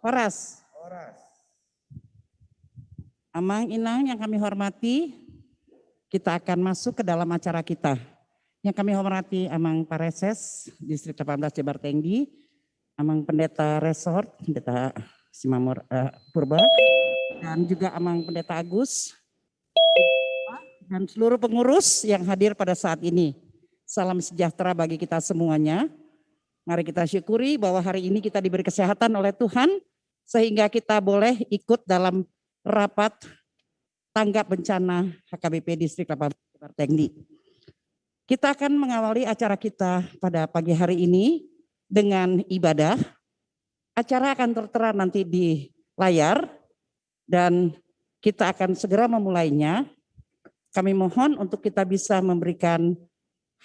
Horas. Amang Inang yang kami hormati, kita akan masuk ke dalam acara kita. Yang kami hormati Amang Pareses, Distrik 18 Jabar Tinggi, Amang Pendeta Resort, Pendeta Simamur Purba, dan juga Amang Pendeta Agus, dan seluruh pengurus yang hadir pada saat ini. Salam sejahtera bagi kita semuanya. Mari kita syukuri bahwa hari ini kita diberi kesehatan oleh Tuhan, sehingga kita boleh ikut dalam rapat tanggap bencana HKBP Distrik 18 Jabar Tinggi. Kita akan mengawali acara kita pada pagi hari ini dengan ibadah. Acara akan tertera nanti di layar dan kita akan segera memulainya. Kami mohon untuk kita bisa memberikan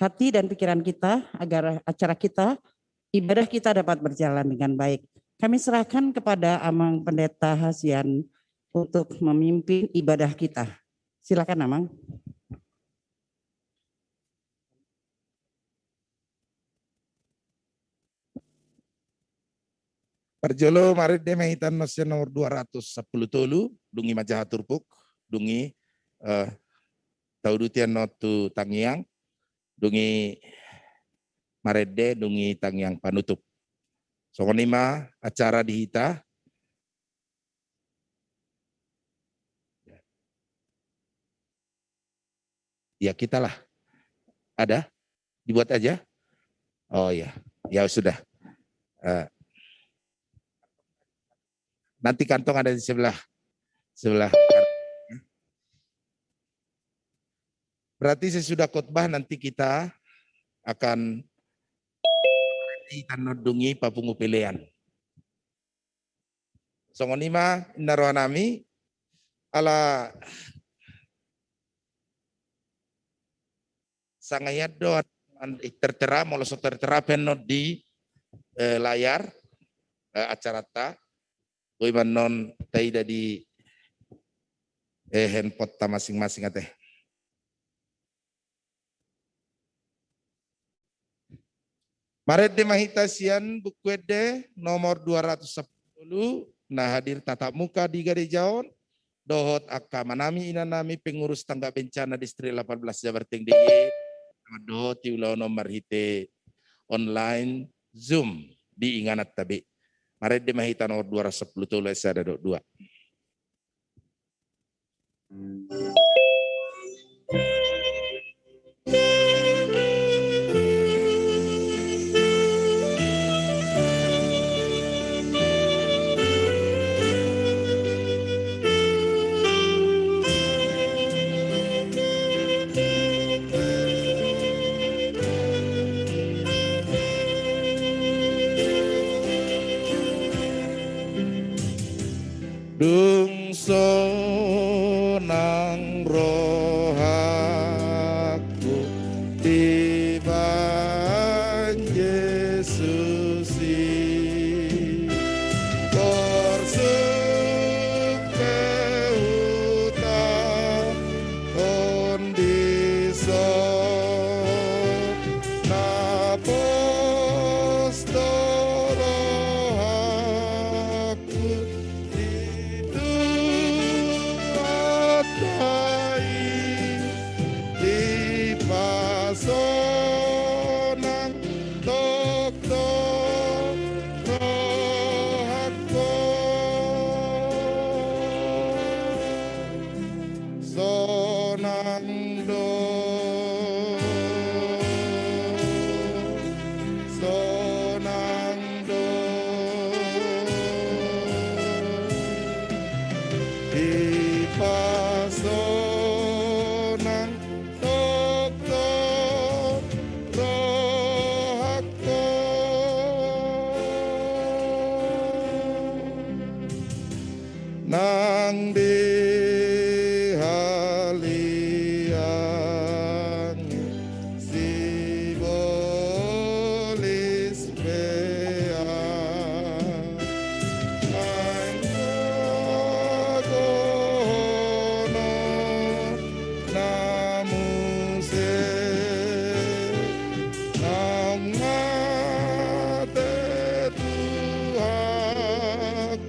hati dan pikiran kita agar acara kita, ibadah kita dapat berjalan dengan baik. Kami serahkan kepada Amang Pendeta Hasian untuk memimpin ibadah kita. Silakan Amang. Parjolo marit de mahitan nosya nomor 210 tolu dungi Majahaturpuk dungi taudutian notu tangiang dungi marede dungi tangiang panutup. Songonima acara dihita. Ya kita lah. Ada? Dibuat aja? Oh ya, ya sudah. Nanti kantong ada di sebelah. Berarti sesudah khotbah nanti kita akan nodungi papungu pilihan. Songonima narohanami ala sangayat doa tertera molosok tertera penot di layar acara ta. Gue non taida di handphone ta masing-masing ate. Maret de mahitasian bukwede nomor 210 nah hadir tatap muka di Garejaon dohot akka manami inanami pengurus tangga bencana distrik 18 Jabar Tinggi dohot tiulau nomor hite online Zoom di Inganat tabi. Maret de mahita nomor 210 tulis ada 2. Dungso nang rohaku tiban Yesus korsuk kehutan kondiso nang di haliang si bolis bea anyagono namuse nang mate Tuhan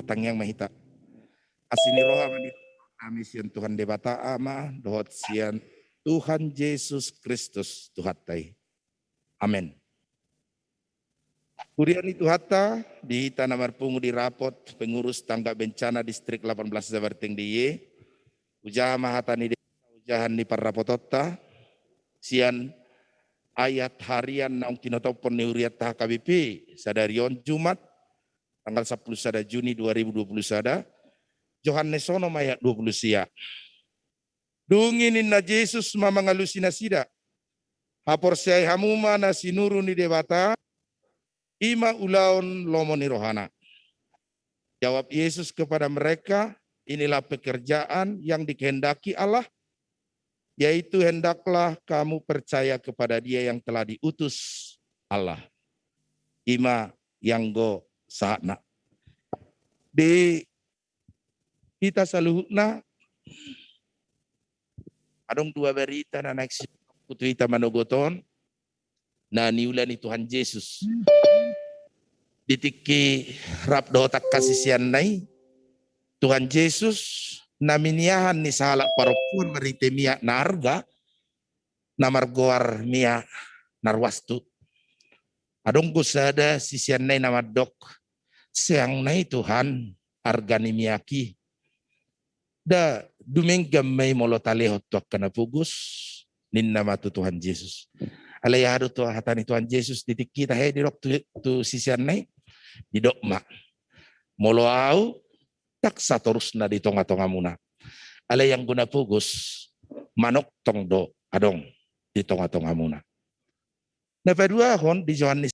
partang yang mahita. Asini roh amani kami sian Tuhan debata ama dohot sian Tuhan Yesus Kristus Tuhatai. Amin. Kurian itu hatta di tanah pungu di rapot pengurus tangga bencana distrik 18 Jabarteng di ujaha mahatani ujahan di parrapotota sian ayat harian naung kinotopon neuriat KBP sadarion Jumat tanggal 10 sada Juni 2020 sada Yohanes sono ayat 20 sia. Dunginin na Jesus mamangalusina sida. Hapor siay hamuma na sinuru ni debata ima ulaon lomo ni rohana. Jawab Yesus kepada mereka, inilah pekerjaan yang dikehendaki Allah, yaitu hendaklah kamu percaya kepada Dia yang telah diutus Allah. Ima yang go sahna. Di kita saluhna adong dua berita na naik putu ita manogoton na niulan ni Tuhan Yesus. Ditiki rap dotak kasisian nai Tuhan Yesus naminiahan ni sahalak parokun merite mia narga namargoar mia narwastu. Adong kusada sisian nai nama dok siang nai Tuhan argani miaki. Da dumenggam may molotaleho tuak kana pugus nin nama tu Tuhan Yesus. Alayado tu hatani Tuhan Yesus titik kita he dirok tu sisian nai di dokma. Molo au tak satorus na di tonga-tonga muna. Alay yang guna pugus manok tong do adong di tonga-tonga muna. Na pedua hon di Yohanes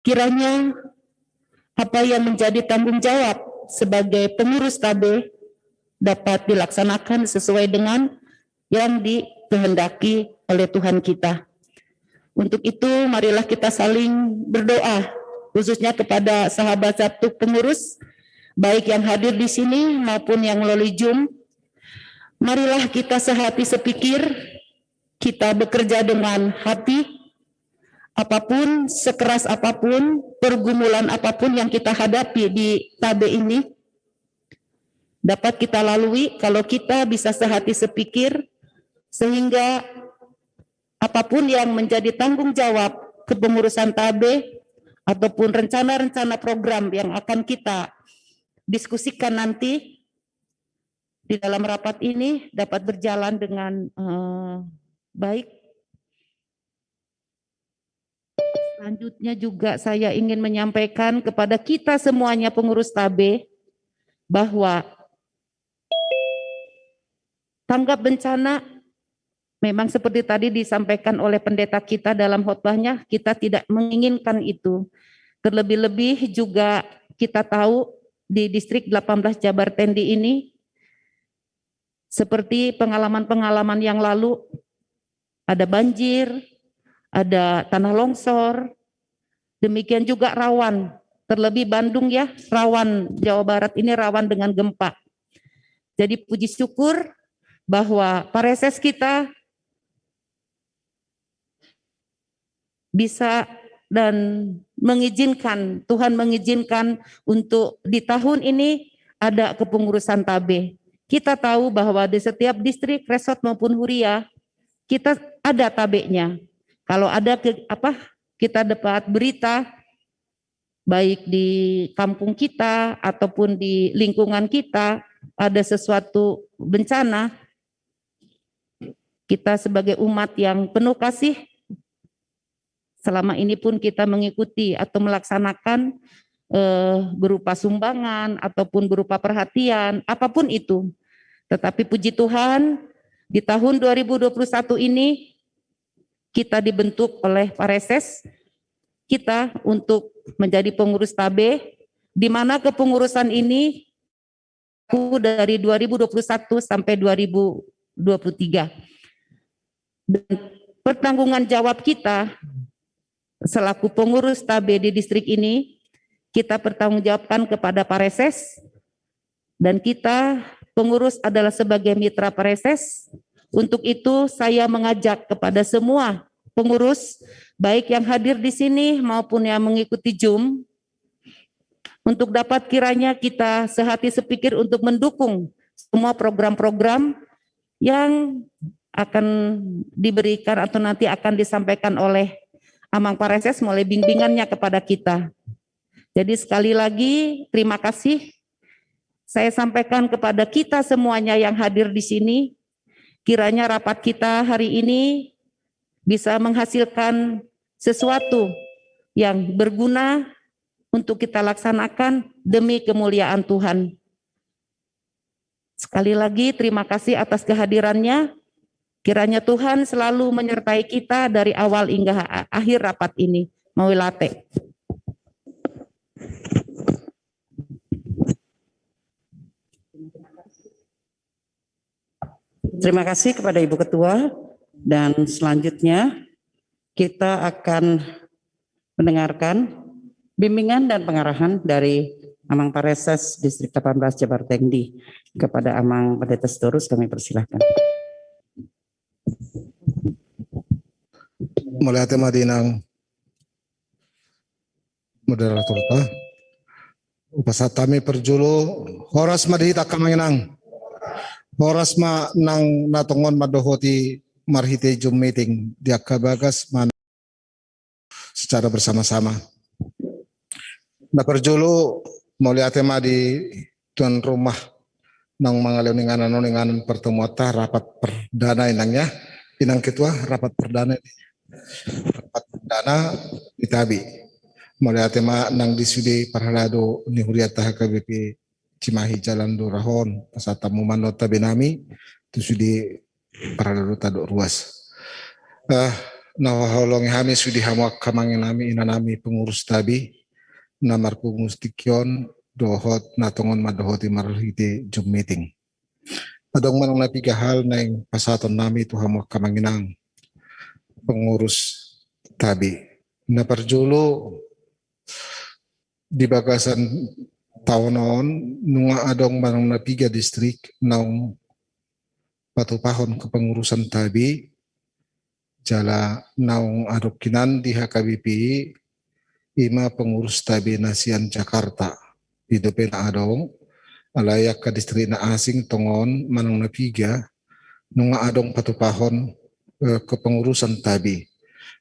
kiranya apa yang menjadi tanggung jawab sebagai pengurus TABE dapat dilaksanakan sesuai dengan yang dikehendaki oleh Tuhan kita. Untuk itu marilah kita saling berdoa, khususnya kepada sahabat satu pengurus, baik yang hadir di sini maupun yang melalui Zoom. Marilah kita sehati sepikir, kita bekerja dengan hati, apapun, sekeras apapun, pergumulan apapun yang kita hadapi di TABE ini, dapat kita lalui kalau kita bisa sehati sepikir, sehingga apapun yang menjadi tanggung jawab kepengurusan TABE ataupun rencana-rencana program yang akan kita diskusikan nanti di dalam rapat ini dapat berjalan dengan baik. Selanjutnya juga saya ingin menyampaikan kepada kita semuanya pengurus TABE bahwa tanggap bencana memang seperti tadi disampaikan oleh pendeta kita dalam khotbahnya, kita tidak menginginkan itu. Terlebih-lebih juga kita tahu di distrik 18 Jabar Tendi ini, seperti pengalaman-pengalaman yang lalu, ada banjir, ada tanah longsor, demikian juga rawan, terlebih Bandung ya, rawan, Jawa Barat ini rawan dengan gempa. Jadi puji syukur bahwa pareses kita bisa dan mengizinkan, Tuhan mengizinkan untuk di tahun ini ada kepengurusan TABE. Kita tahu bahwa di setiap distrik, resort maupun huria, kita ada TABE-nya. Kalau ada kita dapat berita, baik di kampung kita ataupun di lingkungan kita, ada sesuatu bencana, kita sebagai umat yang penuh kasih, selama ini pun kita mengikuti atau melaksanakan berupa sumbangan ataupun berupa perhatian, apapun itu. Tetapi puji Tuhan, di tahun 2021 ini kita dibentuk oleh Pareses kita untuk menjadi pengurus TABE, di mana kepengurusan ini dari 2021 sampai 2023. Dan pertanggungan jawab kita selaku pengurus TABE di distrik ini, kita bertanggungjawabkan kepada Pareses, dan kita pengurus adalah sebagai mitra Pareses. Untuk itu saya mengajak kepada semua pengurus, baik yang hadir di sini maupun yang mengikuti Zoom, untuk dapat kiranya kita sehati sepikir untuk mendukung semua program-program yang akan diberikan atau nanti akan disampaikan oleh Amang Pareses melalui bimbingannya kepada kita. Jadi sekali lagi terima kasih saya sampaikan kepada kita semuanya yang hadir di sini, kiranya rapat kita hari ini bisa menghasilkan sesuatu yang berguna untuk kita laksanakan demi kemuliaan Tuhan. Sekali lagi terima kasih atas kehadirannya. Kiranya Tuhan selalu menyertai kita dari awal hingga akhir rapat ini. Mawilate. Terima kasih kepada Ibu Ketua, dan selanjutnya kita akan mendengarkan bimbingan dan pengarahan dari Amang Pareses Distrik 18 Jabar Tendi. Kepada Amang Pendeta Sitorus kami persilahkan. Mulai tema dinang moderator ta upasatami perjulu horas madita kamanginang horas ma nang natongon madohoti marhite Zoom meeting dia kabagas man secara bersama-sama. Na perjulu mulai tema di tuan rumah nang ninganan pertemuan rapat perdana inangnya inang ketua rapat perdana di Tabi. Mulai tema nang disudi parhalado ni huriata KBP Cimahi Jalan Durahon pasata mumanota benami tu sudi parhalado tado ruas. nawaholongi hami sudi hamuak kamangin nami inanami pengurus tabi namar pungustikion dohot natongon madohoti marhiti Zoom meeting. Adong manong napiga hal na yung pasaton nami itu hamuak kamanginang pengurus tabi. Na parjulo di bagasan tahun noon nunga adong manong napiga distrik naung patupahon kepengurusan tabi jala naung adokinan di HKBP ima pengurus tabi nasian Jakarta hidup na adong alayak ka distrik na asing tongon manong napiga nunga adong patupahon kepengurusan tabi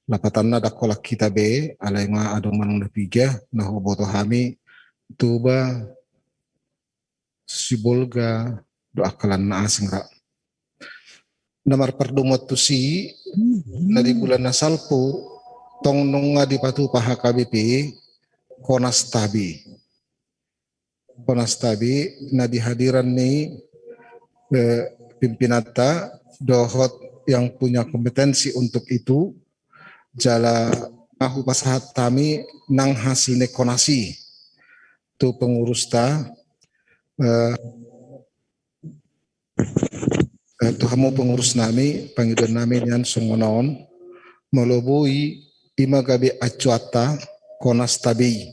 lapatan na dakolak kita be alay nga adong manong napiga na huboto hami tuba sibolga do akalan na asing ra namar pardumot tu si na di bulan na salpo tong nung nga di patupah HKBP Konas Tabi na dihadiran ni pimpinata dohot yang punya kompetensi untuk itu jala mahu pasahat kami nang hasine konasi tu pengurus ta tuhamu pengurus nami panggilan nami yan sungonaon melobui ima gabi acuata Konas Tabi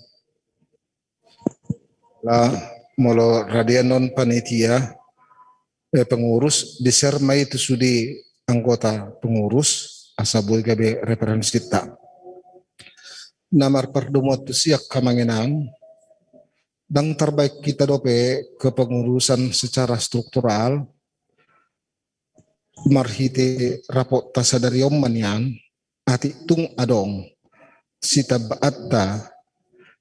la molo radianon panitia pengurus disermai itu sudi anggota pengurus asabul gabe referensi ta namar perdumot tu siak kamanginang dang terbaik kita dope kepengurusan secara struktural marhite rapot tasadariom manyan ati tung adong sita baatta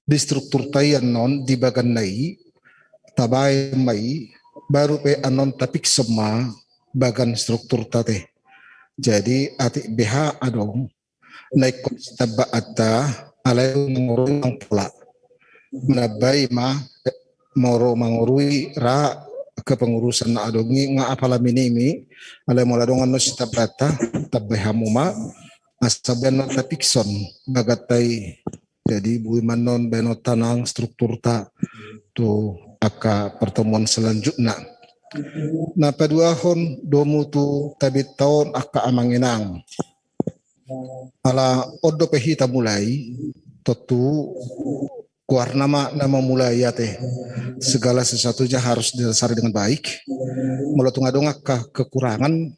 di struktur tayan non di bagan nai tabay mai baru pe anon tapik semua bagan struktur tate jadi ati BH adong naik sita baatta alay mengurung pula menabay ma moro mangurui ra kepengurusan na adongi nga apala minimi alay mo ladongan no sita baatta tabay hamuma asabian no tapikson bagatay jadi bui manon benot tanang struktur ta tu aka pertemuan selanjutnya. Nah paduahon domu tu tabit tahun aka amanginang. Ala odo pehita mulai tentu kuar nama mulai ya teh segala sesuatunya harus didasari dengan baik. Melatung adong aka kekurangan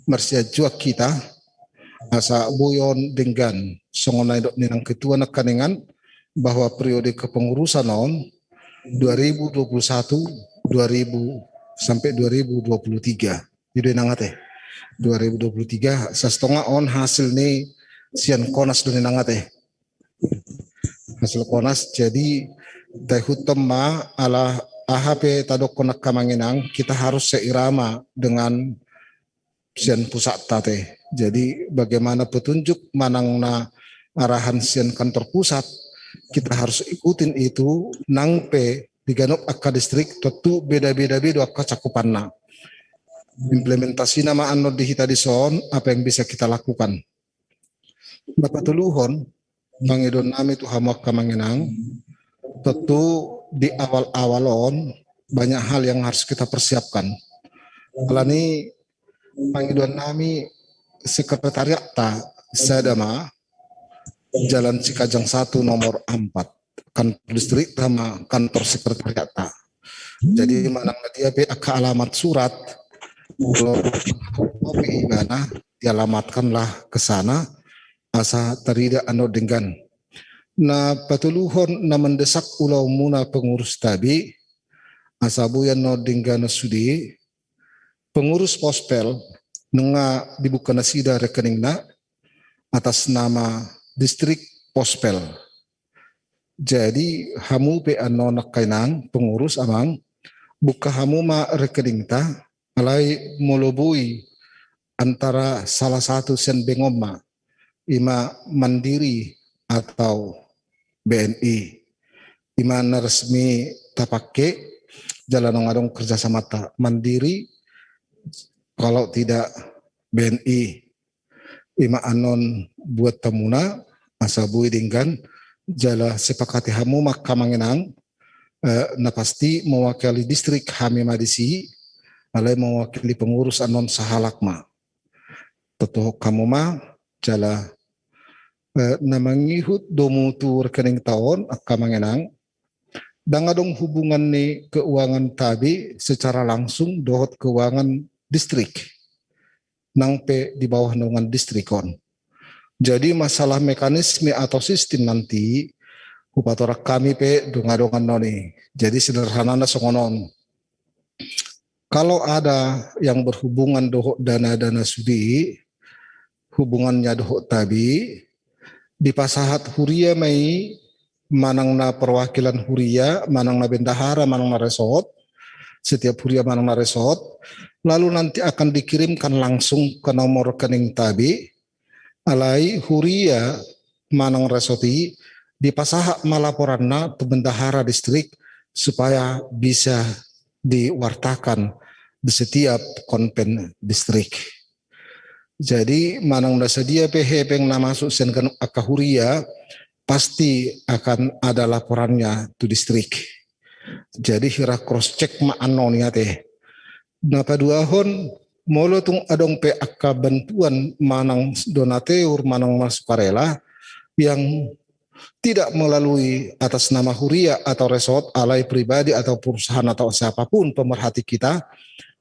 mersia juak kita asa buyon dengan songonai dok ninang ketua nekaningan bahwa periode kepengurusan non 2021 sampai 2023 jadi nangate 2023 sastonga on hasil nih sian Konas doni nangate hasil Konas jadi tehutem ma ala AHP tadok konak kamanginang kita harus seirama dengan sian pusat tate. Jadi bagaimana petunjuk manang na arahan sian kantor pusat kita harus ikutin itu nangpe diganop akka distrik tentu beda-beda akka cakupanna. Implementasi nama anu dihita di son apa yang bisa kita lakukan. Bapak tuluhon pangidon nami tu hamuak kamanginang tentu di awal-awalon banyak hal yang harus kita persiapkan. Alani panggilan nami sekretariat ta sadama Jalan Cikajang 1 nomor 4 kantor distrik sama kantor sekretariat ta. Jadi manang dia be aka alamat surat kalau kopi mana dialamatkanlah ke sana asa terida anu dengan na patuluhon na mendesak ulau muna pengurus tabi asabuyan no dengan sudi pengurus pospel nunga dibuka nasida rekening na atas nama distrik pospel. Jadi hamu pe ano nakainang pengurus amang buka hamu ma rekening ta alai molobui antara salah satu sen bengoma ima mandiri atau BNI ima resmi tapake jalan ngadong kerjasama ta mandiri kalau tidak BNI ima anon buat tamuna asa bui dinggan jala sepakati hamu makamanginang na pasti mewakili distrik Hami Madisi alai mewakili pengurus anon sahalakma totoh kamu ma jala na mangihut domutu rekening tahun akamanginang dangadong hubungan ni keuangan tabi secara langsung dohot keuangan distrik nang pe di bawah naungan distrikon. Jadi masalah mekanisme atau sistem nanti upatorak kami pe dongadongan noni. Jadi sederhana songonon. Kalau ada yang berhubungan dohok dana-dana sudi, hubungannya dohok tabi, di pasahat huria mai manang na perwakilan huria, manang na bendahara, manang na resort, setiap huria manang na resort, lalu nanti akan dikirimkan langsung ke nomor rekening tabi, alai huria manang resoti di pasahat malaporanna bendahara distrik supaya bisa diwartakan di setiap konven distrik. Jadi manang na sedia peng na masuk senkan akahuria pasti akan ada laporannya tu distrik. Jadi hira cross check ma anonia teh. Napa dua hon molo tung adong pe akka bantuan manang donateur manang masukarela yang tidak melalui atas nama huria atau resort alai pribadi atau perusahaan atau siapapun pemerhati kita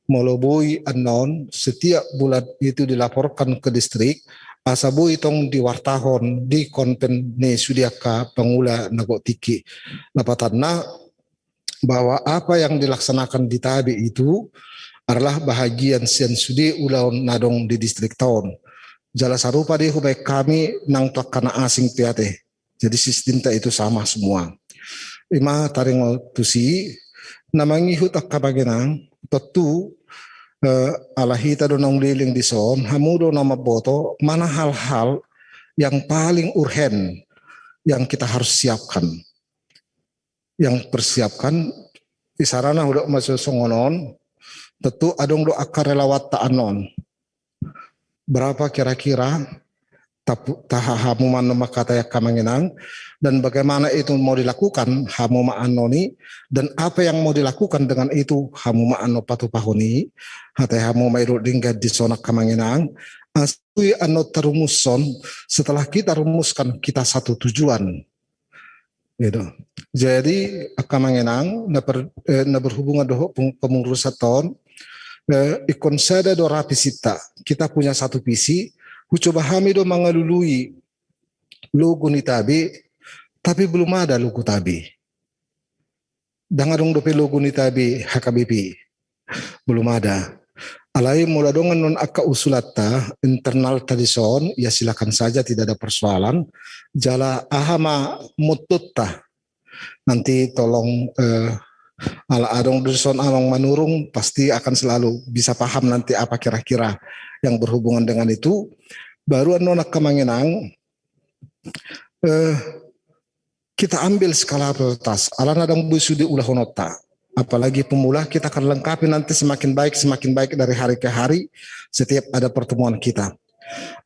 moloboi anon setiap bulan itu dilaporkan ke distrik asabui tong diwartahon di konven ne sudiaka pengula nagotiki lapatanna bahwa apa yang dilaksanakan di tabi itu adalah bahagian sian sudi ulaun nadong di distrik tahun. Jala sarupa di hubai kami nang takana asing tiate. Jadi sistem itu sama semua. Ima taringo tusi namangi hutak kabagenang tentu alahita do nang liling di son hamudo nama boto mana hal-hal yang paling urgen yang kita harus siapkan. Yang persiapkan isarana udah masuk songonon tentu adong do akar relawat ta'anon. Berapa kira-kira tahahamuman nama kata yang kamanginang dan bagaimana itu mau dilakukan hamuma anoni dan apa yang mau dilakukan dengan itu hamuma ano patu pahoni hati hamuma iru dingga di sonak kamanginang asui ano terumuson setelah kita rumuskan kita satu tujuan gitu. Jadi kamanginang na berhubungan doho pengurusan ikon sada do rapisita kita punya satu visi coba kami do mengalului logo ni tabi tapi belum ada logo tabi dangadong dope logo ni tabi HKBP belum ada alai mula dongan non akka usulata internal tradison ya silakan saja tidak ada persoalan jala ahama mututta nanti tolong ala adong duson amang manurung pasti akan selalu bisa paham nanti apa kira-kira yang berhubungan dengan itu baru anonak kamanginang kita ambil skala prioritas ala nadang busu di ulah honota apalagi pemula kita akan lengkapi nanti semakin baik dari hari ke hari setiap ada pertemuan kita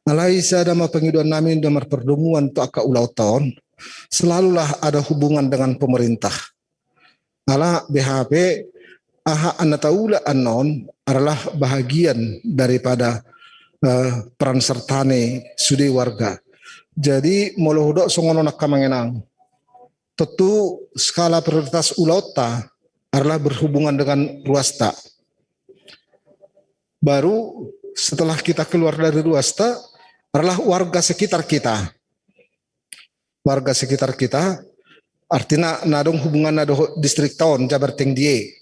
alai sadama pengiduan namin damar pertemuan tu akka ulau tahun selalulah ada hubungan dengan pemerintah ala BHP aha anataula anon adalah bahagian daripada peran sertane sudi warga. Jadi molohudok songono nak kamangenang. Tentu skala prioritas ulauta adalah berhubungan dengan ruasta. Baru setelah kita keluar dari ruasta adalah warga sekitar kita. Warga sekitar kita artinya nadong hubungan nado distrik tahun Jabar Tengdie.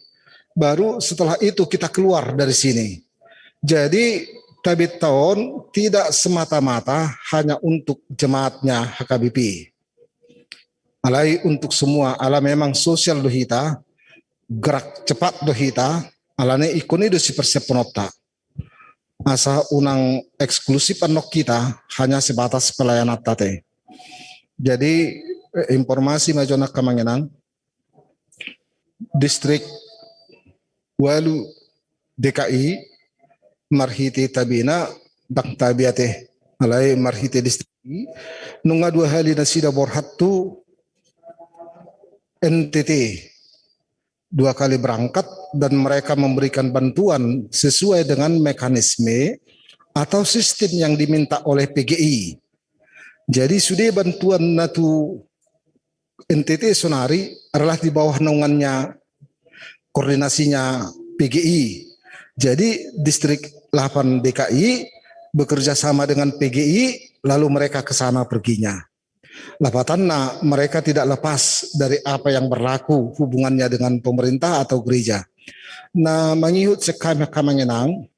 Baru setelah itu kita keluar dari sini. Jadi tabit tahun tidak semata-mata hanya untuk jemaatnya HKBP. Alai untuk semua, ala memang sosial dohita, gerak cepat dohita, alane ikoni do si perseponota. Asa unang eksklusif anok kita hanya sebatas pelayanan tate. Jadi informasi majona kamangenang distrik Walu DKI marhiti tabina dak tabiate alai marhite distrik nunga dua hali nasida borhatu NTT 2 kali berangkat dan mereka memberikan bantuan sesuai dengan mekanisme atau sistem yang diminta oleh PGI. Jadi sudah bantuan natu NTT Sonari adalah di bawah naungannya koordinasinya PGI. Jadi distrik 8 DKI bekerja sama dengan PGI lalu mereka ke sana perginya. Lapatanna mereka tidak lepas dari apa yang berlaku hubungannya dengan pemerintah atau gereja. Nah, mengihut sekami kamangenang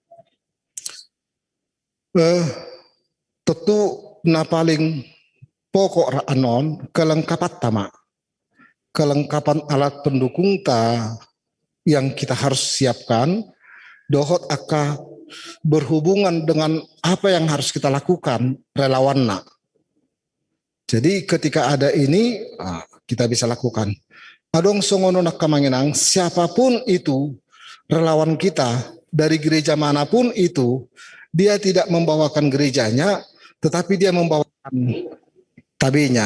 tentu na paling pokok anon kelengkapan tama. Kelengkapan alat pendukung ta yang kita harus siapkan dohot akan berhubungan dengan apa yang harus kita lakukan relawanna. Jadi ketika ada ini kita bisa lakukan. Adong songono nak kamanginang siapapun itu relawan kita dari gereja manapun itu dia tidak membawakan gerejanya tetapi dia membawakan tabinya.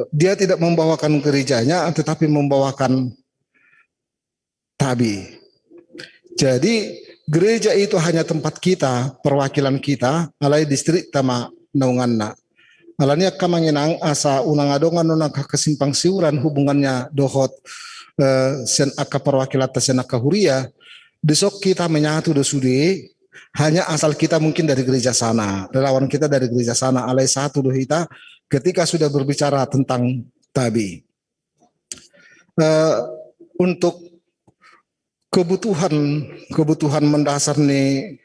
Dia tidak membawakan gerejanya tetapi membawakan tabi. Jadi gereja itu hanya tempat kita, perwakilan kita, alai distrik tama naunganna. Alania kamanginang asa unang adongan unang kesimpang siuran hubungannya dohot sen aka perwakilan sen aka huria. Besok kita menyatu dosudi hanya asal kita mungkin dari gereja sana, relawan kita dari gereja sana, alai satu dohita ketika sudah berbicara tentang tabi. Untuk kebutuhan mendasar nih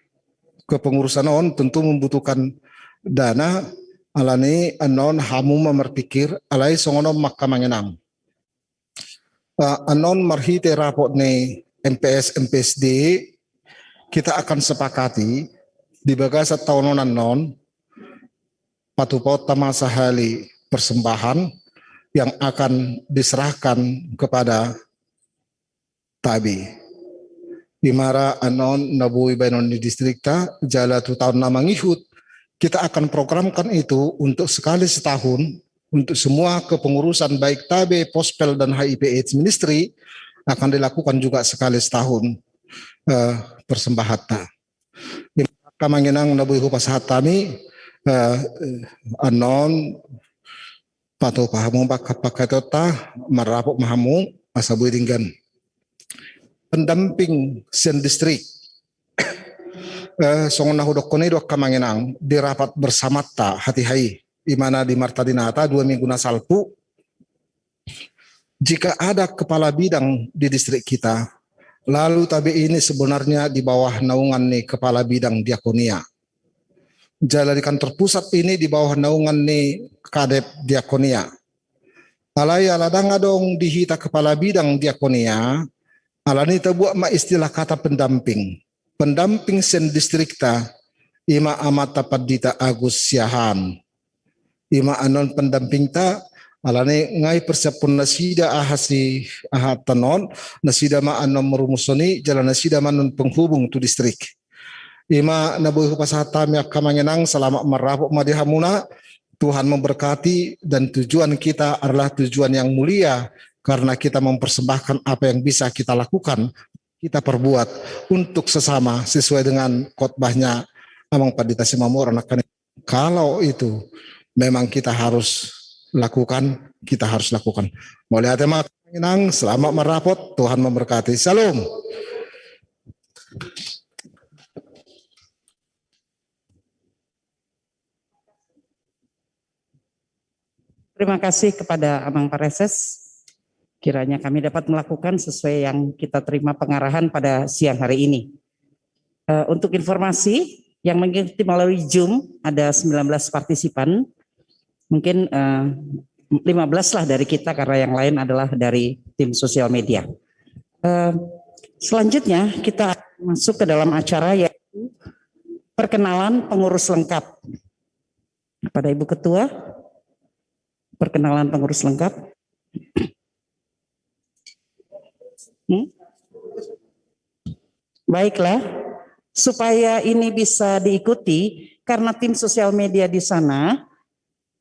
kepengurusan on tentu membutuhkan dana alani anon hamu memerpikir alai songono makamangenang anon marhite rapot nih MPS MPSD kita akan sepakati di bagasa tahunan non patupot tamasa hali persembahan yang akan diserahkan kepada tabi. Dimara anon nabui banon di distrikta jala tu tahun nama ngihut kita akan programkan itu untuk sekali setahun untuk semua kepengurusan baik tabe, pospel dan HIV AIDS ministry akan dilakukan juga sekali setahun persembahata. Kamanginang nabui hupas hatami anon pato pahamu pakatota marapok mahamu asabu dinggan pendamping sen distrik songona hudok kone dok kamanginang di rapat bersama ta hati hai di mana di Marta Dinata 2 minggu nasalpu jika ada kepala bidang di distrik kita lalu tabi ini sebenarnya di bawah naungan nih kepala bidang diakonia. Jala di kantor pusat ini di bawah naungan nih kadep diakonia. Alai aladang adong dihita kepala bidang diakonia, alani terbuat ma istilah kata pendamping. Pendamping sen distrikta ima amata padita Agus Siahan. Ima anon pendamping ta alani ngai persiapun nasida ahasi ahatanon nasida ma anon merumusoni jalan nasida manon penghubung tu distrik. Ima nabuh pasatami kamangenang selama merapuk madihamuna Tuhan memberkati dan tujuan kita adalah tujuan yang mulia karena kita mempersembahkan apa yang bisa kita lakukan kita perbuat untuk sesama sesuai dengan khotbahnya Amang Padita Simamor anak kalau itu memang kita harus lakukan kita harus lakukan. Mulai tema kamangenang selamat merapot Tuhan memberkati. Salam. Terima kasih kepada Amang Pareses. Kiranya kami dapat melakukan sesuai yang kita terima pengarahan pada siang hari ini. Untuk informasi yang mengikuti melalui Zoom ada 19 partisipan. Mungkin 15 lah dari kita karena yang lain adalah dari tim sosial media. Selanjutnya kita masuk ke dalam acara yaitu perkenalan pengurus lengkap. Kepada Ibu Ketua. Perkenalan pengurus lengkap. Baiklah, supaya ini bisa diikuti, karena tim sosial media di sana,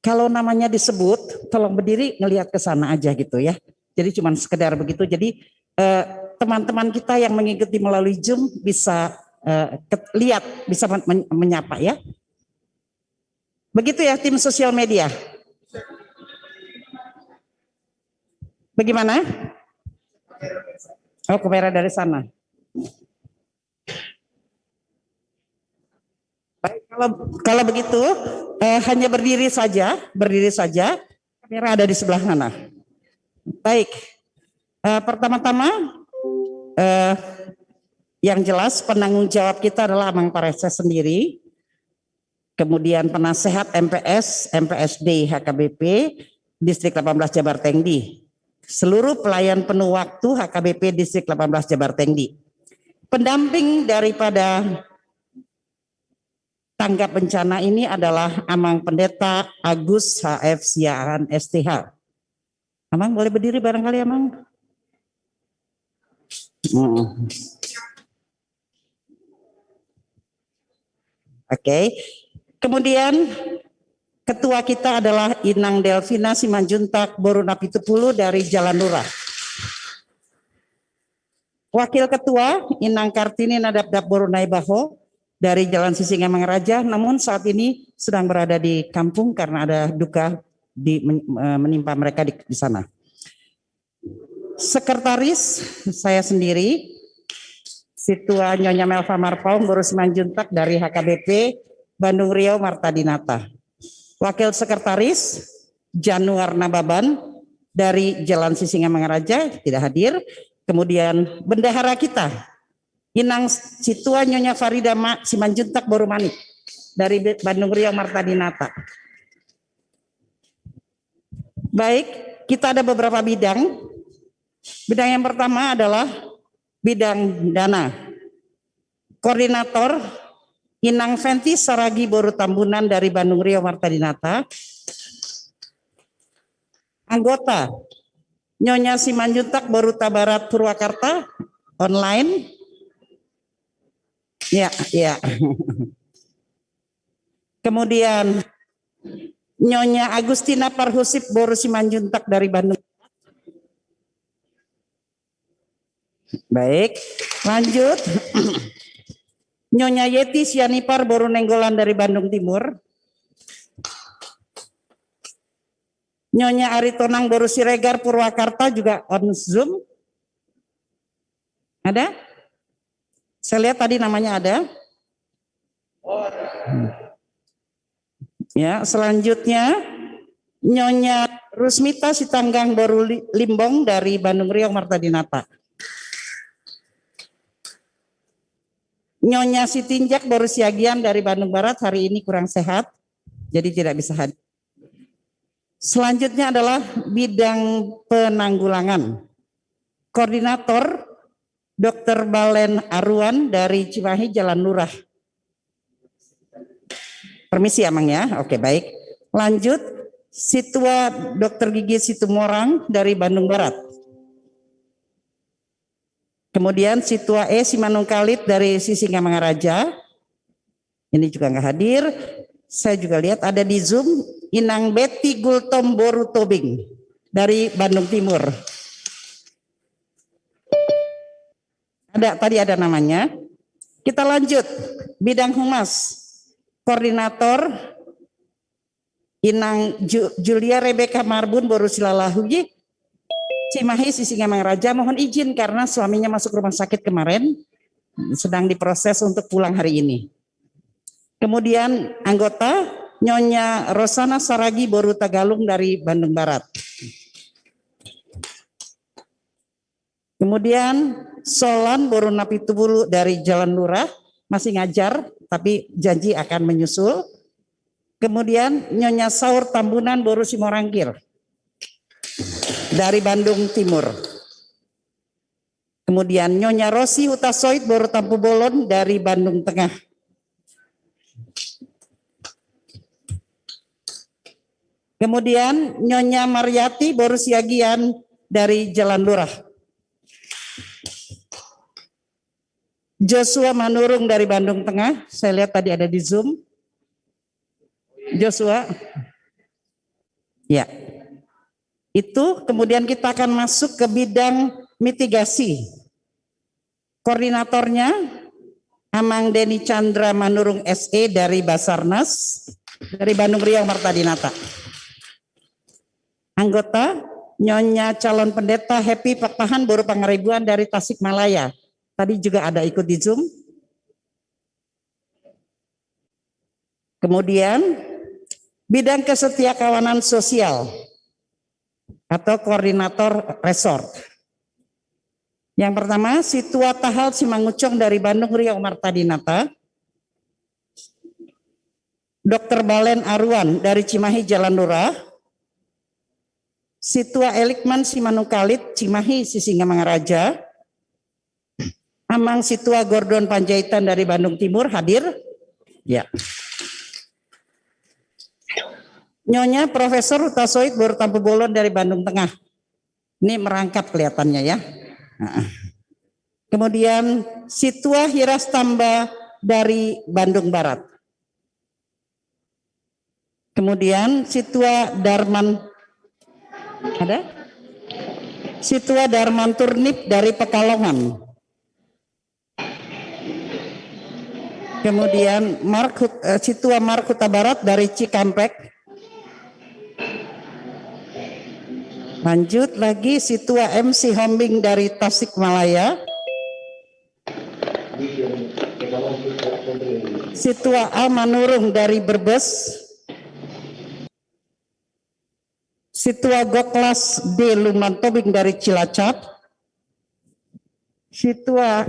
kalau namanya disebut, tolong berdiri ngelihat ke sana aja gitu ya. Jadi cuma sekedar begitu. Jadi teman-teman kita yang mengikuti melalui Zoom bisa lihat, bisa menyapa ya. Begitu ya tim sosial media. Bagaimana? Oh, kamera dari sana. Baik, kalau begitu hanya berdiri saja. Kamera ada di sebelah sana. Baik, pertama-tama yang jelas penanggung jawab kita adalah Amang Pareses sendiri, kemudian penasehat MPS, MPSD, HKBP, Distrik 18 Jabar Tengdi, seluruh pelayan penuh waktu HKBP Distrik 18 Jabar Tengdi. Pendamping daripada tanggap bencana ini adalah Amang Pendeta Agus HF Siahaan STH. Amang boleh berdiri barangkali Amang? Oke. Kemudian ketua kita adalah Inang Delvina Simanjuntak Borunapitupulu dari Jalan Lurah. Wakil ketua Inang Kartini Nadabdab Borunaibaho dari Jalan Sisingamang Raja, namun saat ini sedang berada di kampung karena ada duka menimpa mereka di sana. Sekretaris saya sendiri, Situa Nyonya Melva Marpaung Boru Simanjuntak dari HKBP Bandung Riau Marta Dinata. Wakil sekretaris Januar Nababan dari Jalan Sisingamang Raja tidak hadir. Kemudian bendahara kita Inang Situa Nyonya Farida Simanjuntak Boru Manik dari Bandung Riau Marta Dinata. Baik, kita ada beberapa bidang. Bidang yang pertama adalah bidang dana. Koordinator Inang Fenti Saragi Boru Tambunan dari Bandung Riau Marta Dinata. Anggota Nyonya Simanjuntak Boru Tabarat Purwakarta online. Ya. Kemudian Nyonya Agustina Parhusip Boru Simanjuntak dari Bandung. Baik, lanjut. Nyonya Yeti Sianipar Boru Nenggolan dari Bandung Timur. Nyonya Aritonang Boru Siregar Purwakarta juga on Zoom. Ada? Saya lihat tadi namanya ada. Ya, selanjutnya Nyonya Rusmita Sitanggang Boru Limbong dari Bandung Riau Marta Dinata. Nyonya Sitinjak Boru Siagian dari Bandung Barat hari ini kurang sehat, jadi tidak bisa hadir. Selanjutnya adalah bidang penanggulangan. Koordinator Dr. Balen Aruan dari Cimahi Jalan Lurah. Permisi Amang ya, oke baik. Lanjut, Situa Dr. Gigi Situmorang dari Bandung Barat. Kemudian Situa E Simanung Kalit dari Sisingamang Raja. Ini juga nggak hadir. Saya juga lihat ada di Zoom Inang Betty Gultom Boru Tobing dari Bandung Timur. Tadi ada namanya. Kita lanjut, bidang humas. Koordinator Inang Julia Rebecca Marbun Boru Silalahuyi Cimahi Sisingamang Raja, mohon izin karena suaminya masuk rumah sakit kemarin, sedang diproses untuk pulang hari ini. Kemudian anggota Nyonya Rosana Saragi Boru Tagalung dari Bandung Barat. Kemudian Solan Boru Napitupulu dari Jalan Lurah, masih ngajar tapi janji akan menyusul. Kemudian Nyonya Saur Tambunan Boru Simorangkir dari Bandung Timur. Kemudian Nyonya Rosi Hutasoid Boru Tampu Bolon dari Bandung Tengah. Kemudian Nyonya Mariati Boru Siagian dari Jalan Lurah. Joshua Manurung dari Bandung Tengah, saya lihat tadi ada di Zoom. Joshua. Ya. Itu kemudian kita akan masuk ke bidang mitigasi. Koordinatornya Amang Deni Chandra Manurung SE dari Basarnas, dari Bandung Riau Martadinata. Anggota Nyonya calon pendeta Happy Pakpahan Boru Pangaribuan dari Tasikmalaya. Tadi juga ada ikut di Zoom. Kemudian bidang kesetiakawanan sosial atau koordinator resort. Yang pertama, Situa Tahal Simangucong dari Bandung Riau Martadinata. Dr. Balen Arwan dari Cimahi Jalan Lurah. Situa Elikman Simanukalit Cimahi Sisingamangaraja. Amang Situa Gordon Panjaitan dari Bandung Timur hadir. Ya. Nyonya Profesor Utasoid Boru Tampu Bolon dari Bandung Tengah. Ini merangkap kelihatannya ya. Nah. Kemudian Situa Hiras Tamba dari Bandung Barat. Kemudian Situa Darman ada? Situa Darman Turnip dari Pekalongan. Kemudian Situa Mark Huta Barat dari Cikampek. Lanjut lagi Situa MC Hombing dari Tasikmalaya. Situa A Manurung dari Brebes. Situa Goklas D Lumantobing dari Cilacap. Situa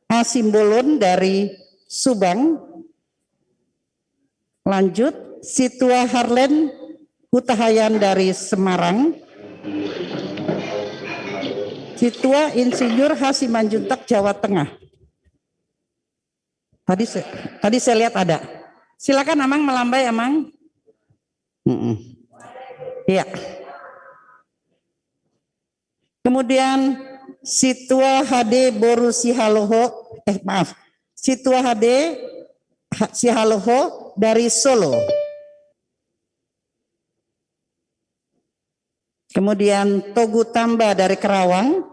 A Simbolon dari Subang. Lanjut Situa Harlen Hutahayan dari Semarang. Situa Insinyur Hasimanjuntak Jawa Tengah. Tadi saya lihat ada. Silakan Amang melambai Amang. Iya. Kemudian Situa HD Boru Sihaloho, Situa HD Sihaloho dari Solo. Kemudian Togu Tamba dari Kerawang.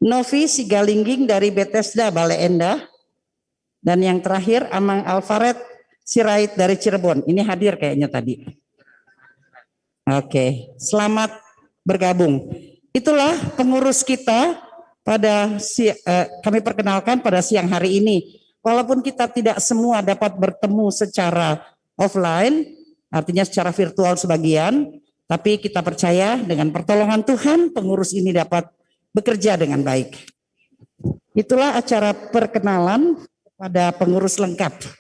Novi Sigalingging dari Bethesda Bale Endah. Dan yang terakhir Amang Alfaret Sirait dari Cirebon. Ini hadir kayaknya tadi. Oke, selamat bergabung. Itulah pengurus kita kami perkenalkan pada siang hari ini. Walaupun kita tidak semua dapat bertemu secara offline, artinya secara virtual sebagian, tapi kita percaya dengan pertolongan Tuhan pengurus ini dapat bekerja dengan baik. Itulah acara perkenalan pada pengurus lengkap.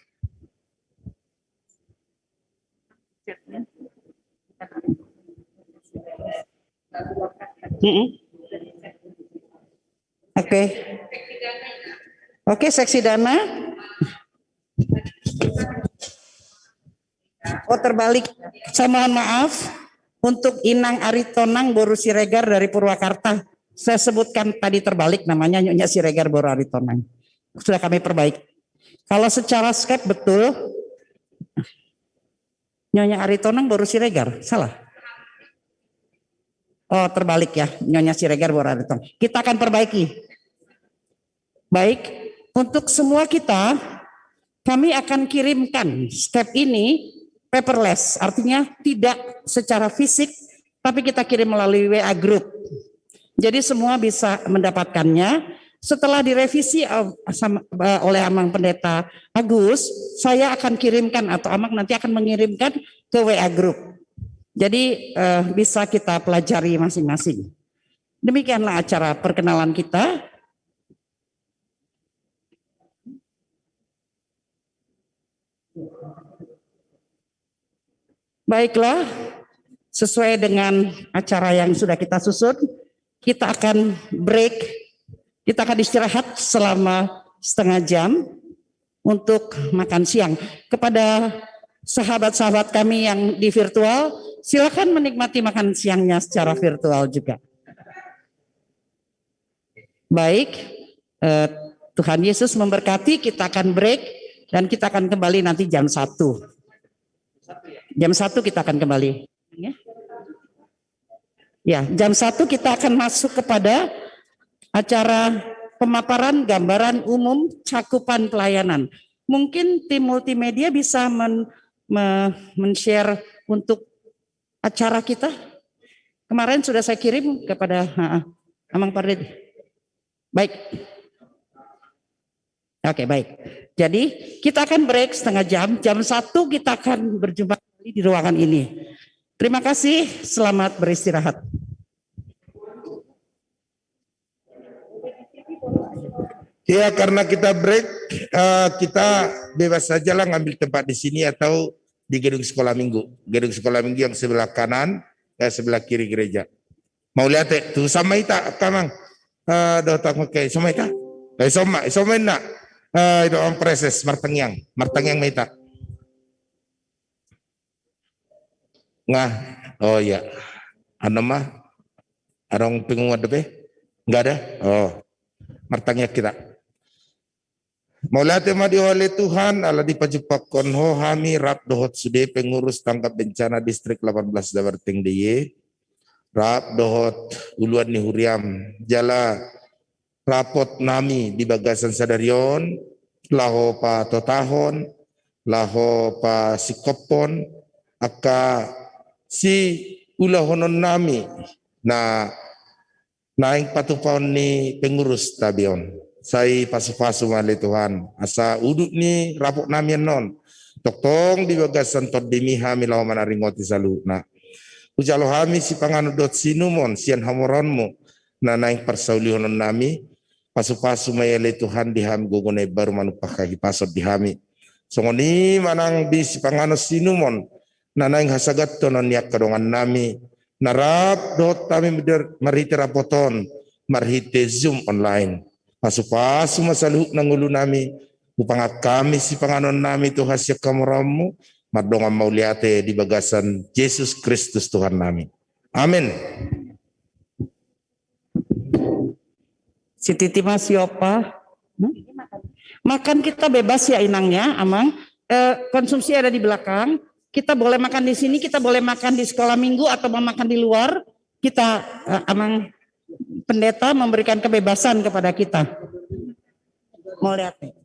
Oke, seksi dana. Oh terbalik, saya mohon maaf untuk Inang Aritonang Boru Siregar dari Purwakarta. Saya sebutkan tadi terbalik namanya Nyonya Siregar Boru Aritonang. Sudah kami perbaiki. Kalau secara Skype betul Nyonya Aritonang Boru Siregar, salah? Oh terbalik ya, Nyonya Siregar Boru Aritonang. Kita akan perbaiki. Baik, untuk semua kita, kami akan kirimkan Skype ini paperless, artinya tidak secara fisik, tapi kita kirim melalui WA Group. Jadi semua bisa mendapatkannya. Setelah direvisi oleh Amang Pendeta Agus, saya akan kirimkan atau Amang nanti akan mengirimkan ke WA Group. Jadi bisa kita pelajari masing-masing. Demikianlah acara perkenalan kita. Baiklah, sesuai dengan acara yang sudah kita susun, kita akan break, kita akan istirahat selama setengah jam untuk makan siang. Kepada sahabat-sahabat kami yang di virtual, silakan menikmati makan siangnya secara virtual juga. Baik, Tuhan Yesus memberkati, kita akan break, Dan kita akan kembali nanti jam 1. Jam 1 kita akan kembali. Ya, jam 1 kita akan masuk kepada acara pemaparan gambaran umum cakupan pelayanan. Mungkin tim multimedia bisa men-share untuk acara kita. Kemarin sudah saya kirim kepada Amang Pardede. Baik. Oke, baik. Jadi kita akan break setengah jam. Jam 1 kita akan berjumpa kembali di ruangan ini. Terima kasih, selamat beristirahat. Ya, karena kita break, kita bebas saja lah ngambil tempat di sini atau di gedung sekolah minggu. Gedung sekolah minggu yang sebelah kanan, sebelah kiri gereja. Mau lihat tuh sama ita, kamang. Dotak makai sama ita. Sama nak. Itu orang preses martangyang mita. Ngah, oh ya, ano mah, arong pingung adepe, enggak ada. Oh, martangyang kita. Maulate madi oleh Tuhan ala dipajupak konho hami rap dohot sude pengurus tangkap bencana distrik 18 Dabarteng DY rap dohot uluan ni huriam jala rapot nami di bagasan sadarion laho pa totahon laho pa sikopon aka si ulahonon nami na naing patupon ni pengurus tabion. Saya pasu-pasu mali Tuhan. Asa uduk ni rapok namian non. Toktong di bagasan tot demi hami lawa manaringoti salu. Nah, ujalo hami si panganudot sinumon sian hamoronmu. Na naing persaulihonon nami. Pasu-pasu mayali Tuhan di hami gogone baru manupakagi pasot di hami. Songoni manang di si panganos sinumon. Na naing hasagat tonon niak kadongan nami. Narap dot kami marhite rapoton. Marhite Zoom online. Pasu-pasu masaluhuk ng ulo nami, upang kami si panganon nami Tuhan siya kamuramu, madongang mauliate di bagasan Yesus Kristus Tuhan nami. Amin. Si Titi Mas Yopa, makan kita bebas ya inangnya, Amang. Konsumsi ada di belakang. Kita boleh makan di sini, kita boleh makan di sekolah minggu atau mau makan di luar. Kita, Amang pendeta memberikan kebebasan kepada kita. Mau lihat nih.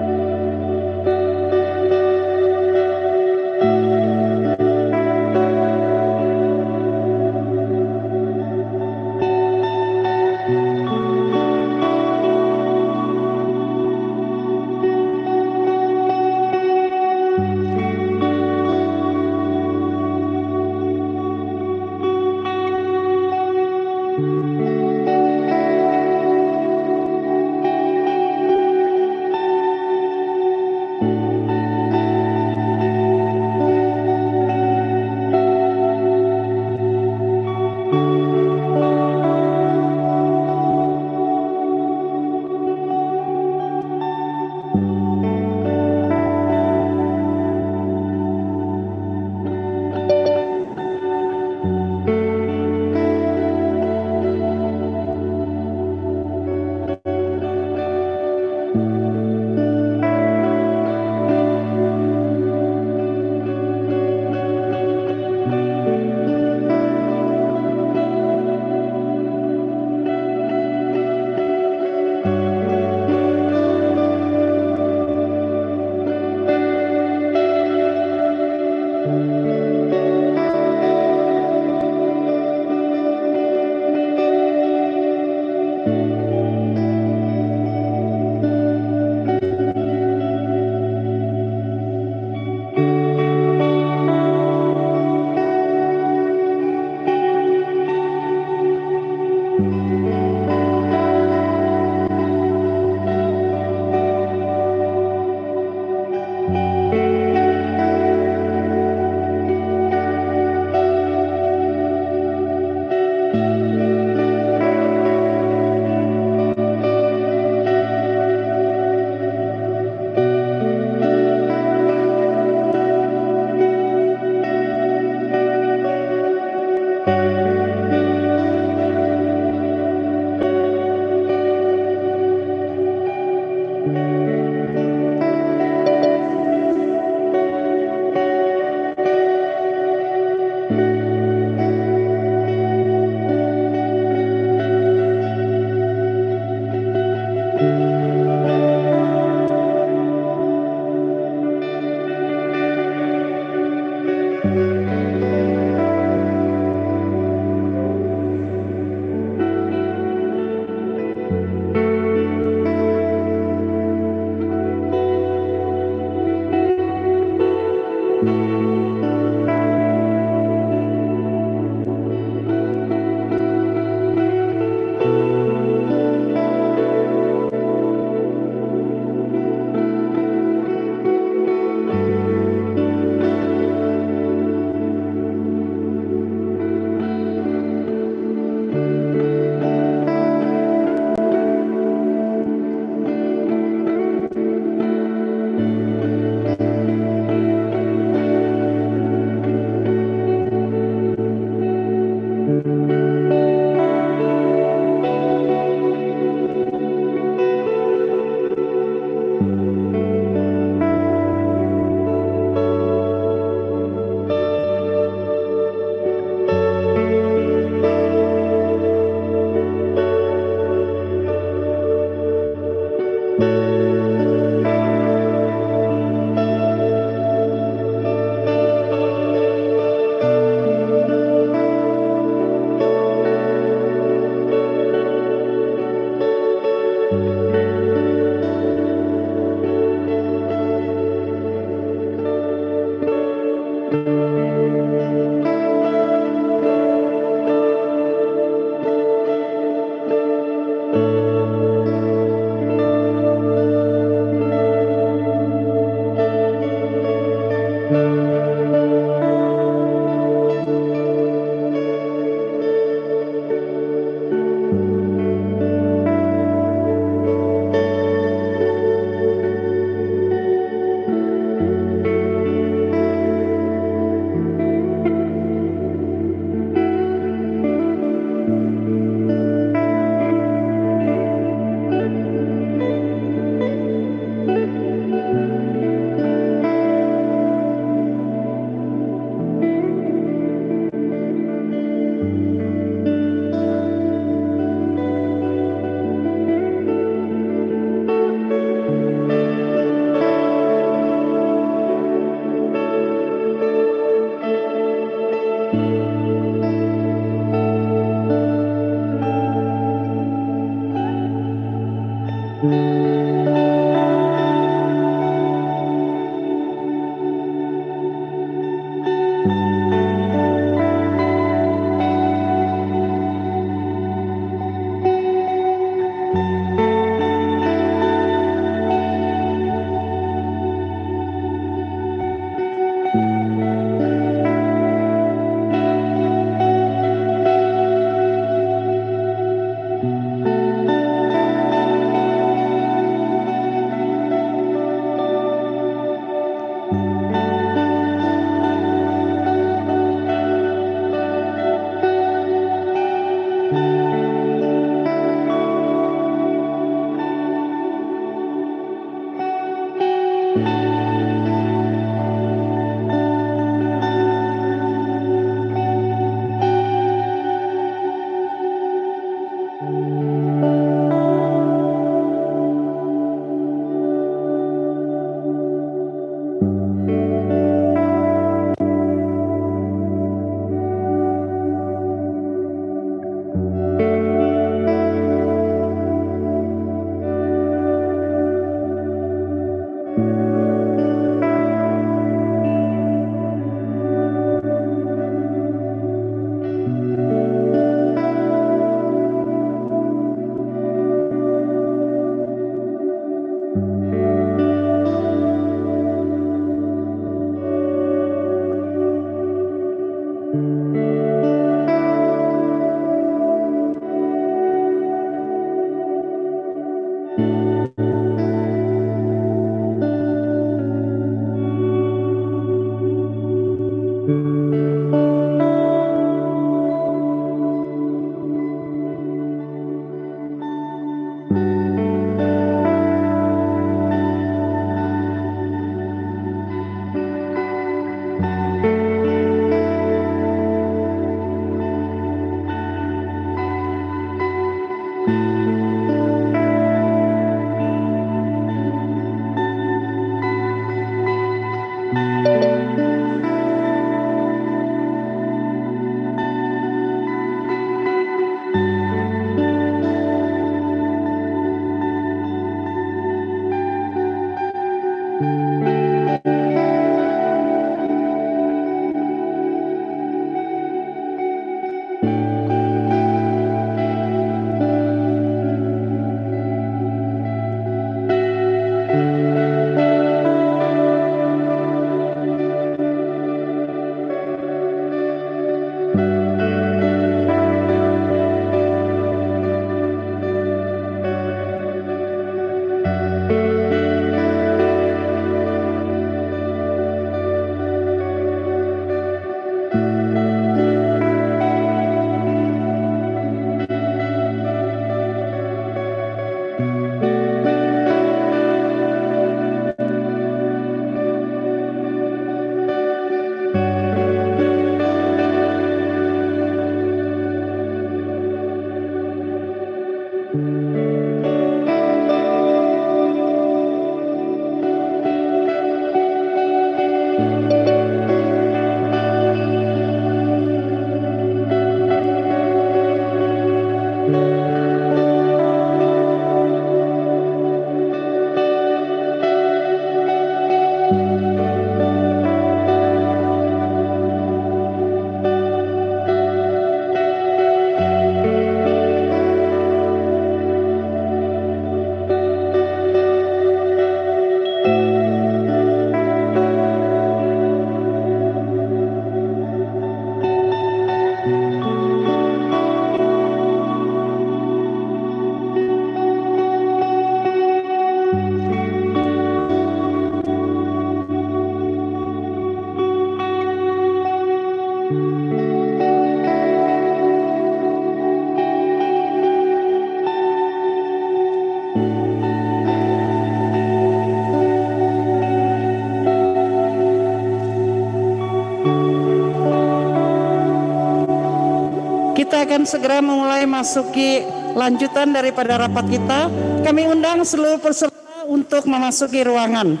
Kita akan segera memulai masuki lanjutan daripada rapat kita. Kami undang seluruh peserta untuk memasuki ruangan.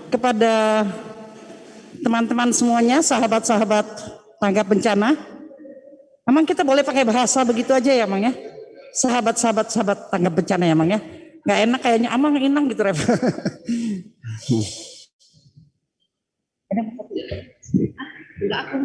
Kepada teman-teman semuanya, sahabat-sahabat tanggap bencana. Emang kita boleh pakai bahasa begitu aja ya, Mang ya? Sahabat tanggap bencana ya, Mang ya? Nggak enak kayaknya, Amang inang gitu, Ref. Enggak aku.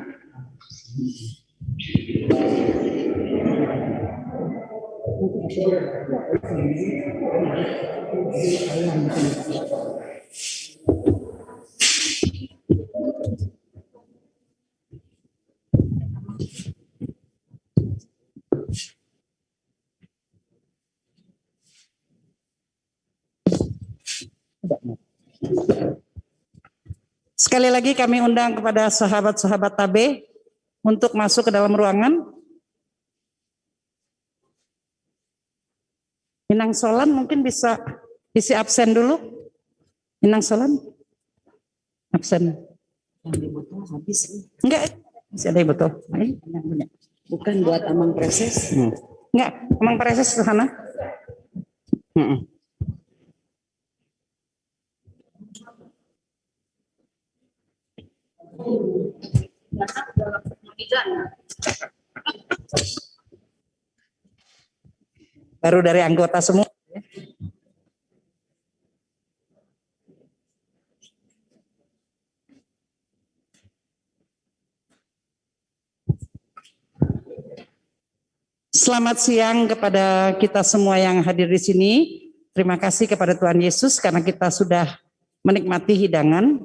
Sekali lagi kami undang kepada sahabat-sahabat TABE untuk masuk ke dalam ruangan. Inang Solan mungkin bisa isi absen dulu. Inang Solan absen. Yang di botol habis. Enggak, masih ada yang betul. Bukan buat Amang Preses. Enggak, emang preses ke sana. baru dari anggota semua. Selamat siang kepada kita semua yang hadir di sini. Terima kasih kepada Tuhan Yesus karena kita sudah menikmati hidangan,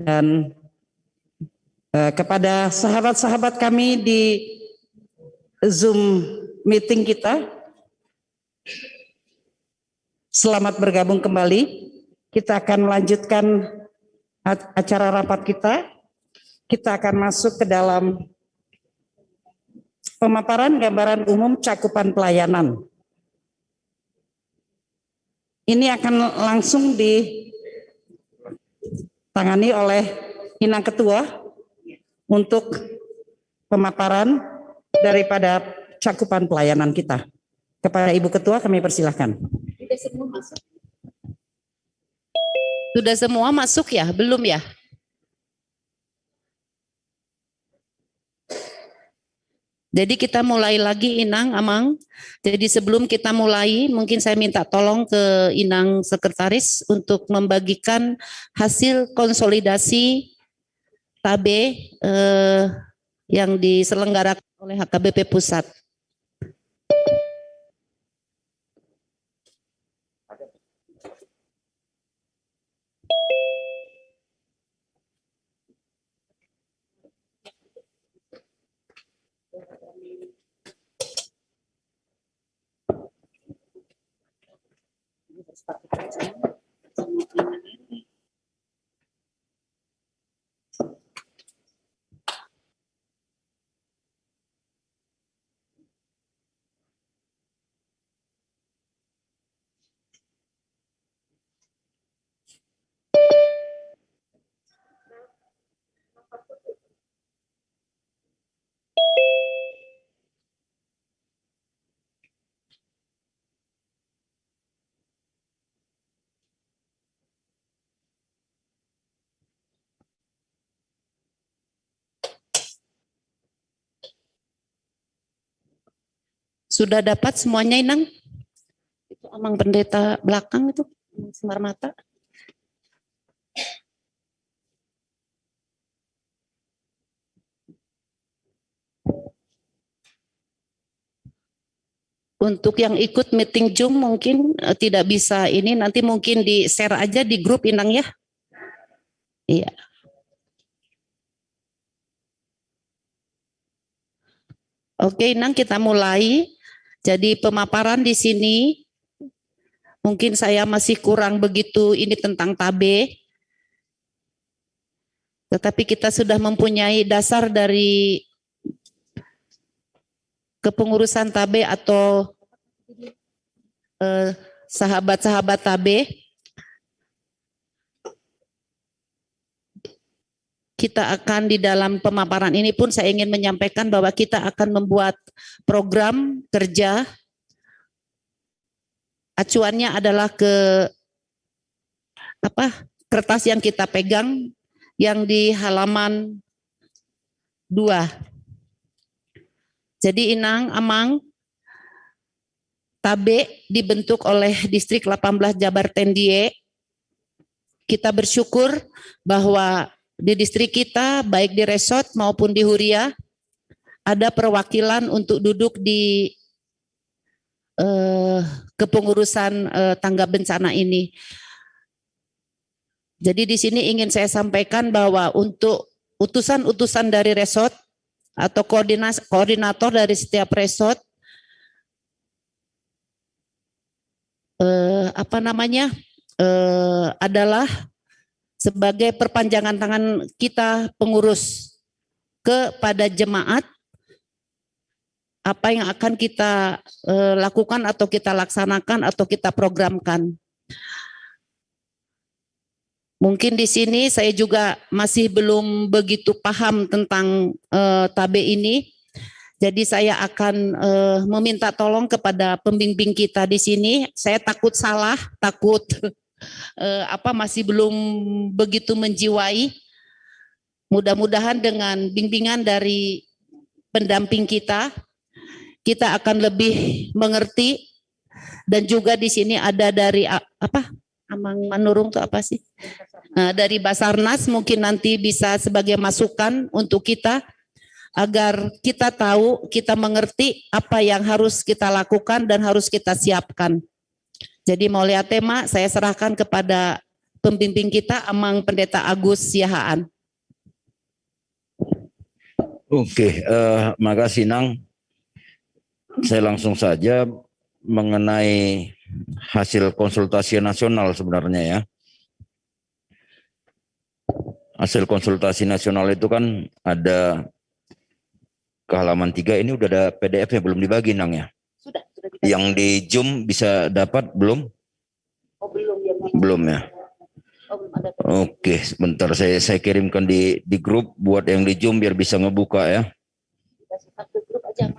dan kepada sahabat-sahabat kami di Zoom meeting kita, selamat bergabung kembali. Kita akan melanjutkan acara rapat kita. Kita akan masuk ke dalam pemaparan gambaran umum cakupan pelayanan. Ini akan langsung ditangani oleh Inang Ketua untuk pemaparan daripada cakupan pelayanan kita. Kepada Ibu Ketua kami persilahkan. Sudah semua masuk ya? Belum ya? Jadi kita mulai lagi Inang, Amang. Jadi sebelum kita mulai, mungkin saya minta tolong ke Inang Sekretaris untuk membagikan hasil konsolidasi TAB yang diselenggarakan oleh HKBP Pusat. Sudah dapat semuanya Inang? Itu Amang pendeta belakang itu, Semar Mata. Untuk yang ikut meeting Zoom mungkin tidak bisa ini, nanti mungkin di share aja di grup Inang ya. Iya. Oke Inang, kita mulai. Jadi pemaparan di sini mungkin saya masih kurang begitu ini tentang TAB. Tetapi kita sudah mempunyai dasar dari kepengurusan TAB atau sahabat-sahabat TAB. Kita akan di dalam pemaparan ini pun saya ingin menyampaikan bahwa kita akan membuat program kerja. Acuannya adalah ke kertas yang kita pegang yang di halaman 2. Jadi Inang, Amang, TAB dibentuk oleh Distrik 18 Jabar Tendie. Kita bersyukur bahwa di distrik kita, baik di resort maupun di Huria, ada perwakilan untuk duduk di kepengurusan tanggap bencana ini. Jadi di sini ingin saya sampaikan bahwa untuk utusan-utusan dari resort atau koordinator dari setiap resort, adalah sebagai perpanjangan tangan kita pengurus kepada jemaat, apa yang akan kita lakukan atau kita laksanakan atau kita programkan. Mungkin di sini saya juga masih belum begitu paham tentang TAB ini. Jadi saya akan meminta tolong kepada pembimbing kita di sini. Saya takut salah, takut masih belum begitu menjiwai. Mudah-mudahan dengan bimbingan dari pendamping kita, kita akan lebih mengerti Dan juga di sini ada dari apa? Amang Manurung itu apa sih? Nah, dari Basarnas mungkin nanti bisa sebagai masukan untuk kita agar kita tahu, kita mengerti apa yang harus kita lakukan dan harus kita siapkan. Jadi mau lihat tema, saya serahkan kepada pembimbing kita, Amang Pendeta Agus Siahaan. Oke, makasih Nang. Saya langsung saja mengenai hasil konsultasi nasional sebenarnya ya. Hasil konsultasi nasional itu kan ada ke halaman 3, ini udah ada PDF-nya belum dibagi Nang ya? Sudah dibagi. Yang di Zoom bisa dapat belum? Oh, belum ya. Belum ya? Oh, belum ada. Oke, sebentar saya kirimkan di grup buat yang di Zoom biar bisa ngebuka ya. Satu grup aja.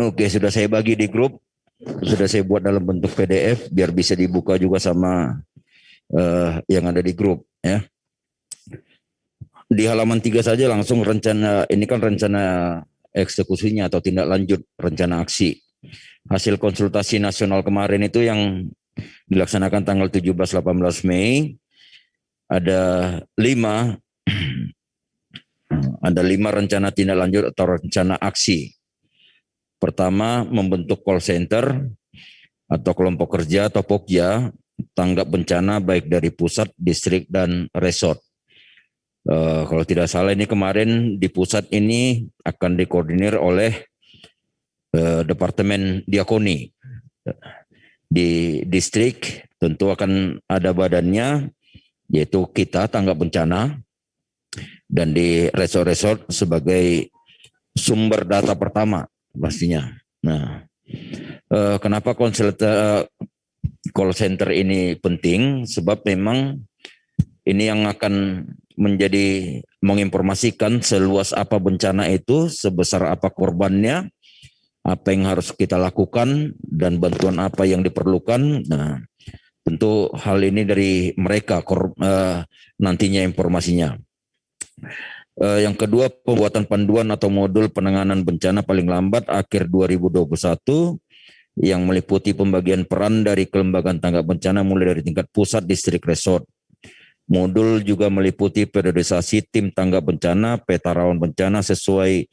Oke, sudah saya bagi di grup. Sudah saya buat dalam bentuk PDF biar bisa dibuka juga sama yang ada di grup ya. Di halaman 3 saja langsung rencana, ini kan rencana eksekusinya atau tindak lanjut rencana aksi. Hasil konsultasi nasional kemarin itu yang dilaksanakan tanggal 17-18 Mei ada 5 rencana tindak lanjut atau rencana aksi. Pertama, membentuk call center atau kelompok kerja atau Pokja tanggap bencana baik dari pusat, distrik, dan resort. Kalau tidak salah ini kemarin di pusat ini akan dikoordinir oleh Departemen Diakoni. Di distrik tentu akan ada badannya, yaitu kita tanggap bencana, dan di resort-resort sebagai sumber data pertama pastinya. Nah, kenapa call center ini penting? Sebab memang ini yang akan menjadi menginformasikan seluas apa bencana itu, sebesar apa korbannya, apa yang harus kita lakukan, dan bantuan apa yang diperlukan. Nah, tentu hal ini dari mereka nantinya informasinya. Yang kedua, pembuatan panduan atau modul penanganan bencana paling lambat akhir 2021 yang meliputi pembagian peran dari kelembagaan tanggap bencana mulai dari tingkat pusat, distrik, resort. Modul juga meliputi periodisasi tim tanggap bencana, peta rawan bencana sesuai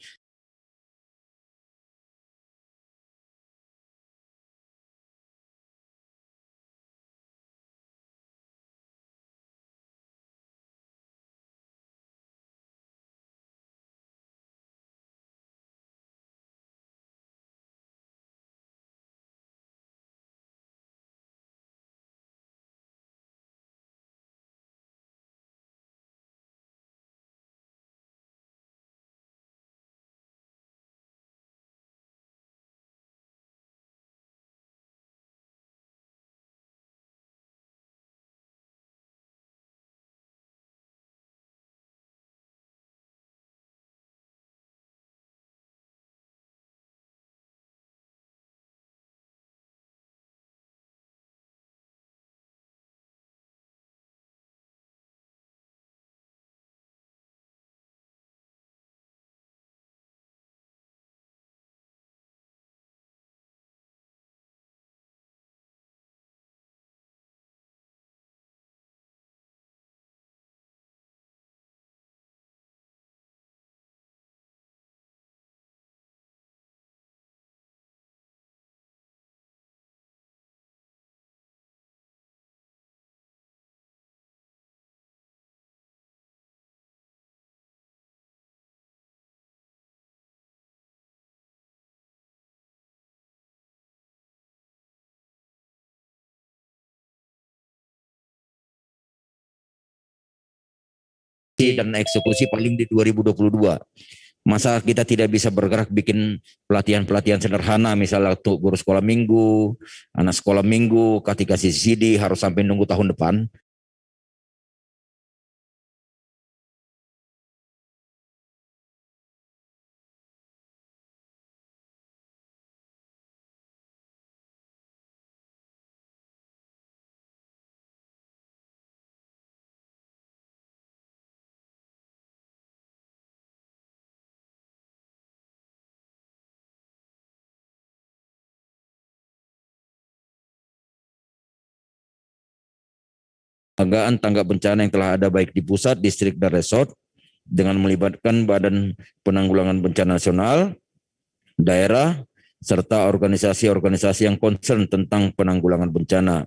dan eksekusi paling di 2022. Masa kita tidak bisa bergerak bikin pelatihan-pelatihan sederhana, misalnya untuk guru sekolah minggu, anak sekolah minggu, ketika CCD harus sampai nunggu tahun depan. penjagaan tanggap bencana yang telah ada baik di pusat, distrik, dan resort dengan melibatkan Badan Penanggulangan Bencana Nasional, daerah, serta organisasi-organisasi yang concern tentang penanggulangan bencana.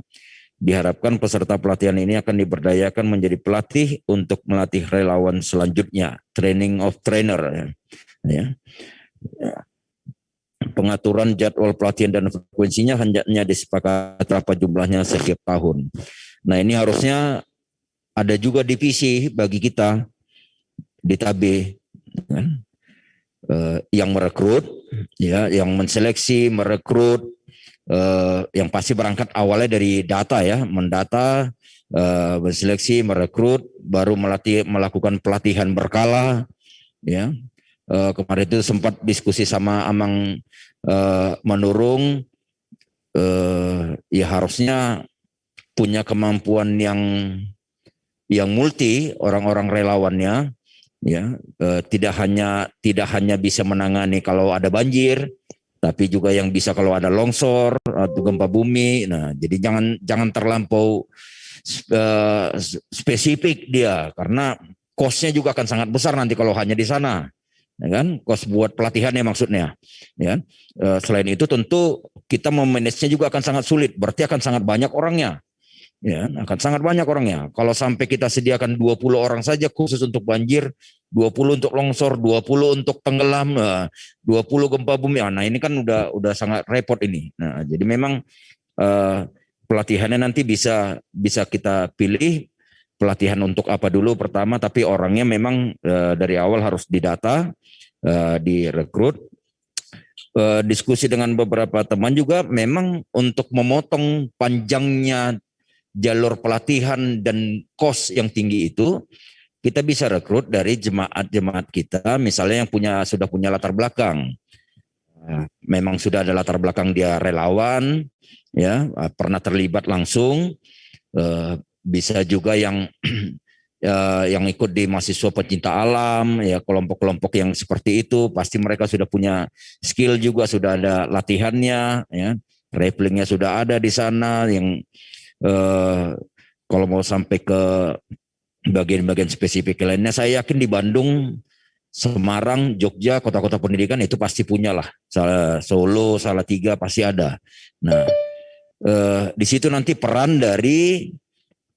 Diharapkan peserta pelatihan ini akan diberdayakan menjadi pelatih untuk melatih relawan selanjutnya, training of trainer. Ya. Pengaturan jadwal pelatihan dan frekuensinya hendaknya disepakati berapa jumlahnya setiap tahun. Nah, ini harusnya ada juga divisi bagi kita di TAB, kan? Yang merekrut, ya, yang menseleksi, merekrut, yang pasti berangkat awalnya dari data, ya, mendata, menseleksi, merekrut, baru melakukan pelatihan berkala, ya. Kemarin itu sempat diskusi sama Amang Manurung, ya harusnya punya kemampuan yang multi orang-orang relawannya, ya, tidak hanya bisa menangani kalau ada banjir, tapi juga yang bisa kalau ada longsor atau gempa bumi. Nah, jadi jangan terlampau spesifik dia, karena cost-nya juga akan sangat besar nanti kalau hanya di sana, ya kan? Cost buat pelatihannya maksudnya, ya. Selain itu tentu kita memanage-nya juga akan sangat sulit, berarti akan sangat banyak orangnya. Ya, akan sangat banyak orangnya. Kalau sampai kita sediakan 20 orang saja khusus untuk banjir, 20 untuk longsor, 20 untuk tenggelam, 20 gempa bumi. Nah, ini kan udah sangat repot ini. Nah, jadi memang pelatihannya nanti bisa kita pilih pelatihan untuk apa dulu pertama, tapi orangnya memang dari awal harus didata, direkrut. Diskusi dengan beberapa teman juga memang untuk memotong panjangnya jalur pelatihan dan kos yang tinggi itu, kita bisa rekrut dari jemaat-jemaat kita, misalnya yang sudah punya latar belakang. Memang sudah ada latar belakang dia relawan, ya, pernah terlibat langsung. Bisa juga yang ikut di mahasiswa pecinta alam, ya, kelompok-kelompok yang seperti itu, pasti mereka sudah punya skill juga, sudah ada latihannya, ya, rappellingnya sudah ada di sana. Yang kalau mau sampai ke bagian-bagian spesifik lainnya, saya yakin di Bandung, Semarang, Jogja, kota-kota pendidikan itu pasti punya lah. Solo, Salatiga pasti ada. Nah, di situ nanti peran dari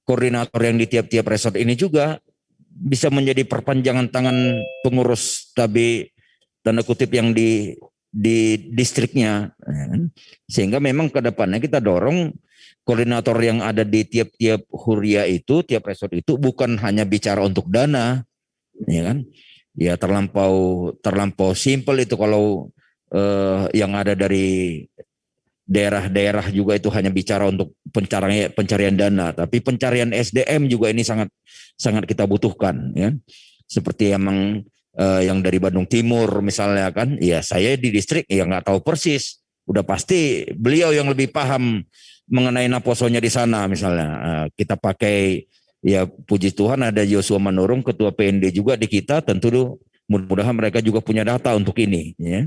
koordinator yang di tiap-tiap resort ini juga bisa menjadi perpanjangan tangan pengurus TAB tanda kutip yang di distriknya, sehingga memang ke depannya kita dorong koordinator yang ada di tiap-tiap huria itu, tiap resort itu bukan hanya bicara untuk dana, ya kan? Ya terlampau simpel itu kalau yang ada dari daerah-daerah juga itu hanya bicara untuk pencarian dana, tapi pencarian SDM juga ini sangat kita butuhkan, ya. Seperti yang dari Bandung Timur misalnya kan, ya saya di distrik ya nggak tahu persis, udah pasti beliau yang lebih paham mengenai naposonya di sana misalnya. Kita pakai, ya puji Tuhan ada Joshua Manurung, ketua PND juga di kita, tentu mudah-mudahan mereka juga punya data untuk ini, ya.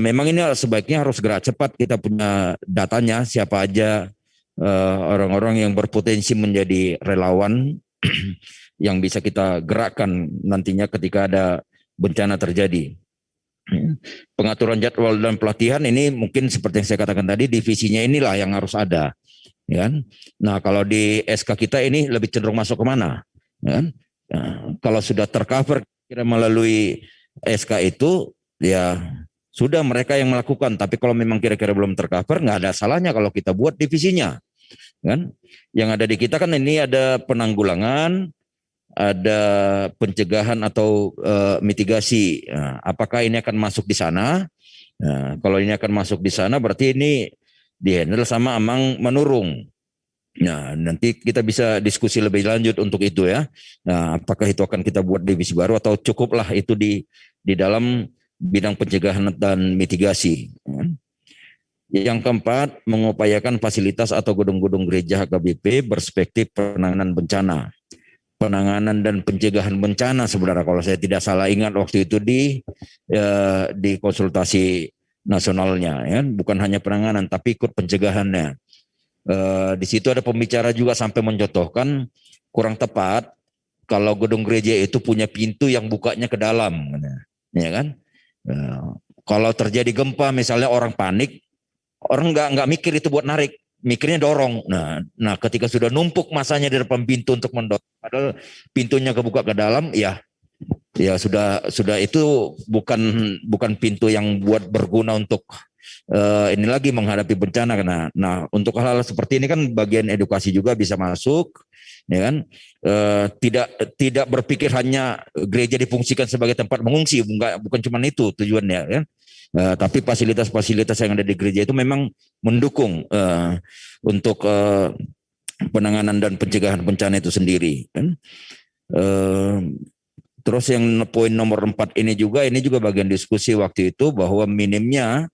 Memang ini sebaiknya harus gerak cepat, kita punya datanya siapa aja orang-orang yang berpotensi menjadi relawan yang bisa kita gerakkan nantinya ketika ada bencana terjadi. Pengaturan jadwal dan pelatihan ini mungkin seperti yang saya katakan tadi, divisinya inilah yang harus ada, ya. Nah, kalau di SK kita ini lebih cenderung masuk kemana, ya. Nah, kalau sudah tercover kira melalui SK itu, ya sudah mereka yang melakukan. Tapi kalau memang kira-kira belum tercover, nggak ada salahnya kalau kita buat divisinya, kan. Yang ada di kita kan ini ada penanggulangan, ada pencegahan atau mitigasi. Nah, apakah ini akan masuk di sana? Nah, kalau ini akan masuk di sana berarti ini dihandle sama Amang Manurung. Nah, nanti kita bisa diskusi lebih lanjut untuk itu, ya. Nah, apakah itu akan kita buat divisi baru atau cukuplah itu di dalam bidang pencegahan dan mitigasi. Yang keempat, mengupayakan fasilitas atau gedung-gedung gereja HKBP berspektif penanganan bencana. Penanganan dan pencegahan bencana sebenarnya, kalau saya tidak salah ingat waktu itu di konsultasi nasionalnya, ya, bukan hanya penanganan tapi ikut pencegahannya. Di situ ada pembicara juga sampai mencontohkan kurang tepat kalau gedung gereja itu punya pintu yang bukanya ke dalam, ya kan? Kalau terjadi gempa misalnya orang panik, orang nggak mikir itu buat narik, mikirnya dorong. Nah, ketika sudah numpuk masanya di depan pintu untuk mendorong, padahal pintunya kebuka ke dalam, ya sudah itu bukan pintu yang buat berguna untuk ini lagi menghadapi bencana. Nah, untuk hal-hal seperti ini kan bagian edukasi juga bisa masuk, ya kan? Tidak berpikir hanya gereja difungsikan sebagai tempat mengungsi, bukan cuma itu tujuannya, ya. Tapi fasilitas-fasilitas yang ada di gereja itu memang mendukung untuk penanganan dan pencegahan bencana itu sendiri, kan? Terus yang poin nomor 4 ini juga bagian diskusi waktu itu bahwa minimnya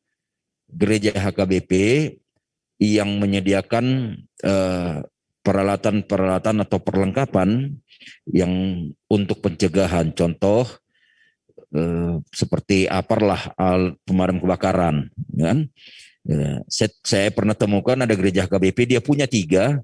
gereja HKBP yang menyediakan peralatan atau perlengkapan yang untuk pencegahan, contoh seperti alat pemadam kebakaran, kan? Saya pernah temukan ada gereja HKBP dia punya 3,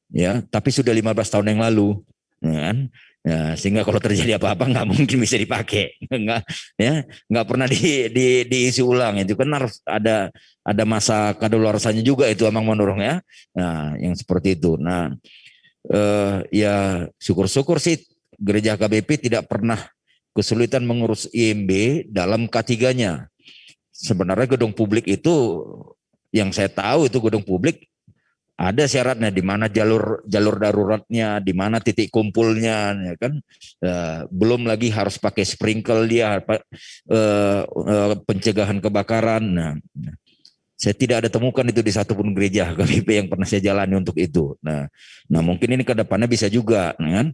ya, tapi sudah 15 tahun yang lalu, kan? Ya, sehingga kalau terjadi apa-apa nggak mungkin bisa dipakai, nggak pernah diisi ulang. Itu kan harus ada masa kadaluarsanya juga itu emang mendorong, ya. Nah, yang seperti itu. Nah, ya syukur-syukur sih gereja KBP tidak pernah kesulitan mengurus IMB dalam K3-nya. Sebenarnya gedung publik itu yang saya tahu itu gedung publik ada syaratnya di mana jalur daruratnya, di mana titik kumpulnya, ya kan. Belum lagi harus pakai sprinkle dia, pencegahan kebakaran. Nah, saya tidak ada temukan itu di satupun gereja KBP yang pernah saya jalani untuk itu. Nah mungkin ini ke depannya bisa juga, kan?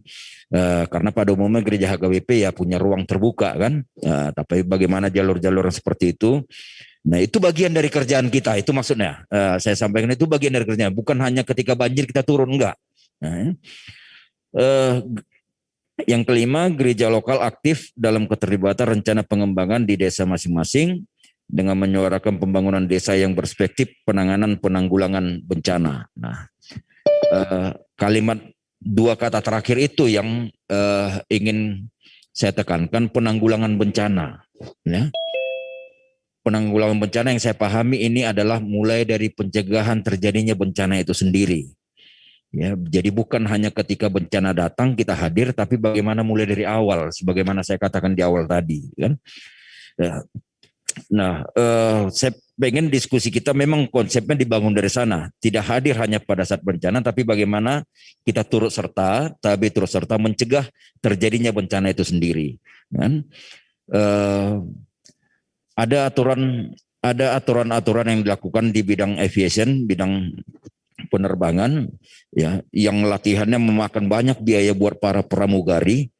Karena pada umumnya gereja HKBP ya punya ruang terbuka, kan. Tapi bagaimana jalur-jalur seperti itu? Nah, itu bagian dari kerjaan kita, itu maksudnya. Saya sampaikan itu bagian dari kerjaan, bukan hanya ketika banjir kita turun, enggak. Nah, yang kelima, gereja lokal aktif dalam keterlibatan rencana pengembangan di desa masing-masing dengan menyuarakan pembangunan desa yang berspektif penanggulangan bencana. Nah, kalimat 2 kata terakhir itu yang ingin saya tekankan, penanggulangan bencana, ya. Penanggulangan bencana yang saya pahami ini adalah mulai dari pencegahan terjadinya bencana itu sendiri. Ya, jadi bukan hanya ketika bencana datang kita hadir, tapi bagaimana mulai dari awal, sebagaimana saya katakan di awal tadi, kan. Nah, saya pengen diskusi kita memang konsepnya dibangun dari sana, tidak hadir hanya pada saat bencana, tapi bagaimana kita turut serta mencegah terjadinya bencana itu sendiri, kan. Ada aturan-aturan yang dilakukan di bidang aviation, bidang penerbangan, ya, yang latihannya memakan banyak biaya buat para pramugari,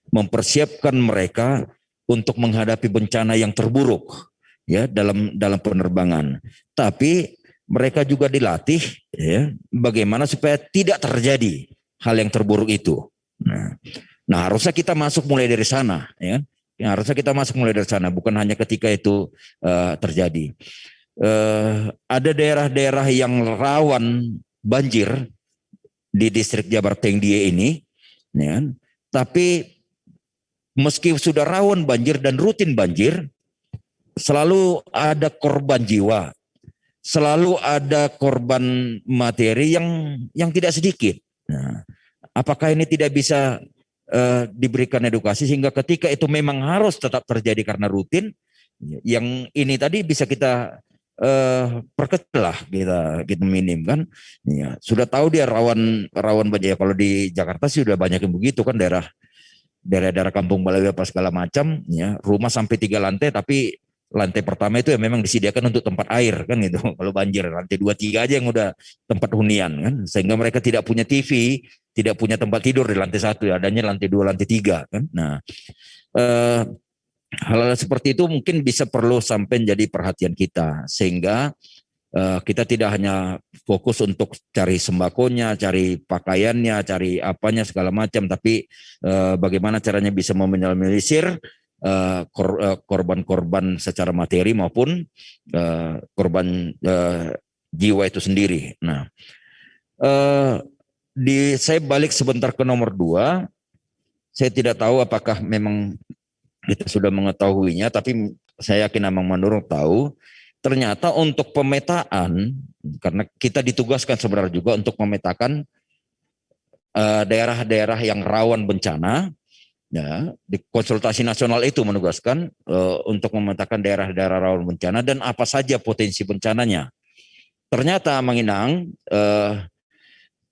mempersiapkan mereka untuk menghadapi bencana yang terburuk, ya, dalam penerbangan. Tapi mereka juga dilatih, ya, bagaimana supaya tidak terjadi hal yang terburuk itu. Nah, harusnya kita masuk mulai dari sana, ya. Harusnya kita masuk mulai dari sana, bukan hanya ketika itu terjadi. Ada daerah-daerah yang rawan banjir di distrik Jabar Tengdie ini, ya, tapi meski sudah rawan banjir dan rutin banjir, selalu ada korban jiwa, selalu ada korban materi yang tidak sedikit. Nah, apakah ini tidak bisa diberikan edukasi sehingga ketika itu memang harus tetap terjadi karena rutin, yang ini tadi bisa kita perkecil lah, kita minim, kan. Ya, sudah tahu dia rawan banjir. Kalau di Jakarta sih sudah banyak yang begitu, kan, daerah kampung Balai apa segala macam, ya, rumah sampai 3 lantai tapi lantai pertama itu ya memang disediakan untuk tempat air, kan, gitu. Kalau banjir lantai 2, 3 aja yang udah tempat hunian, kan, sehingga mereka tidak punya TV, tidak punya tempat tidur di lantai 1, ya, adanya lantai 2, lantai 3, kan. Nah, hal-hal seperti itu mungkin bisa perlu sampai jadi perhatian kita, sehingga kita tidak hanya fokus untuk cari sembakonya, cari pakaiannya, cari apanya segala macam, tapi bagaimana caranya bisa meminimalisir korban-korban secara materi maupun korban jiwa itu sendiri. Nah, Saya balik sebentar ke nomor 2. Saya tidak tahu apakah memang kita sudah mengetahuinya, tapi saya yakin Amang Manurung tahu. Ternyata untuk pemetaan, karena kita ditugaskan sebenarnya juga untuk memetakan daerah-daerah yang rawan bencana, ya, di konsultasi nasional itu menugaskan untuk memetakan daerah-daerah rawan bencana dan apa saja potensi bencananya. Ternyata Amang Inang,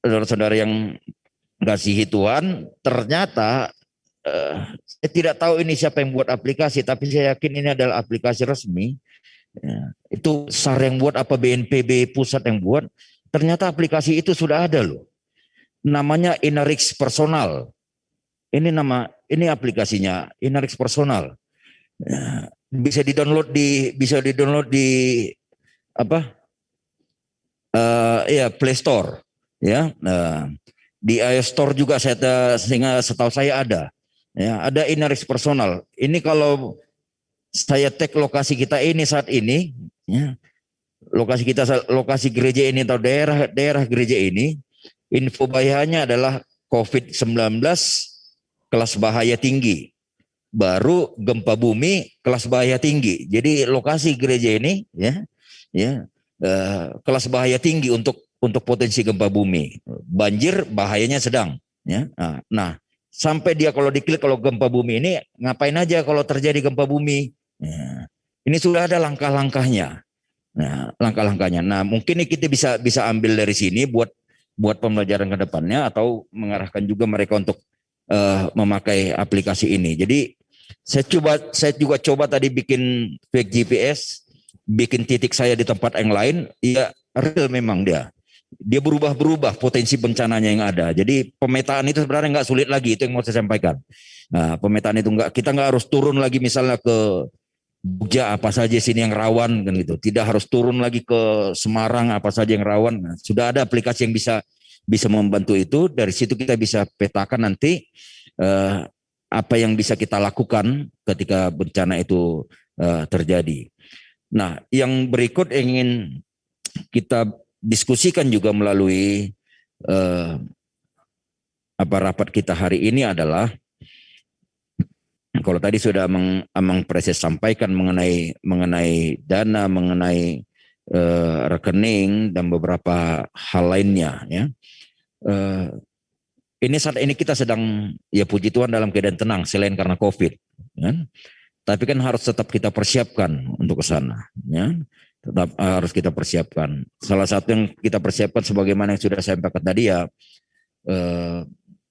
saudara-saudara yang kasihi Tuhan, ternyata saya tidak tahu ini siapa yang buat aplikasi, tapi saya yakin ini adalah aplikasi resmi. Ya, itu SAR yang buat apa BNPB pusat yang buat, ternyata aplikasi itu sudah ada loh. Namanya Inarix Personal. Ini aplikasinya Inarix Personal. Ya, bisa di-download di apa? Ya Play Store, ya. Di iOS Store juga sehingga setahu saya ada. Ya, ada Inarix Personal. Ini kalau saya tag lokasi kita ini saat ini, ya, lokasi gereja ini atau daerah gereja ini, info bahayanya adalah COVID-19 kelas bahaya tinggi, baru gempa bumi kelas bahaya tinggi. Jadi lokasi gereja ini, kelas bahaya tinggi untuk potensi gempa bumi. Banjir bahayanya sedang. Ya. Nah, sampai dia kalau diklik kalau gempa bumi ini ngapain aja kalau terjadi gempa bumi. Ya, ini sudah ada langkah-langkahnya. Nah, langkah-langkahnya. Nah, mungkin kita bisa ambil dari sini buat pembelajaran ke depannya atau mengarahkan juga mereka untuk memakai aplikasi ini. Jadi saya juga coba tadi bikin fake GPS, bikin titik saya di tempat yang lain, ya real memang dia berubah-berubah potensi bencananya yang ada. Jadi pemetaan itu sebenarnya nggak sulit lagi, itu yang mau saya sampaikan. Nah, pemetaan itu kita nggak harus turun lagi misalnya ke Jogja apa saja sini yang rawan kan gitu. Tidak harus turun lagi ke Semarang apa saja yang rawan. Nah, sudah ada aplikasi yang bisa membantu itu. Dari situ kita bisa petakan nanti apa yang bisa kita lakukan ketika bencana itu terjadi. Nah, yang berikut ingin kita diskusikan juga melalui rapat kita hari ini adalah, kalau tadi sudah Amang Preses sampaikan mengenai dana, mengenai rekening dan beberapa hal lainnya, ya. Ini saat ini kita sedang, ya puji Tuhan, dalam keadaan tenang selain karena COVID, kan? Tapi kan harus tetap kita persiapkan untuk ke sana, ya. Tetap harus kita persiapkan. Salah satu yang kita persiapkan sebagaimana yang sudah saya sampaikan tadi, ya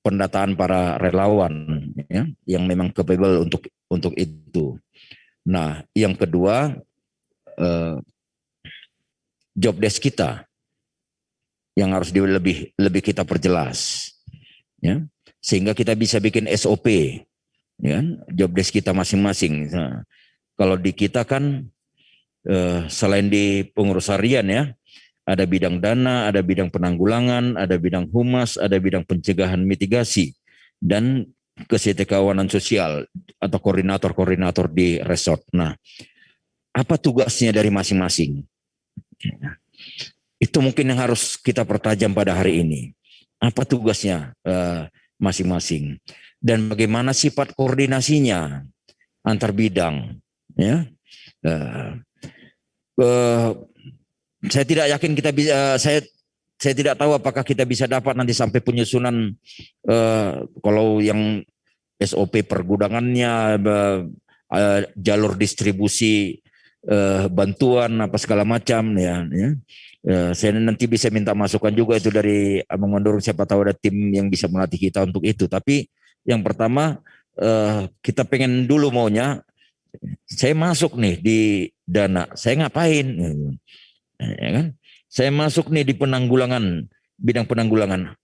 pendataan para relawan, ya, yang memang capable untuk itu. Nah, yang kedua, job desk kita yang harus lebih kita perjelas, ya, sehingga kita bisa bikin SOP, ya, job desk kita masing-masing. Nah, kalau di kita kan selain di pengurus harian, ya, ada bidang dana, ada bidang penanggulangan, ada bidang humas, ada bidang pencegahan mitigasi, dan kesejahteraan sosial atau koordinator-koordinator di resort. Nah, apa tugasnya dari masing-masing? Itu mungkin yang harus kita pertajam pada hari ini. Apa tugasnya masing-masing? Dan bagaimana sifat koordinasinya antar bidang? Ya. Saya tidak yakin kita bisa, saya tidak tahu apakah kita bisa dapat nanti sampai penyusunan kalau yang SOP pergudangannya, jalur distribusi bantuan apa segala macam, ya. Saya nanti bisa minta masukan juga itu dari Amang Manurung, siapa tahu ada tim yang bisa melatih kita untuk itu. Tapi yang pertama kita pengen dulu maunya, saya masuk nih di dana, saya ngapain? Ya kan? Saya masuk nih di penanggulangan, bidang penanggulangan,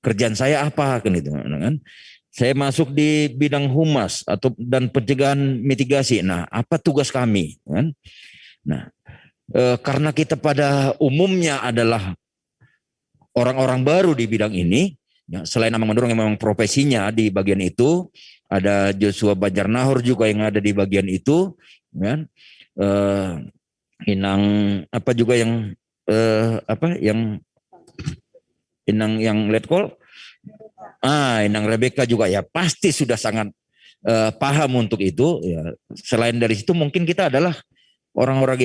kerjaan saya apa kan itu, kan? Saya masuk di bidang humas dan pencegahan mitigasi. Nah, apa tugas kami, kan? Nah, karena kita pada umumnya adalah orang-orang baru di bidang ini, ya, selain Amang Manurung yang memang profesinya di bagian itu, ada Joshua Banjarnahor juga yang ada di bagian itu, kan? Inang apa juga yang Inang yang letkol, Inang Rebecca juga ya pasti sudah sangat paham untuk itu. Ya. Selain dari situ mungkin kita adalah orang-orang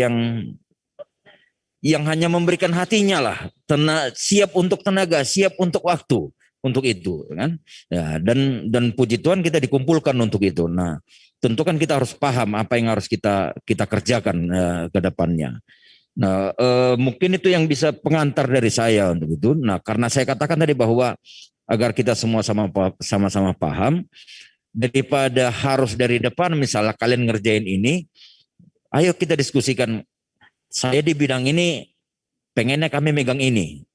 yang hanya memberikan hatinya lah, siap untuk tenaga, siap untuk waktu untuk itu, kan? Ya, dan puji Tuhan kita dikumpulkan untuk itu. Nah, tentu kan kita harus paham apa yang harus kita kerjakan ke depannya. Nah, mungkin itu yang bisa pengantar dari saya untuk itu. Nah, karena saya katakan tadi bahwa agar kita semua sama-sama paham, daripada harus dari depan, misalnya kalian ngerjain ini, ayo kita diskusikan. Saya di bidang ini pengennya kami megang ini,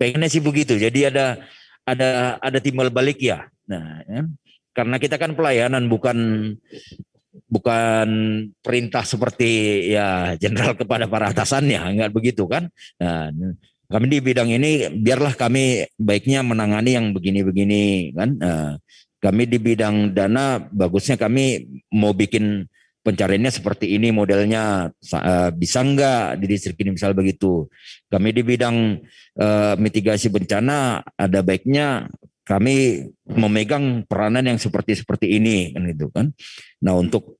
pengennya sih begitu. Jadi ada timbal balik ya. Nah, ya. Karena kita kan pelayanan bukan perintah seperti ya jenderal kepada para atasannya, enggak begitu kan. Nah, kami di bidang ini biarlah kami baiknya menangani yang begini-begini kan. Kami di bidang dana bagusnya kami mau bikin pencariannya seperti ini modelnya, bisa enggak di distrik ini misal begitu. Kami di bidang mitigasi bencana ada baiknya kami memegang peranan yang seperti ini kan itu kan. Nah, untuk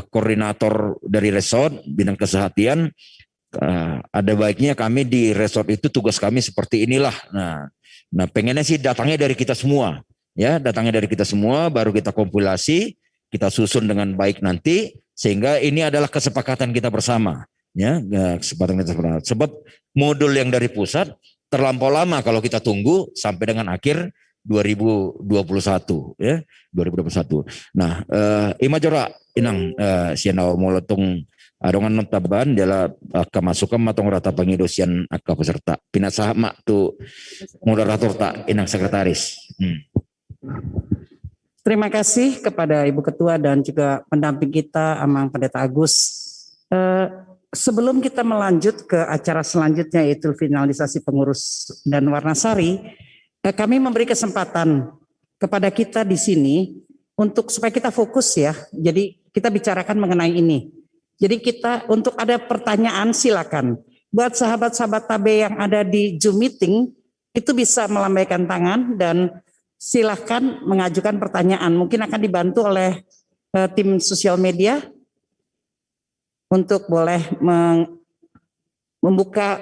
koordinator dari resort bidang kesehatan ada baiknya kami di resort itu tugas kami seperti inilah. Nah pengennya sih datangnya dari kita semua. Ya, datangnya dari kita semua, baru kita kompilasi, kita susun dengan baik nanti, sehingga ini adalah kesepakatan kita bersama. Ya, kesepakatan kita bersama. Sebab modul yang dari pusat terlampau lama kalau kita tunggu sampai dengan akhir 2021, ya, 2021. Nah, imajora inang siana molotung adongan notaban adalah kemasukan matong rata pengidosian akka peserta. Pinasah mak tu moderator tak inang sekretaris. Terima kasih kepada Ibu Ketua dan juga pendamping kita Amang Pendeta Agus. Sebelum kita melanjut ke acara selanjutnya yaitu finalisasi pengurus dan Warnasari, kami memberi kesempatan kepada kita di sini untuk supaya kita fokus ya. Jadi kita bicarakan mengenai ini. Jadi kita untuk ada pertanyaan silakan. Buat sahabat-sahabat TAB yang ada di Zoom meeting itu bisa melambaikan tangan dan silakan mengajukan pertanyaan. Mungkin akan dibantu oleh tim sosial media untuk boleh membuka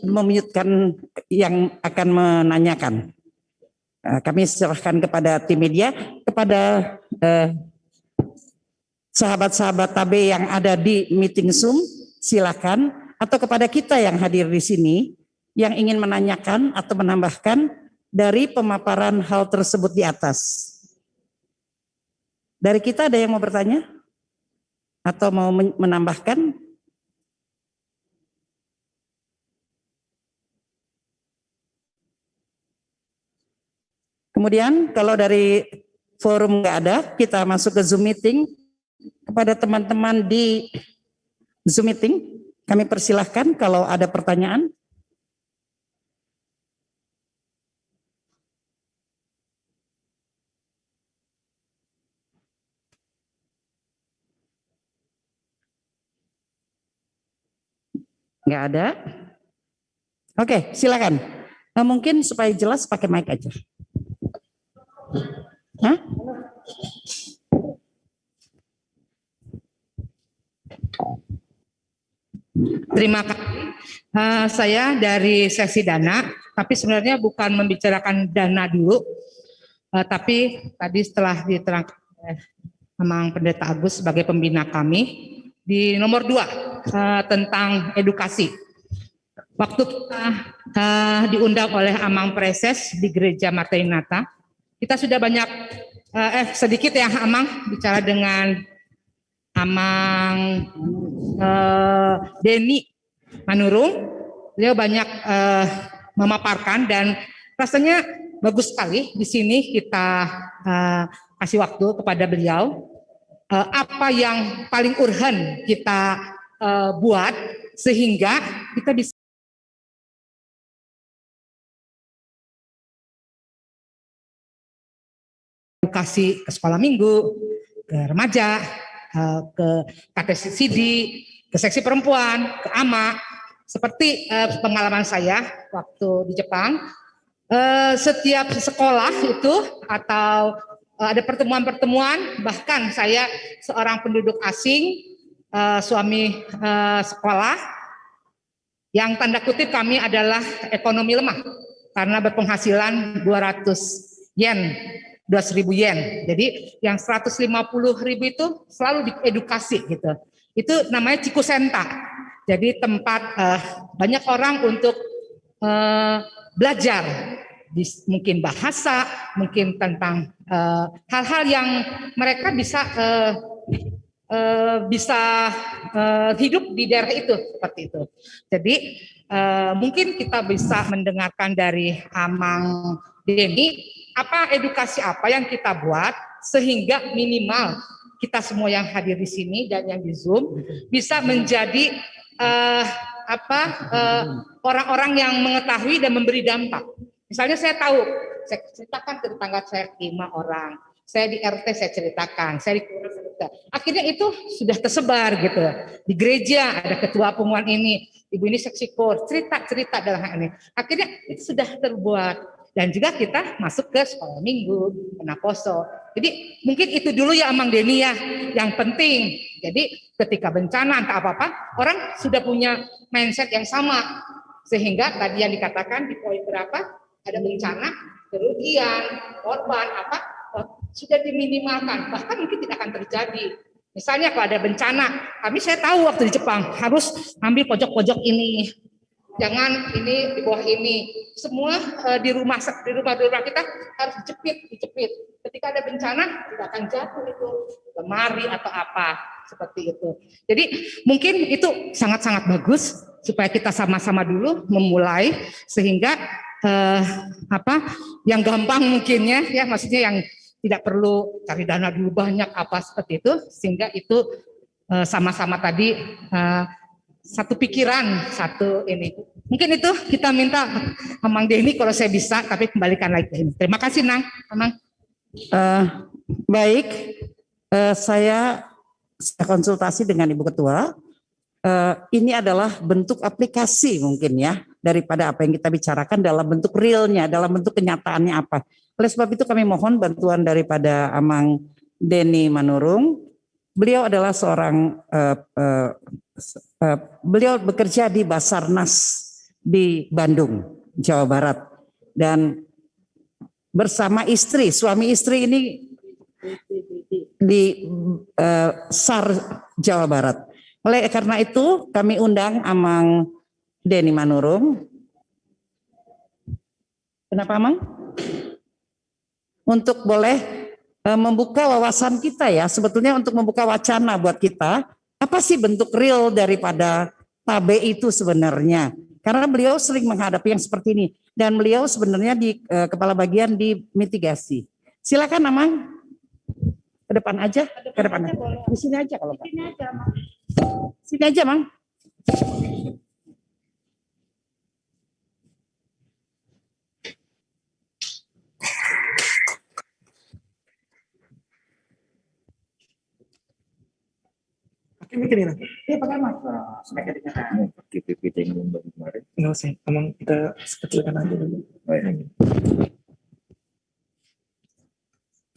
memutekan yang akan menanyakan. Kami serahkan kepada tim media, kepada sahabat-sahabat TAB yang ada di meeting Zoom, silakan, atau kepada kita yang hadir di sini yang ingin menanyakan atau menambahkan dari pemaparan hal tersebut di atas. Dari kita ada yang mau bertanya? Atau mau menambahkan? Kemudian kalau dari forum nggak ada, kita masuk ke Zoom meeting. Kepada teman-teman di Zoom meeting, kami persilahkan kalau ada pertanyaan. Nggak ada? Oke, silakan. Nah, mungkin supaya jelas pakai mic aja. Hah? Terima kasih. Saya dari seksi dana, tapi sebenarnya bukan membicarakan dana dulu, tapi tadi setelah diterangkan oleh Amang Pendeta Agus sebagai pembina kami, di nomor 2 tentang edukasi. Waktu kita diundang oleh Amang Preses di Gereja Martinata, kita sudah banyak, sedikit ya Amang, bicara dengan Amang Denny Manurung. Beliau banyak memaparkan dan rasanya bagus sekali di sini kita kasih waktu kepada beliau. Apa yang paling urgen kita buat sehingga kita bisa edukasi ke sekolah minggu, ke remaja, ke KTCD, ke seksi perempuan, ke AMA, seperti pengalaman saya waktu di Jepang, setiap sekolah itu atau ada pertemuan-pertemuan, bahkan saya seorang penduduk asing, suami sekolah, yang tanda kutip kami adalah ekonomi lemah karena berpenghasilan 200 yen, 200.000 yen. Jadi yang 150.000 itu selalu diedukasi gitu. Itu namanya Chikusenta. Jadi tempat banyak orang untuk belajar, mungkin bahasa, mungkin tentang hal-hal yang mereka bisa hidup di daerah itu seperti itu. Jadi mungkin kita bisa mendengarkan dari Amang Denny edukasi apa yang kita buat sehingga minimal kita semua yang hadir di sini dan yang di Zoom bisa menjadi orang-orang yang mengetahui dan memberi dampak. Misalnya saya tahu, saya ceritakan ke tetangga saya 5 orang. Saya di RT saya ceritakan, saya di kelurahan cerita. Akhirnya itu sudah tersebar gitu. Di gereja ada ketua pengumuman ini, ibu ini seksi kor, cerita dalam hal ini. Akhirnya itu sudah terbuat. Dan juga kita masuk ke sekolah minggu, penaposo. Jadi mungkin itu dulu ya Amang Denny ya, yang penting. Jadi ketika bencana entah apa-apa, orang sudah punya mindset yang sama. Sehingga tadi yang dikatakan di poin berapa, ada bencana, kerugian, korban, sudah diminimalkan, bahkan mungkin tidak akan terjadi. Misalnya kalau ada bencana, saya tahu waktu di Jepang harus ambil pojok-pojok ini, jangan ini di bawah ini, semua di rumah kita harus dijepit. Ketika ada bencana tidak akan jatuh itu lemari atau apa seperti itu. Jadi mungkin itu sangat-sangat bagus supaya kita sama-sama dulu memulai sehingga yang gampang mungkinnya ya maksudnya yang tidak perlu cari dana dulu banyak seperti itu sehingga itu sama-sama tadi satu pikiran satu ini. Mungkin itu kita minta Amang Denny kalau saya bisa tapi kembalikan lagi ke ini. Terima kasih Nang, Amang. Baik, saya konsultasi dengan Ibu Ketua. Ini adalah bentuk aplikasi mungkin ya daripada apa yang kita bicarakan dalam bentuk realnya, dalam bentuk kenyataannya apa. Oleh sebab itu kami mohon bantuan daripada Amang Denny Manurung. Beliau adalah seorang beliau bekerja di Basarnas di Bandung, Jawa Barat, dan bersama istri, suami istri ini di SAR Jawa Barat. Oleh karena itu kami undang Amang Denny Manurung. Kenapa Amang? Untuk boleh membuka wawasan kita ya, sebetulnya untuk membuka wacana buat kita, apa sih bentuk real daripada TABE itu sebenarnya? Karena beliau sering menghadapi yang seperti ini dan beliau sebenarnya di kepala bagian di mitigasi. Silakan Amang. Ke depan aja, ke depan. Di sini aja kalau Pak. Sini aja, Mang. Sini aja, Mang. Mikirin nanti. Iya pakai Mas. Sebagai dengan Pakai PPT yang baru kemarin. nggak usah, emang kita sekecilkan aja dulu.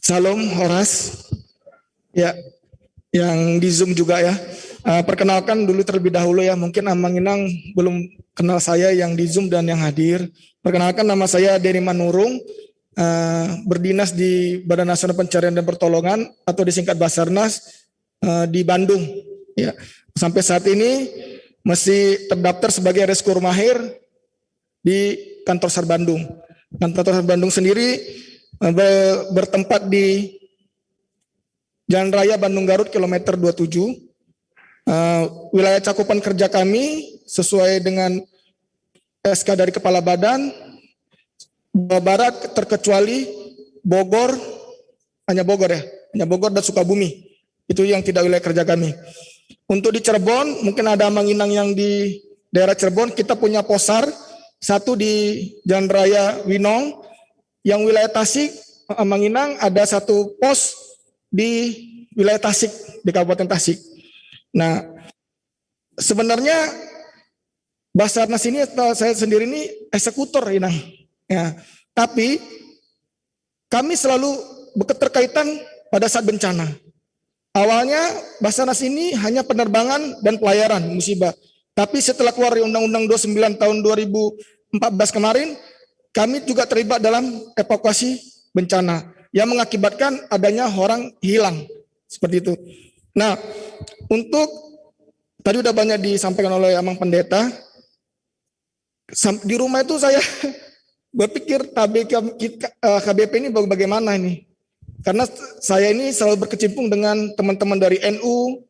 Salam Horas, ya, yang di Zoom juga ya. Perkenalkan dulu terlebih dahulu ya, mungkin Amang Inang belum kenal saya yang di Zoom dan yang hadir. Perkenalkan nama saya Denny Manurung, berdinas di Badan Nasional Pencarian dan Pertolongan atau disingkat Basarnas di Bandung. Ya, sampai saat ini masih terdaftar sebagai reskur mahir di kantor SAR Bandung. Kantor SAR Bandung sendiri bertempat di Jalan Raya Bandung Garut kilometer 27. Wilayah cakupan kerja kami sesuai dengan SK dari Kepala Badan Jawa Barat terkecuali Bogor, hanya Bogor ya, hanya Bogor dan Sukabumi. Itu yang tidak wilayah kerja kami. Untuk di Cirebon, mungkin ada Amang Inang yang di daerah Cirebon, kita punya posar, satu di Jalan Raya Winong, yang wilayah Tasik, Amang Inang ada satu pos di wilayah Tasik, di Kabupaten Tasik. Nah, sebenarnya Basarnas ini saya sendiri ini eksekutor, Inang. Ya, tapi kami selalu berketerkaitan pada saat bencana. Awalnya Basarnas ini hanya penerbangan dan pelayaran musibah. Tapi setelah keluar Undang-Undang 29 tahun 2014 kemarin, kami juga terlibat dalam evakuasi bencana yang mengakibatkan adanya orang hilang. Seperti itu. Nah, untuk tadi udah banyak disampaikan oleh Amang Pendeta. Di rumah itu saya berpikir KBP ini bagaimana ini. Karena saya ini selalu berkecimpung dengan teman-teman dari NU,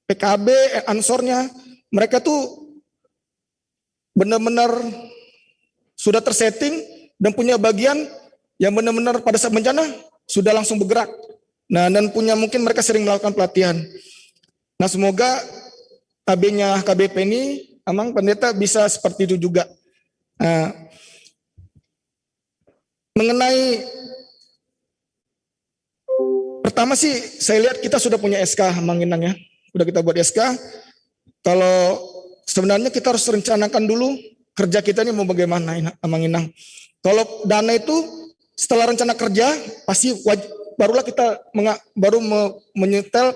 PKB, Ansornya. Mereka tuh benar-benar sudah tersetting dan punya bagian yang benar-benar pada saat bencana sudah langsung bergerak. Nah, dan punya mungkin mereka sering melakukan pelatihan. Nah, semoga KB-nya KBP ini, Amang Pendeta bisa seperti itu juga. Mengenai pertama sih saya lihat kita sudah punya SK Amang Inang ya. Udah kita buat SK. Kalau sebenarnya kita harus rencanakan dulu kerja kita ini mau bagaimana Amang Inang. Kalau dana itu setelah rencana kerja pasti barulah kita menyetel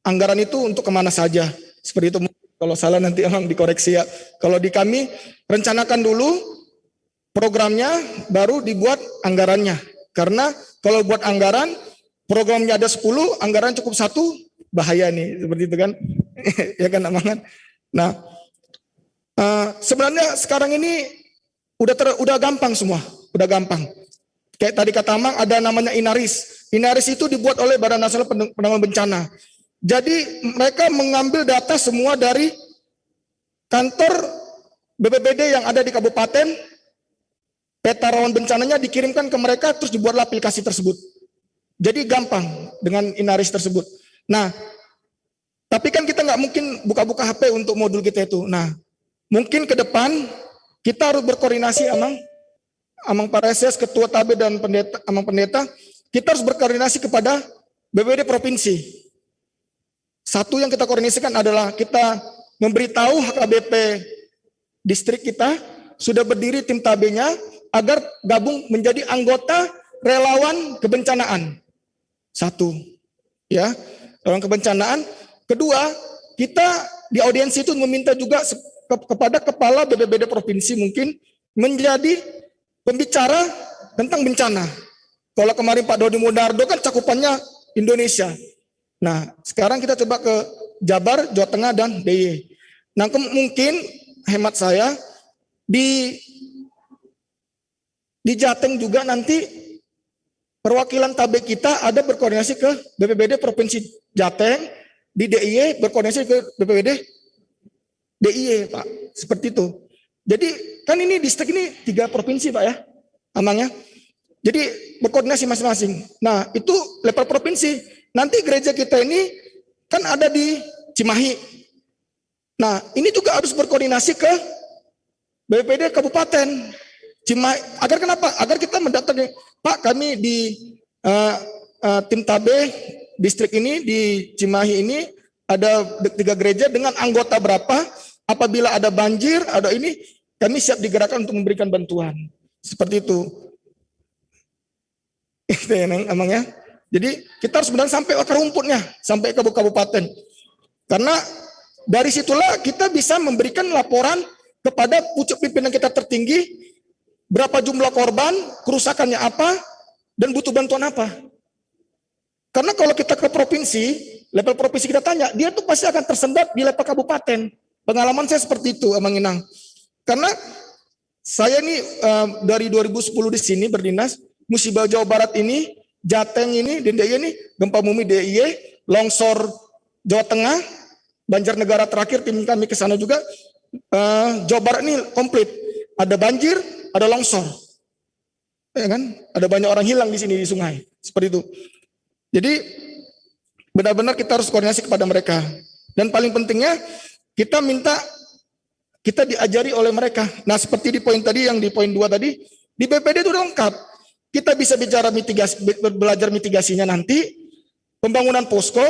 anggaran itu untuk kemana saja. Seperti itu. Kalau salah nanti Amang dikoreksi ya. Kalau di kami rencanakan dulu programnya baru dibuat anggarannya. Karena kalau buat anggaran programnya ada 10, anggaran cukup 1, bahaya nih seperti itu kan. Ya kan Amang. Nah, sebenarnya sekarang ini udah gampang semua, udah gampang. Kayak tadi kata Amang ada namanya Inaris. Inaris itu dibuat oleh Badan Nasional Penanggulangan Bencana. Jadi mereka mengambil data semua dari kantor BPBD yang ada di kabupaten, peta rawan bencananya dikirimkan ke mereka, terus dibuatlah aplikasi tersebut. Jadi gampang dengan Inaris tersebut. Nah, tapi kan kita nggak mungkin buka-buka HP untuk modul kita itu. Nah, mungkin ke depan kita harus berkoordinasi Amang Pareses, Ketua TABE dan Amang Pendeta, kita harus berkoordinasi kepada BPBD Provinsi. Satu yang kita koordinasikan adalah kita memberitahu HKBP distrik kita sudah berdiri tim TABE-nya agar gabung menjadi anggota relawan kebencanaan. Satu, ya, relawan kebencanaan. Kedua, kita di audiensi itu meminta juga kepada kepala BPBD provinsi mungkin menjadi pembicara tentang bencana. Kalau kemarin Pak Dodi Munardo kan cakupannya Indonesia. Nah, sekarang kita coba ke Jabar, Jawa Tengah, dan DIY. Nah, mungkin hemat saya di Jateng juga nanti perwakilan TABE kita ada berkoordinasi ke BPBD Provinsi Jateng, di DIY berkoordinasi ke BPBD DIY, Pak. Seperti itu. Jadi kan ini distrik ini 3 provinsi, Pak ya, Amang ya. Jadi berkoordinasi masing-masing. Nah, itu level provinsi. Nanti gereja kita ini kan ada di Cimahi. Nah, ini juga harus berkoordinasi ke BPBD Kabupaten Cimahi. Agar kenapa? Agar kita mendatangi, Pak, kami di tim TABE distrik ini di Cimahi ini ada 3 gereja dengan anggota berapa, apabila ada banjir, ada ini, kami siap digerakkan untuk memberikan bantuan. Seperti itu. Itu ya, Amang ya. Jadi kita harus benar sampai akar rumputnya, sampai ke kabupaten. Karena dari situlah kita bisa memberikan laporan kepada pucuk pimpinan kita tertinggi, berapa jumlah korban, kerusakannya apa, dan butuh bantuan apa. Karena kalau kita ke provinsi, level provinsi kita tanya, dia tuh pasti akan tersendat di level kabupaten. Pengalaman saya seperti itu, Amang Inang. Karena saya ini dari 2010 di sini berdinas, musibah Jawa Barat ini, Jateng ini, dan DIY ini, gempa bumi DIY, longsor Jawa Tengah, Banjarnegara terakhir tim kami ke sana juga, Jawa Barat ini komplit. Ada banjir, ada longsor. Ya kan? Ada banyak orang hilang di sini di sungai. Seperti itu. Jadi benar-benar kita harus koordinasi kepada mereka. Dan paling pentingnya kita minta kita diajari oleh mereka. Nah, seperti di poin tadi, yang di poin 2 tadi, di BPD itu udah lengkap. Kita bisa bicara mitigasi, belajar mitigasinya nanti, pembangunan posko,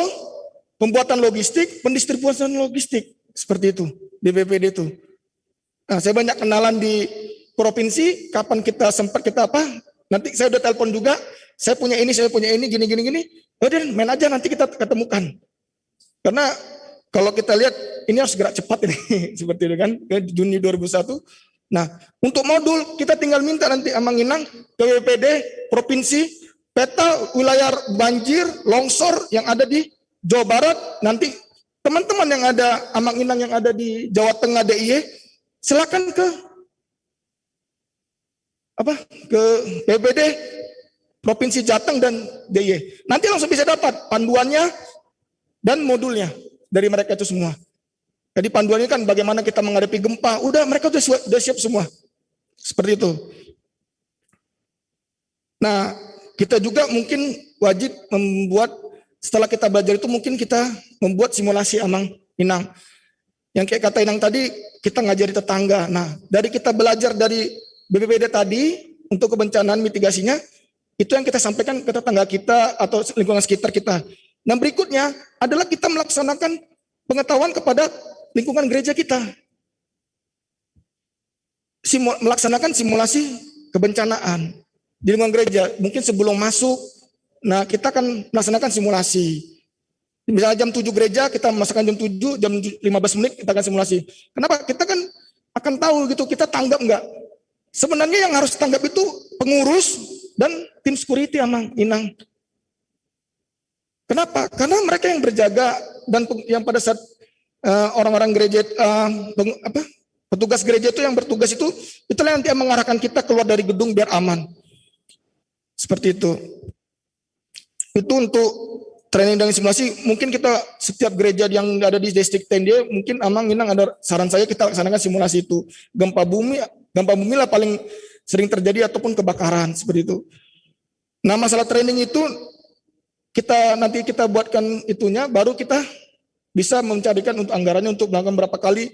pembuatan logistik, pendistribusian logistik. Seperti itu di BPD itu. Nah, saya banyak kenalan di provinsi, kapan kita sempat kita apa, nanti saya udah telepon juga, saya punya ini, gini. Udah main aja nanti kita ketemukan. Karena kalau kita lihat ini harus gerak cepat ini, seperti itu kan, ke Juni 2001. Nah, untuk modul kita tinggal minta nanti Amang Inang ke BPD provinsi, peta wilayah banjir, longsor yang ada di Jawa Barat, nanti teman-teman yang ada Amang Inang yang ada di Jawa Tengah DIY, silakan ke BPD Provinsi Jateng dan DIY. Nanti langsung bisa dapat panduannya dan modulnya dari mereka itu semua. Jadi panduannya kan bagaimana kita menghadapi gempa, udah mereka udah siap semua. Seperti itu. Nah, kita juga mungkin wajib membuat, setelah kita belajar itu mungkin kita membuat simulasi Amang Inang. Yang kayak kata Inang tadi, kita ngajari tetangga. Nah, dari kita belajar dari BPBD tadi, untuk kebencanaan mitigasinya, itu yang kita sampaikan ke tetangga kita atau lingkungan sekitar kita. Nah, berikutnya adalah kita melaksanakan pengetahuan kepada lingkungan gereja kita. Melaksanakan simulasi kebencanaan di lingkungan gereja. Mungkin sebelum masuk, nah kita akan melaksanakan simulasi. Misalnya jam 7 gereja, kita masukkan jam 7, jam 15 menit kita akan simulasi. Kenapa? Kita kan akan tahu gitu, kita tanggap enggak. Sebenarnya yang harus tanggap itu pengurus dan tim security Amang Inang. Kenapa? Karena mereka yang berjaga dan yang pada saat orang-orang gereja, petugas gereja itu yang bertugas itu, itulah yang nanti mengarahkan kita keluar dari gedung biar aman. Seperti itu. Itu untuk training dan simulasi. Mungkin kita setiap gereja yang ada di distrik Tendia, mungkin Amang Inang ada saran saya kita laksanakan simulasi itu. Gempa bumi lah paling sering terjadi ataupun kebakaran seperti itu. Nah, masalah training itu nanti kita buatkan itunya, baru kita bisa mencarikan untuk anggarannya untuk melakukan berapa kali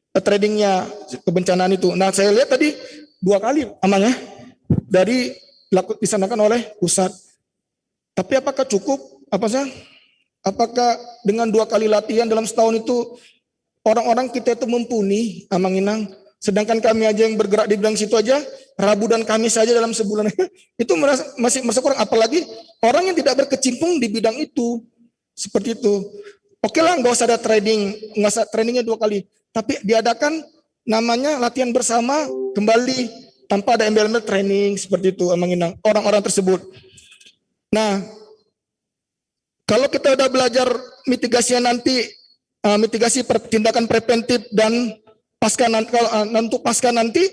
trainingnya kebencanaan itu. Nah, saya lihat tadi 2 kali Amang ya, dari dilaksanakan oleh pusat. Tapi apakah cukup? Apakah dengan 2 kali latihan dalam setahun itu orang-orang kita itu mumpuni Amang Inang? Sedangkan kami aja yang bergerak di bidang situ aja, Rabu dan Kamis saja dalam sebulan itu masih kurang. Apalagi orang yang tidak berkecimpung di bidang itu. Seperti itu. Oke lah, nggak usah ada training, nggak usah trainingnya 2 kali. Tapi diadakan namanya latihan bersama kembali tanpa ada embel-embel training seperti itu Amang Inang. Orang-orang tersebut. Nah, kalau kita udah belajar mitigasinya nanti, mitigasi tindakan preventif dan pasca nanti, untuk pasca nanti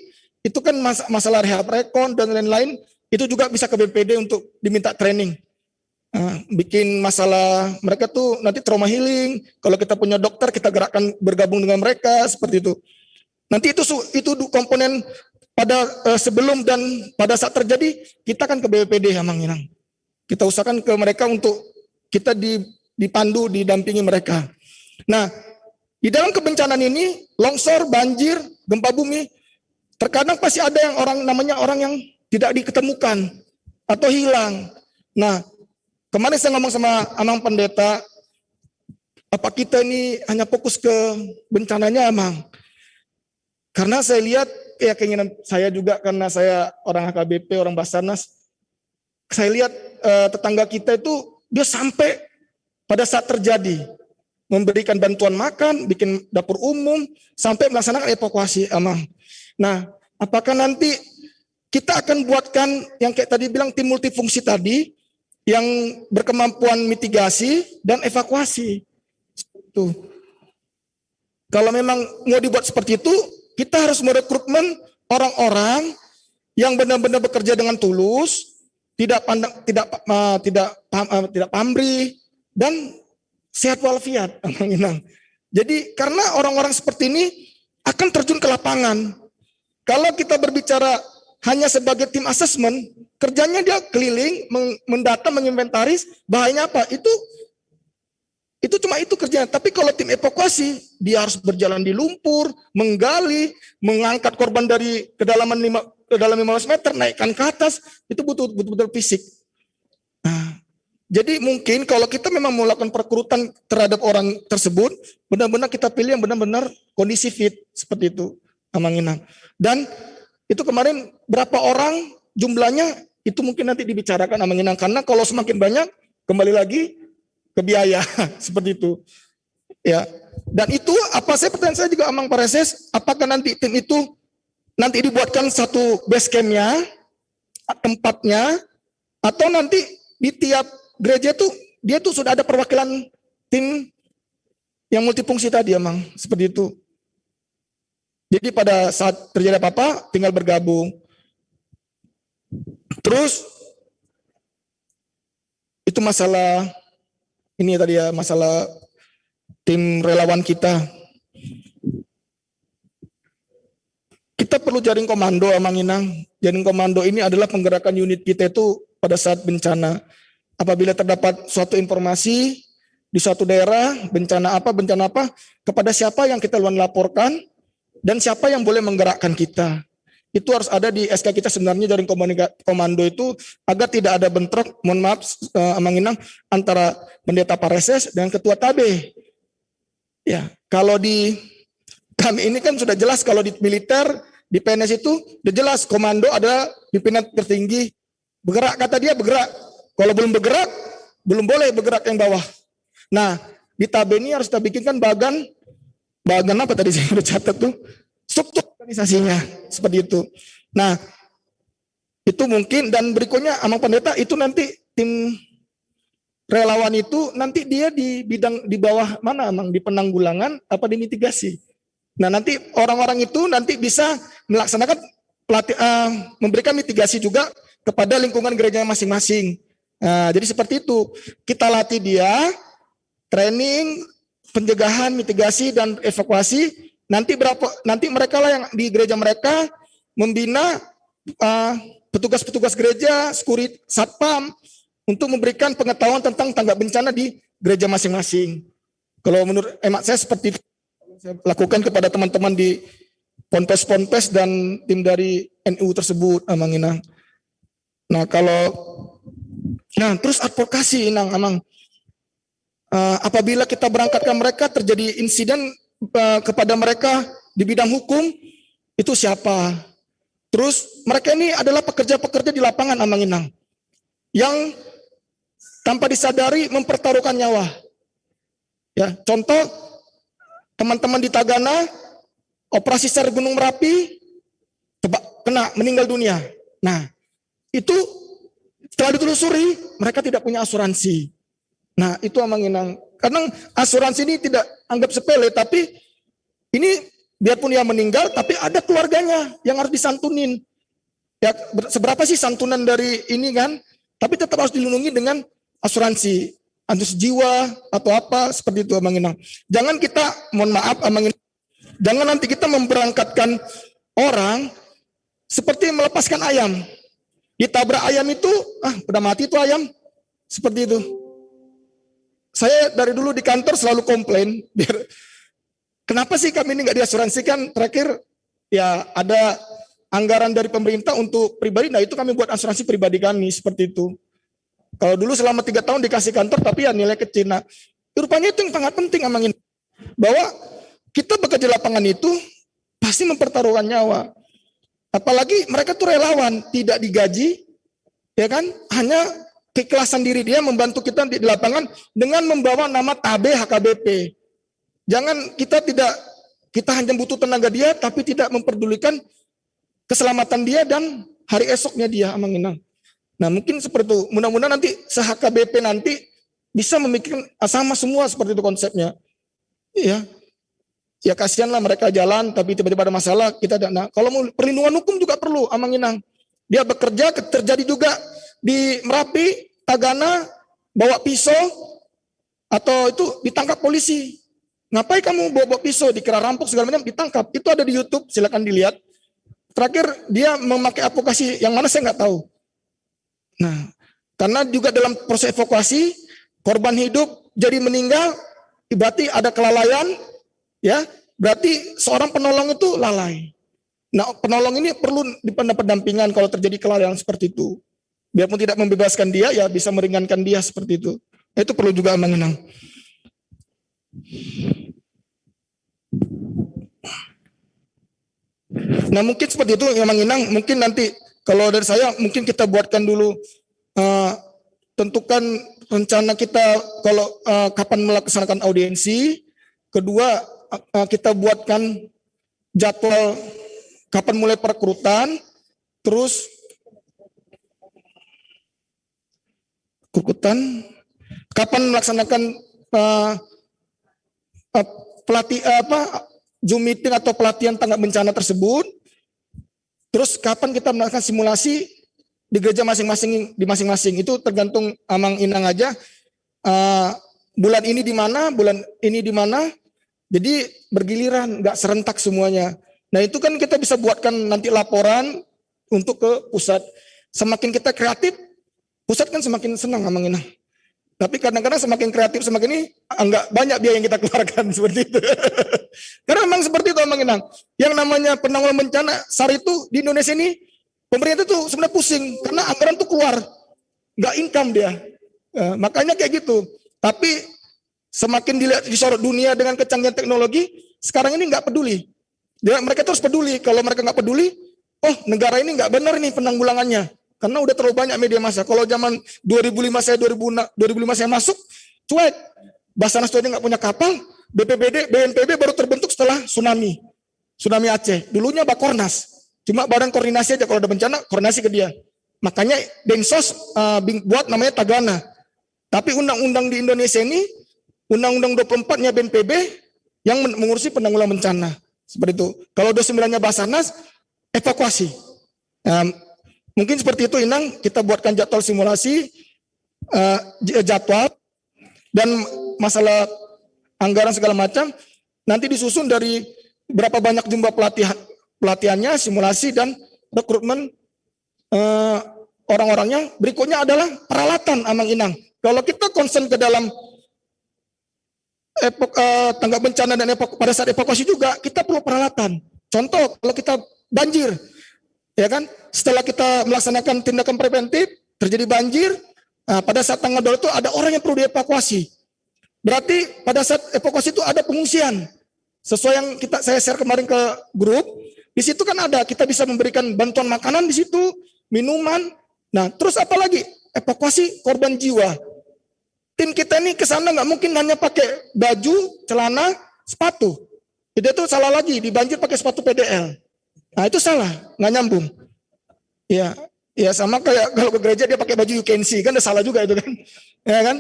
itu kan masalah rehab rekon dan lain-lain, itu juga bisa ke BPD untuk diminta training. Bikin masalah mereka tuh nanti trauma healing. Kalau kita punya dokter, kita gerakkan bergabung dengan mereka seperti itu. Nanti itu komponen pada sebelum dan pada saat terjadi, kita kan ke BPD Amang Inang. Kita usahakan ke mereka untuk kita dipandu, didampingi mereka. Nah, di dalam kebencanaan ini, longsor, banjir, gempa bumi, terkadang pasti ada yang orang yang tidak diketemukan atau hilang. Nah, kemarin saya ngomong sama Amang Pendeta, apa kita ini hanya fokus ke bencananya Amang? Karena saya lihat, ya keinginan saya juga karena saya orang HKBP, orang Basarnas, saya lihat tetangga kita itu dia sampai pada saat terjadi memberikan bantuan makan, bikin dapur umum, sampai melaksanakan evakuasi Amang. Nah, apakah nanti kita akan buatkan yang kayak tadi bilang tim multifungsi tadi, yang berkemampuan mitigasi dan evakuasi. Tuh. Kalau memang mau dibuat seperti itu, kita harus merekrutmen orang-orang yang benar-benar bekerja dengan tulus, tidak pamrih, dan sehat walafiat Amang Inang. Jadi karena orang-orang seperti ini akan terjun ke lapangan. Kalau kita berbicara hanya sebagai tim asesmen, kerjanya dia keliling, mendata, menginventaris, bahayanya apa? Itu cuma itu kerjanya. Tapi kalau tim evakuasi, dia harus berjalan di lumpur, menggali, mengangkat korban dari kedalaman 15 meter, naikkan ke atas, itu butuh betul-betul fisik. Nah, jadi mungkin kalau kita memang melakukan perekrutan terhadap orang tersebut, benar-benar kita pilih yang benar-benar kondisi fit seperti itu. Amanginang. Dan itu kemarin berapa orang jumlahnya itu mungkin nanti dibicarakan Amanginang, karena kalau semakin banyak kembali lagi ke biaya seperti itu. Ya. Dan itu saya pertanyaan saya juga Amang Pareses, apakah nanti tim itu nanti dibuatkan satu base camp-nya, tempatnya, atau nanti di tiap gereja tuh dia tuh sudah ada perwakilan tim yang multifungsi tadi Amang, seperti itu. Jadi pada saat terjadi apa-apa tinggal bergabung. Terus itu masalah ini tadi ya, masalah tim relawan kita. Kita perlu jaring komando Amanginang. Jaring komando ini adalah penggerakan unit kita itu pada saat bencana. Apabila terdapat suatu informasi di suatu daerah, bencana apa, kepada siapa yang kita laporkan, dan siapa yang boleh menggerakkan kita. Itu harus ada di SK kita sebenarnya, jaring komando itu, agar tidak ada bentrok, mohon maaf Amanginang, antara pendeta Pareses dan ketua TABE. Ya, kalau di kami ini kan sudah jelas, kalau di militer, di PNS itu sudah jelas komando adalah pimpinan tertinggi. Bergerak, kata dia bergerak. Kalau belum bergerak, belum boleh bergerak yang bawah. Nah, di TABE ini harus kita bikinkan bagan apa tadi saya udah catat tuh, struktur organisasinya seperti itu. Nah, itu mungkin, dan berikutnya Amang Pendeta itu nanti tim relawan itu nanti dia di bidang di bawah mana Amang, di penanggulangan apa di mitigasi. Nah, nanti orang-orang itu nanti bisa melaksanakan memberikan mitigasi juga kepada lingkungan gerejanya masing-masing. Nah, jadi seperti itu. Kita latih dia training, pencegahan, mitigasi dan evakuasi. Nanti mereka lah yang di gereja mereka membina petugas-petugas gereja, security, satpam untuk memberikan pengetahuan tentang tanggap bencana di gereja masing-masing. Kalau menurut emak saya seperti itu saya lakukan kepada teman-teman di ponpes-ponpes dan tim dari NU tersebut, Amanginang. Nah, terus advokasi Inang Amang. Apabila kita berangkatkan mereka terjadi insiden kepada mereka di bidang hukum, itu siapa? Terus mereka ini adalah pekerja-pekerja di lapangan Amanginang yang tanpa disadari mempertaruhkan nyawa. Ya, contoh teman-teman di Tagana operasi SAR Gunung Merapi meninggal dunia. Nah, itu setelah ditelusuri mereka tidak punya asuransi. Nah, itu Amanginang. Karena asuransi ini tidak anggap sepele, tapi ini biarpun dia meninggal, tapi ada keluarganya yang harus disantunin. Ya, seberapa sih santunan dari ini kan? Tapi tetap harus dilindungi dengan asuransi, jiwa atau apa seperti itu Amanginang. Jangan kita, mohon maaf Amanginang, jangan nanti kita memberangkatkan orang seperti melepaskan ayam. Ditabrak ayam itu, udah mati itu ayam. Seperti itu. Saya dari dulu di kantor selalu komplain, kenapa sih kami ini nggak diasuransikan? Terakhir ya ada anggaran dari pemerintah untuk pribadi, nah itu kami buat asuransi pribadi kami seperti itu. Kalau dulu selama 3 tahun dikasih kantor, tapi ya nilai kecil. Nah, rupanya itu yang sangat penting Amangin, bahwa kita bekerja di lapangan itu pasti mempertaruhkan nyawa. Apalagi mereka tuh relawan, tidak digaji, ya kan? Hanya keikhlasan diri dia membantu kita di lapangan dengan membawa nama TABE HKBP. Jangan kita hanya butuh tenaga dia, tapi tidak memperdulikan keselamatan dia dan hari esoknya dia Amanginang. Nah, mungkin seperti itu. Mudah-mudahan nanti se-HKBP nanti bisa memikirkan sama semua seperti itu konsepnya. Iya. Ya kasihanlah mereka jalan, tapi tiba-tiba ada masalah kita ada. Nah, kalau mau perlindungan hukum juga perlu Amanginang. Dia bekerja, terjadi juga di Merapi, Tagana, bawa pisau, atau itu ditangkap polisi. Ngapain kamu bawa pisau, dikira rampok segala macam, ditangkap. Itu ada di YouTube, silakan dilihat. Terakhir dia memakai advokasi, yang mana saya nggak tahu. Nah, karena juga dalam proses evakuasi, korban hidup jadi meninggal, berarti ada kelalaian, ya, berarti seorang penolong itu lalai. Nah, penolong ini perlu pendampingan kalau terjadi kelalaian seperti itu. Biarpun tidak membebaskan dia, ya bisa meringankan dia seperti itu. Itu perlu juga Amanginang. Nah mungkin seperti itu Mang Inang, mungkin nanti kalau dari saya mungkin kita buatkan dulu, tentukan rencana kita kalau kapan melaksanakan audiensi. Kedua, kita buatkan jadwal kapan mulai perekrutan, terus kapan melaksanakan Zoom meeting atau pelatihan tanggap bencana tersebut. Terus kapan kita melakukan simulasi di gereja masing-masing, itu tergantung Amang Inang aja. Bulan ini di mana, bulan ini di mana. Jadi bergiliran, nggak serentak semuanya. Nah itu kan kita bisa buatkan nanti laporan untuk ke pusat. Semakin kita kreatif, pusat kan semakin senang Amang Inang. Tapi kadang-kadang semakin kreatif semakin ini enggak banyak biaya yang kita keluarkan seperti itu. Karena memang seperti itu Amang Inang. Yang namanya penanggulangan bencana SAR itu di Indonesia ini pemerintah tuh sebenarnya pusing karena anggaran tuh keluar, nggak income dia. Makanya kayak gitu. Tapi semakin dilihat disorot dunia dengan kecanggihan teknologi, sekarang ini nggak peduli. Mereka terus peduli. Kalau mereka nggak peduli, oh negara ini nggak benar nih penanggulangannya. Karena udah terlalu banyak media massa. Kalau zaman 2005 saya masuk, cuek. Basarnas itu aja nggak punya kapal. BNPB baru terbentuk setelah tsunami Aceh. Dulunya Bakornas. Cuma badan koordinasi aja kalau ada bencana, koordinasi ke dia. Makanya Densos buat namanya Tagana. Tapi undang-undang di Indonesia ini, Undang-Undang 24-nya BNPB yang mengurusi penanggulangan bencana. Seperti itu. Kalau 29-nya Basarnas, evakuasi. Mungkin seperti itu Inang, kita buatkan jadwal simulasi, jadwal, dan masalah anggaran segala macam, nanti disusun dari berapa banyak jumlah pelatihannya, simulasi, dan rekrutmen orang-orangnya. Berikutnya adalah peralatan Amang Inang. Kalau kita concern ke dalam tanggap bencana dan pada saat evakuasi juga, kita perlu peralatan. Contoh, kalau kita banjir, ya kan, setelah kita melaksanakan tindakan preventif, terjadi banjir, pada saat tanggal 2 itu ada orang yang perlu dievakuasi. Berarti pada saat evakuasi itu ada pengungsian. Sesuai yang saya share kemarin ke grup, di situ kan ada, kita bisa memberikan bantuan makanan di situ, minuman. Nah, terus apa lagi? Evakuasi korban jiwa. Tim kita ini ke sana nggak mungkin hanya pakai baju, celana, sepatu. Itu salah lagi, di banjir pakai sepatu PDL. Nah itu salah, nggak nyambung. Ya sama kayak kalau ke gereja dia pakai baju you can see, kan udah salah juga itu kan. Ya kan?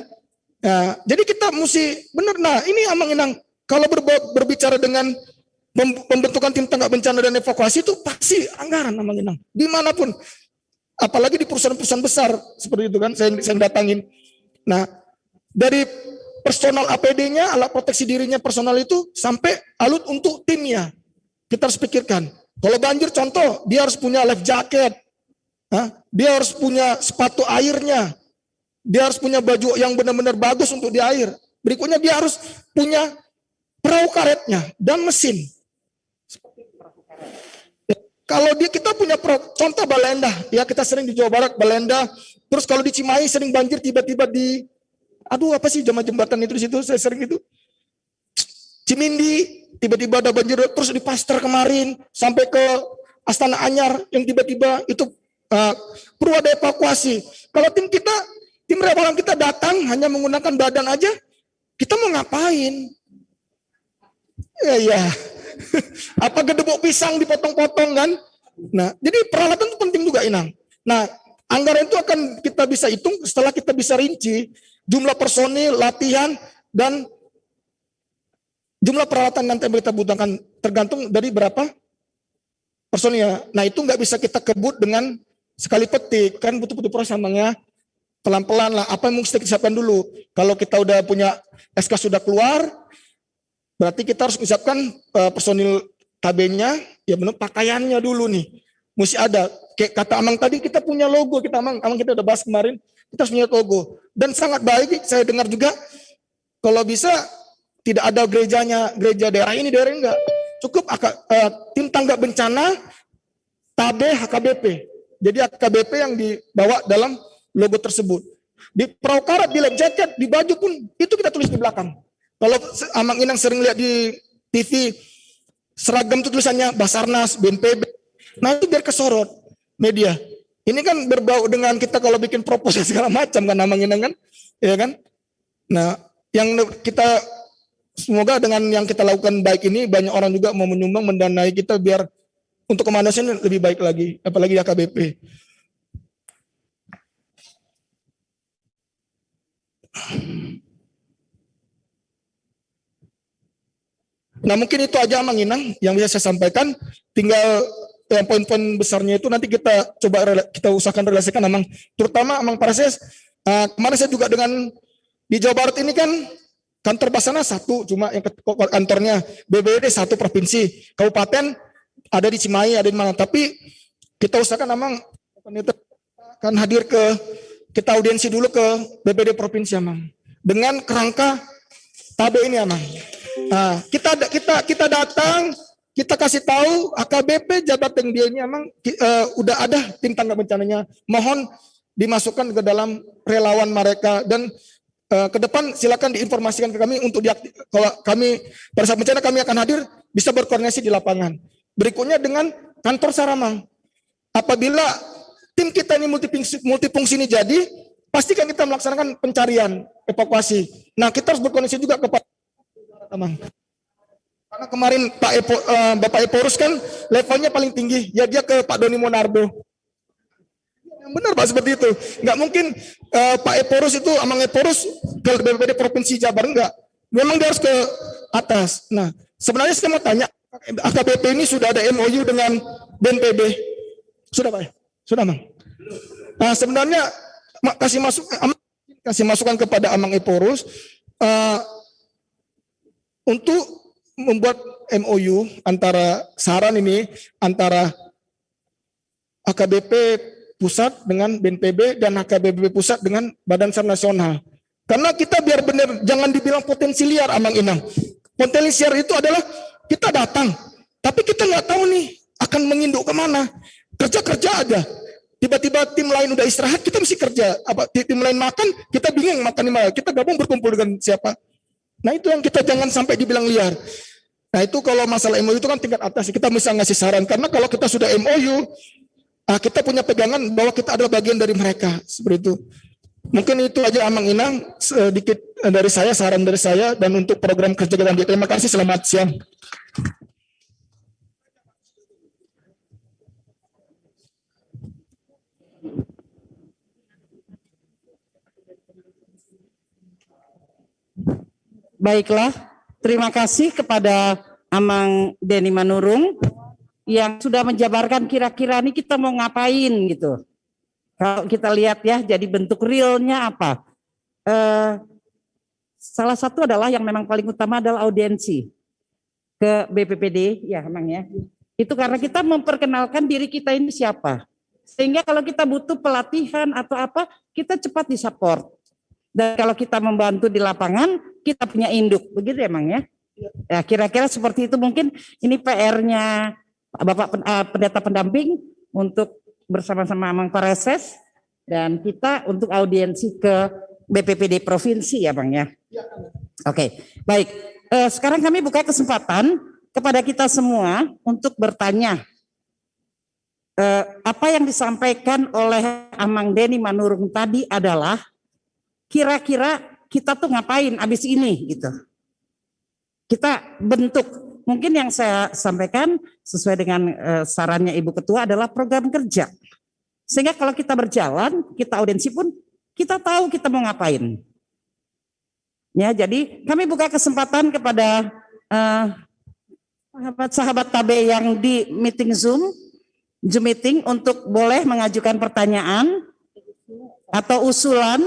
Nah, jadi kita mesti benar. Nah ini Amang Inang, kalau berbicara dengan pembentukan tim tanggap bencana dan evakuasi itu pasti anggaran Amang Inang. Dimanapun, apalagi di perusahaan-perusahaan besar seperti itu kan, saya datangin. Nah dari personal APD-nya, alat proteksi dirinya personal itu sampai alut untuk timnya, kita harus pikirkan. Kalau banjir contoh, dia harus punya life jacket, dia harus punya sepatu airnya, dia harus punya baju yang benar-benar bagus untuk di air. Berikutnya dia harus punya perahu karetnya dan mesin. Kalau kita punya perahu, contoh Balenda, ya kita sering di Jawa Barat Balenda. Terus kalau di Cimahi sering banjir tiba-tiba apa sih jembatan itu di situ, saya sering itu. Cimindi tiba-tiba ada banjir, terus di Pasteur kemarin sampai ke Astana Anyar yang tiba-tiba itu perlu ada evakuasi. Kalau tim relawan kita datang hanya menggunakan badan aja, kita mau ngapain? Ya. Apa gedebok pisang dipotong-potong kan? Nah, jadi peralatan itu penting juga Inang. Nah, anggaran itu akan kita bisa hitung setelah kita bisa rinci jumlah personil, latihan, dan jumlah peralatan nanti yang kita butuhkan tergantung dari berapa personilnya. Nah itu nggak bisa kita kebut dengan sekali petik, kan butuh proses namanya. Pelan-pelan lah, apa yang mesti kita siapkan dulu. Kalau kita udah punya SK sudah keluar, berarti kita harus menyiapkan personil tabenya, ya benar pakaiannya dulu nih. Mesti ada, kayak kata Amang tadi kita punya logo, Amang kita udah bahas kemarin, kita harus punya logo. Dan sangat baik, saya dengar juga, kalau bisa tidak ada gereja daerah ini enggak. Cukup tim tanggap bencana, TABE, HKBP. Jadi HKBP yang dibawa dalam logo tersebut. Di perahu karet, di life jacket, di baju pun, itu kita tulis di belakang. Kalau Amang Inang sering lihat di TV, seragam itu tulisannya Basarnas, BNPB, Nah itu biar kesorot media. Ini kan berbau dengan kita kalau bikin proposal segala macam kan namanya kan, ya kan? Nah, yang kita semoga dengan yang kita lakukan baik ini banyak orang juga mau menyumbang mendanai kita biar untuk kemanusiaan lebih baik lagi, apalagi AKBP. Nah mungkin itu aja Mang Inang yang bisa saya sampaikan. Tinggal yang poin-poin besarnya itu nanti kita coba kita usahakan relasikan Amang, terutama Amang Parses. Kemarin saya juga dengan di Jawa Barat ini kan kantor Basarnas satu, cuma yang kantornya BPBD satu provinsi, kabupaten ada di Cimahi, ada di mana. Tapi kita usahakan Amang akan hadir kita audiensi dulu ke BPBD provinsi Amang dengan kerangka TABE ini Amang. Nah, kita datang, kita kasih tahu AKBP Jabarteng dia ini emang udah ada tim tanggap bencananya. Mohon dimasukkan ke dalam relawan mereka dan ke depan silakan diinformasikan ke kami untuk kalau kami pada saat bencana kami akan hadir bisa berkoordinasi di lapangan. Berikutnya dengan kantor Saramang. Apabila tim kita ini multifungsi ini jadi, pastikan kita melaksanakan pencarian evakuasi. Nah, kita harus berkoordinasi juga kepada Amang. Karena kemarin Bapak Eporus kan levelnya paling tinggi, ya dia ke Pak Doni Monardo. Yang benar Pak seperti itu. Nggak mungkin Pak Eporus itu Amang Eporus ke BPBD Provinsi Jabar, enggak. Memang dia harus ke atas. Nah, sebenarnya saya mau tanya, AKBP ini sudah ada MOU dengan BNPB? Sudah Pak? Sudah Amang? Nah, sebenarnya kasih masukan kepada Amang Eporus untuk membuat MOU antara saran ini antara AKBP pusat dengan BNPB dan AKBP pusat dengan Badan SAR nasional. Karena kita biar benar jangan dibilang potensi liar Amang Inang. Potensi liar itu adalah kita datang, tapi kita nggak tahu nih akan menginduk kemana. Kerja aja. Tiba-tiba tim lain udah istirahat, kita mesti kerja. Tim lain makan, kita bingung makan di mana. Kita gabung berkumpul dengan siapa? Nah itu yang kita jangan sampai dibilang liar. Nah itu kalau masalah MOU itu kan tingkat atas, kita bisa ngasih saran. Karena kalau kita sudah MOU, kita punya pegangan bahwa kita adalah bagian dari mereka. Seperti itu. Mungkin itu aja Amang Inang, sedikit dari saya, saran dari saya, dan untuk program kerja kita. Terima kasih, selamat siang. Baiklah, terima kasih kepada Amang Deni Manurung yang sudah menjabarkan kira-kira ini kita mau ngapain gitu. Kalau kita lihat ya, jadi bentuk realnya apa. Salah satu adalah yang memang paling utama adalah audiensi ke BPPD, ya Amang ya. Itu karena kita memperkenalkan diri kita ini siapa. Sehingga kalau kita butuh pelatihan atau apa, kita cepat disupport. Dan kalau kita membantu di lapangan, kita punya induk, begitu emang ya? Ya kira-kira seperti itu mungkin ini PR-nya Bapak Pendeta Pendamping untuk bersama-sama Amang Parses dan kita untuk audiensi ke BPPD Provinsi ya Bang ya? Oke, baik. Sekarang kami buka kesempatan kepada kita semua untuk bertanya. Apa yang disampaikan oleh Amang Deni Manurung tadi adalah kira-kira kita tuh ngapain abis ini gitu. Kita bentuk, mungkin yang saya sampaikan sesuai dengan sarannya Ibu Ketua adalah program kerja. Sehingga kalau kita berjalan, kita audiensi pun kita tahu kita mau ngapain. Ya, jadi kami buka kesempatan kepada sahabat-sahabat TABE yang di meeting Zoom meeting untuk boleh mengajukan pertanyaan atau usulan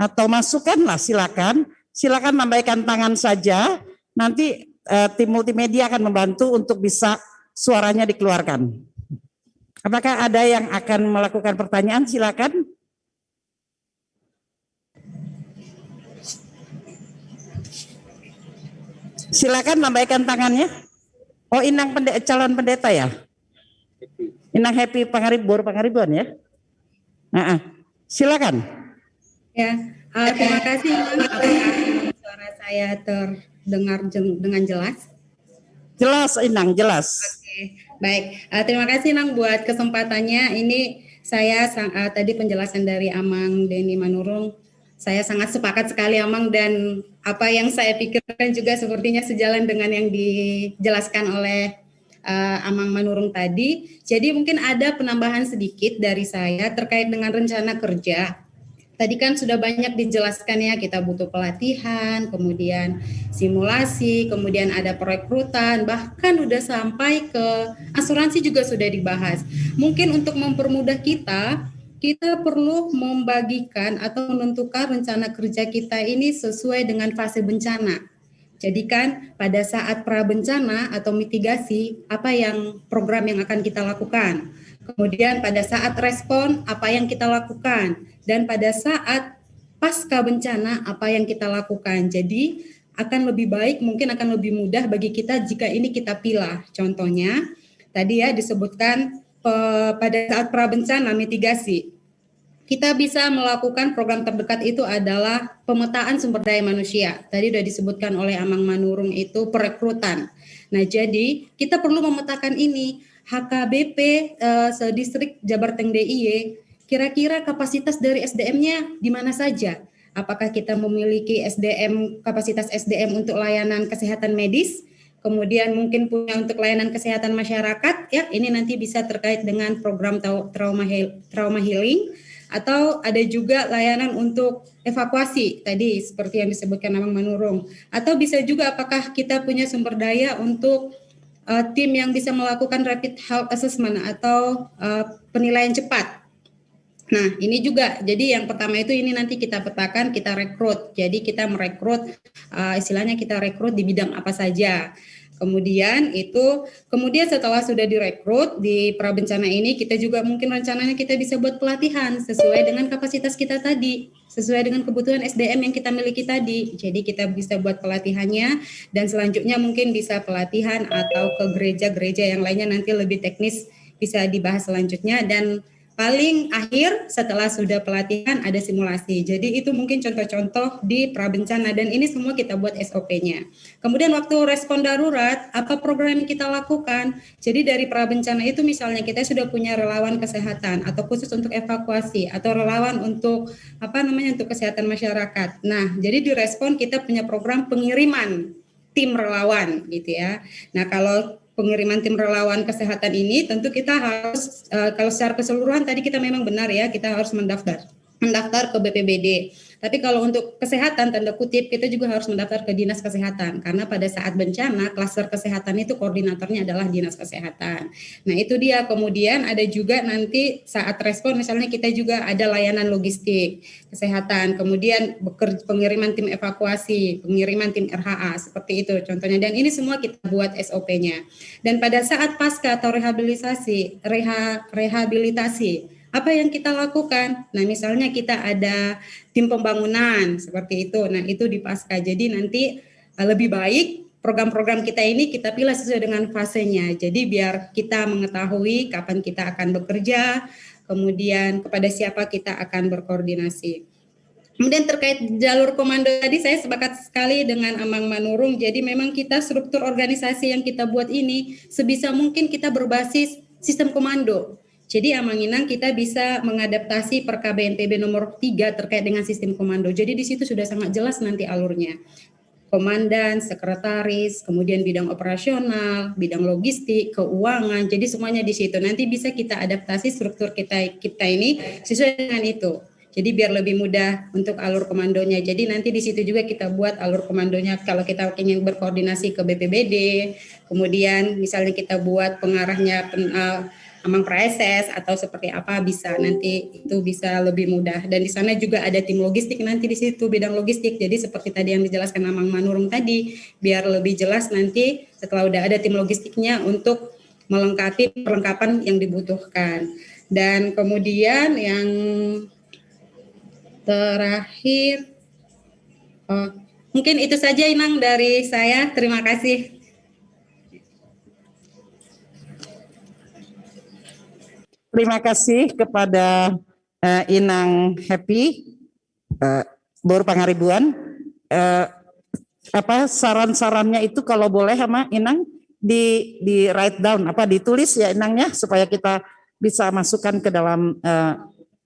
atau masukan lah silakan lambaikan tangan saja, nanti tim multimedia akan membantu untuk bisa suaranya dikeluarkan. Apakah ada yang akan melakukan pertanyaan? Silakan. Silakan lambaikan tangannya. Oh, Inang calon pendeta ya? Inang Happy Pangaribon ya? Silakan. Ya, terima kasih Bang. Apakah suara saya terdengar dengan jelas? Jelas Inang, jelas. Baik, terima kasih Nang buat kesempatannya. Ini saya tadi penjelasan dari Amang Denny Manurung, saya sangat sepakat sekali Amang, dan apa yang saya pikirkan juga sepertinya sejalan dengan yang dijelaskan oleh Amang Manurung tadi. Jadi mungkin ada penambahan sedikit dari saya terkait dengan rencana kerja. Tadi kan sudah banyak dijelaskan ya, kita butuh pelatihan, kemudian simulasi, kemudian ada perekrutan, bahkan udah sampai ke asuransi juga sudah dibahas. Mungkin untuk mempermudah kita perlu membagikan atau menentukan rencana kerja kita ini sesuai dengan fase bencana. Jadi kan pada saat prabencana atau mitigasi, apa yang program yang akan kita lakukan. Kemudian pada saat respon, apa yang kita lakukan. Dan pada saat pasca bencana, apa yang kita lakukan. Jadi akan lebih baik, mungkin akan lebih mudah bagi kita jika ini kita pilah. Contohnya, tadi ya disebutkan pada saat prabencana mitigasi. Kita bisa melakukan program terdekat itu adalah pemetaan sumber daya manusia. Tadi sudah disebutkan oleh Amang Manurung itu perekrutan. Nah, jadi kita perlu memetakan ini. HKBP sedistrik Jabarteng DIY, kira-kira kapasitas dari SDM-nya di mana saja? Apakah kita memiliki kapasitas SDM untuk layanan kesehatan medis? Kemudian mungkin punya untuk layanan kesehatan masyarakat, ya ini nanti bisa terkait dengan program trauma healing, atau ada juga layanan untuk evakuasi tadi seperti yang disebutkan Amang Manurung, atau bisa juga apakah kita punya sumber daya untuk tim yang bisa melakukan rapid health assessment atau penilaian cepat. Nah, ini juga, jadi yang pertama itu ini nanti kita petakan, kita rekrut. Jadi kita merekrut, istilahnya kita rekrut di bidang apa saja. Kemudian setelah sudah direkrut di prabencana ini, kita juga mungkin rencananya kita bisa buat pelatihan sesuai dengan kapasitas kita tadi, sesuai dengan kebutuhan SDM yang kita miliki tadi. Jadi kita bisa buat pelatihannya, dan selanjutnya mungkin bisa pelatihan atau ke gereja-gereja yang lainnya, nanti lebih teknis bisa dibahas selanjutnya. Dan paling akhir setelah sudah pelatihan ada simulasi. Jadi itu mungkin contoh-contoh di prabencana, dan ini semua kita buat SOP-nya. Kemudian waktu respon darurat, apa program yang kita lakukan? Jadi dari prabencana itu misalnya kita sudah punya relawan kesehatan atau khusus untuk evakuasi atau relawan untuk untuk kesehatan masyarakat. Nah, jadi di respon kita punya program pengiriman tim relawan gitu ya. Nah, kalau pengiriman tim relawan kesehatan ini tentu kita harus kalau secara keseluruhan tadi kita memang benar ya, kita harus mendaftar ke BPBD. Tapi kalau untuk kesehatan tanda kutip kita juga harus mendaftar ke dinas kesehatan, karena pada saat bencana klaster kesehatan itu koordinatornya adalah dinas kesehatan. Nah, itu dia. Kemudian ada juga nanti saat respon misalnya kita juga ada layanan logistik kesehatan, kemudian pengiriman tim evakuasi, pengiriman tim RHA, seperti itu contohnya. Dan ini semua kita buat SOP-nya. Dan pada saat pasca atau rehabilitasi, apa yang kita lakukan? Nah, misalnya kita ada tim pembangunan seperti itu. Nah, itu di pasca. Jadi nanti lebih baik program-program kita ini kita pilih sesuai dengan fasenya. Jadi biar kita mengetahui kapan kita akan bekerja, kemudian kepada siapa kita akan berkoordinasi. Kemudian terkait jalur komando tadi saya sepakat sekali dengan Amang Manurung. Jadi memang kita struktur organisasi yang kita buat ini sebisa mungkin kita berbasis sistem komando. Jadi Amang Inang kita bisa mengadaptasi Perka BNPB nomor 3 terkait dengan sistem komando. Jadi di situ sudah sangat jelas nanti alurnya. Komandan, sekretaris, kemudian bidang operasional, bidang logistik, keuangan. Jadi semuanya di situ. Nanti bisa kita adaptasi struktur kita ini sesuai dengan itu. Jadi biar lebih mudah untuk alur komandonya. Jadi nanti di situ juga kita buat alur komandonya kalau kita ingin berkoordinasi ke BPBD. Kemudian misalnya kita buat pengarahnya Amang Praeses atau seperti apa bisa, nanti itu bisa lebih mudah. Dan di sana juga ada tim logistik nanti di situ, bidang logistik. Jadi seperti tadi yang dijelaskan Amang Manurung tadi, biar lebih jelas nanti setelah udah ada tim logistiknya untuk melengkapi perlengkapan yang dibutuhkan. Dan kemudian yang terakhir, mungkin itu saja Inang dari saya. Terima kasih. Terima kasih kepada Inang Happy, Bor Pangaribuan. Saran-sarannya itu kalau boleh sama Inang di write down, ditulis ya Inangnya, supaya kita bisa masukkan ke dalam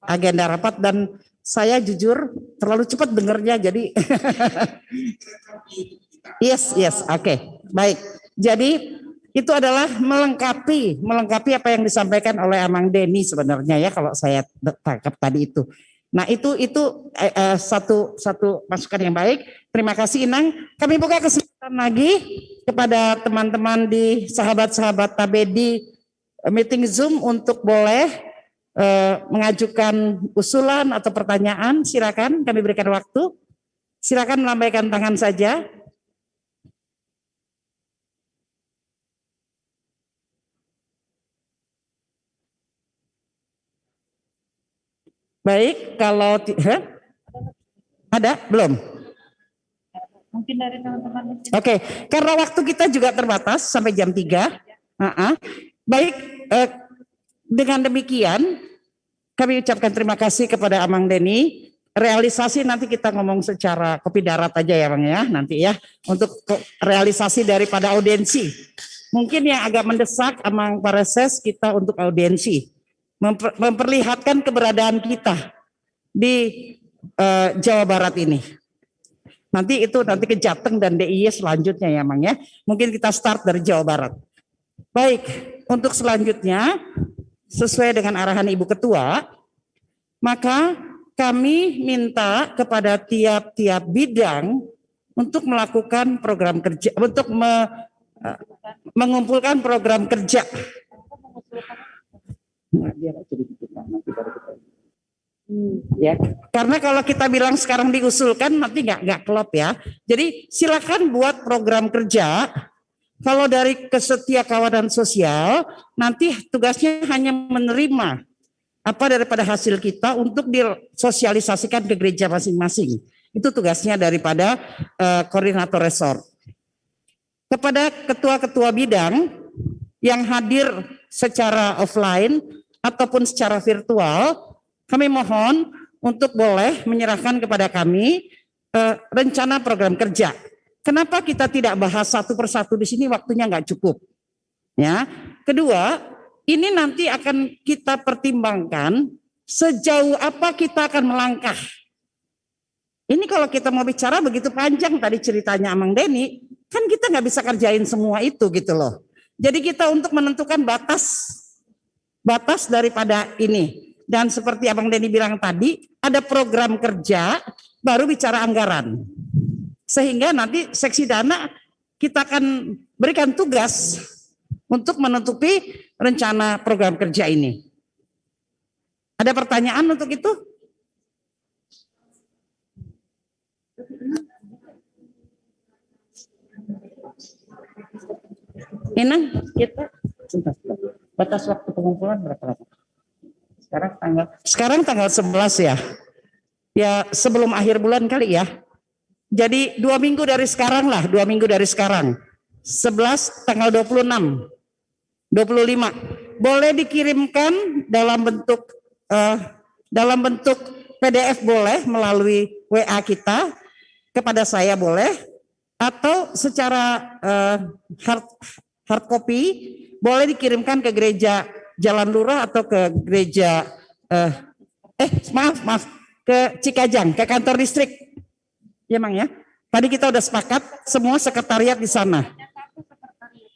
agenda rapat. Dan saya jujur terlalu cepat dengernya, jadi yes, oke, baik. Jadi itu adalah melengkapi apa yang disampaikan oleh Amang Denny sebenarnya ya, kalau saya tangkap tadi itu. Nah itu satu masukan yang baik. Terima kasih Inang. Kami buka kesempatan lagi kepada teman-teman di sahabat-sahabat Tabedi meeting Zoom untuk boleh mengajukan usulan atau pertanyaan. Silakan, kami berikan waktu. Silakan melambaikan tangan saja. Baik, kalau ada belum? Mungkin dari teman-teman. Oke, karena waktu kita juga terbatas sampai jam 3. Baik, dengan demikian kami ucapkan terima kasih kepada Amang Denny. Realisasi nanti kita ngomong secara kopi darat aja ya Bang ya, nanti ya, untuk realisasi daripada audiensi. Mungkin yang agak mendesak Amang Pareses kita untuk audiensi. Memperlihatkan keberadaan kita di Jawa Barat ini. Nanti ke Jateng dan DIY selanjutnya ya Mang ya. Mungkin kita start dari Jawa Barat. Baik, untuk selanjutnya sesuai dengan arahan Ibu Ketua, maka kami minta kepada tiap-tiap bidang untuk melakukan program kerja, untuk mengumpulkan program kerja. Ya, karena kalau kita bilang sekarang diusulkan nanti nggak klop ya. Jadi silakan buat program kerja. Kalau dari Kesetiakawanan Sosial nanti tugasnya hanya menerima apa daripada hasil kita untuk disosialisasikan ke gereja masing-masing. Itu tugasnya daripada koordinator resort. Kepada ketua-ketua bidang yang hadir secara offline ataupun secara virtual, kami mohon untuk boleh menyerahkan kepada kami rencana program kerja. Kenapa kita tidak bahas satu persatu di sini, waktunya nggak cukup. Ya. Kedua, ini nanti akan kita pertimbangkan sejauh apa kita akan melangkah. Ini kalau kita mau bicara begitu panjang tadi ceritanya Amang Denny, kan kita nggak bisa kerjain semua itu gitu loh. Jadi kita untuk menentukan batas daripada ini. Dan seperti Abang Denny bilang tadi, ada program kerja, baru bicara anggaran. Sehingga nanti seksi dana kita akan berikan tugas untuk menutupi rencana program kerja ini. Ada pertanyaan untuk itu? Inang, kita batas waktu pengumpulan berapa lama? Sekarang tanggal 11 ya. Ya sebelum akhir bulan kali ya. Jadi 2 minggu dari sekarang lah, 2 minggu dari sekarang. 11 tanggal 26, 25. Boleh dikirimkan dalam bentuk PDF boleh melalui WA kita kepada saya boleh, atau secara hard copy boleh dikirimkan ke gereja Jalan Lurah atau ke gereja ke Cikajang, ke kantor distrik. Ya Mang ya. Tadi kita udah sepakat semua sekretariat di sana.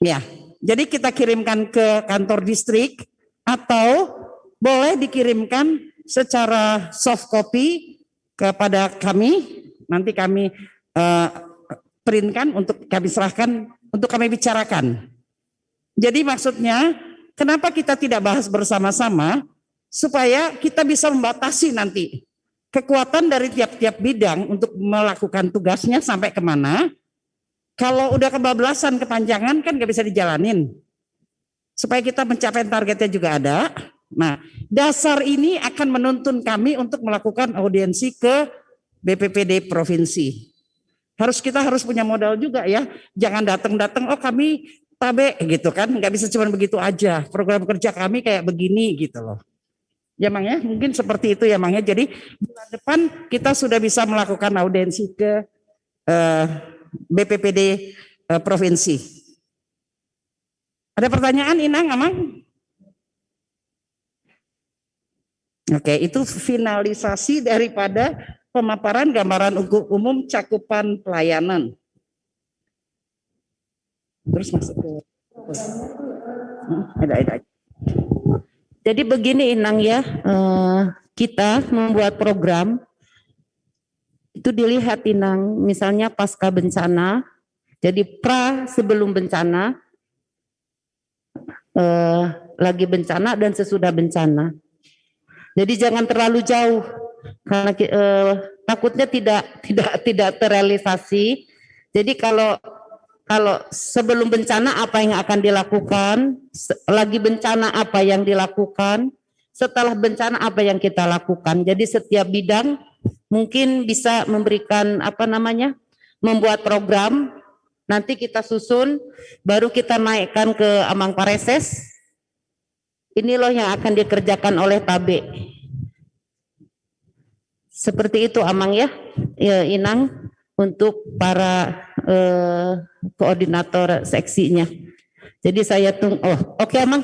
Ya. Jadi kita kirimkan ke kantor distrik atau boleh dikirimkan secara soft copy kepada kami. Nanti kami printkan untuk kami serahkan untuk kami bicarakan. Jadi maksudnya kenapa kita tidak bahas bersama-sama supaya kita bisa membatasi nanti kekuatan dari tiap-tiap bidang untuk melakukan tugasnya sampai kemana. Kalau udah kebablasan, kepanjangan kan gak bisa dijalanin. Supaya kita mencapai targetnya juga ada. Nah, dasar ini akan menuntun kami untuk melakukan audiensi ke BPPD provinsi. Kita harus punya modal juga ya. Jangan datang-datang, oh kami tabe gitu kan. Gak bisa cuma begitu aja. Program kerja kami kayak begini gitu loh. Ya Mang ya, mungkin seperti itu ya Mang ya. Jadi bulan depan kita sudah bisa melakukan audiensi ke BPPD provinsi. Ada pertanyaan Inang, Amang? Oke, itu finalisasi daripada pemaparan gambaran umum cakupan pelayanan. Terus masuk ke ada. Jadi begini Inang ya, kita membuat program itu dilihat Inang, misalnya pasca bencana, jadi sebelum bencana, lagi bencana dan sesudah bencana. Jadi jangan terlalu jauh karena takutnya tidak terrealisasi. Jadi kalau sebelum bencana apa yang akan dilakukan, lagi bencana apa yang dilakukan, setelah bencana apa yang kita lakukan. Jadi setiap bidang mungkin bisa memberikan membuat program, nanti kita susun, baru kita naikkan ke Amang Pareses. Ini loh yang akan dikerjakan oleh Tabe. Seperti itu Amang ya, Inang, untuk para koordinator seksinya. Jadi saya tunggu. Oke, Amang.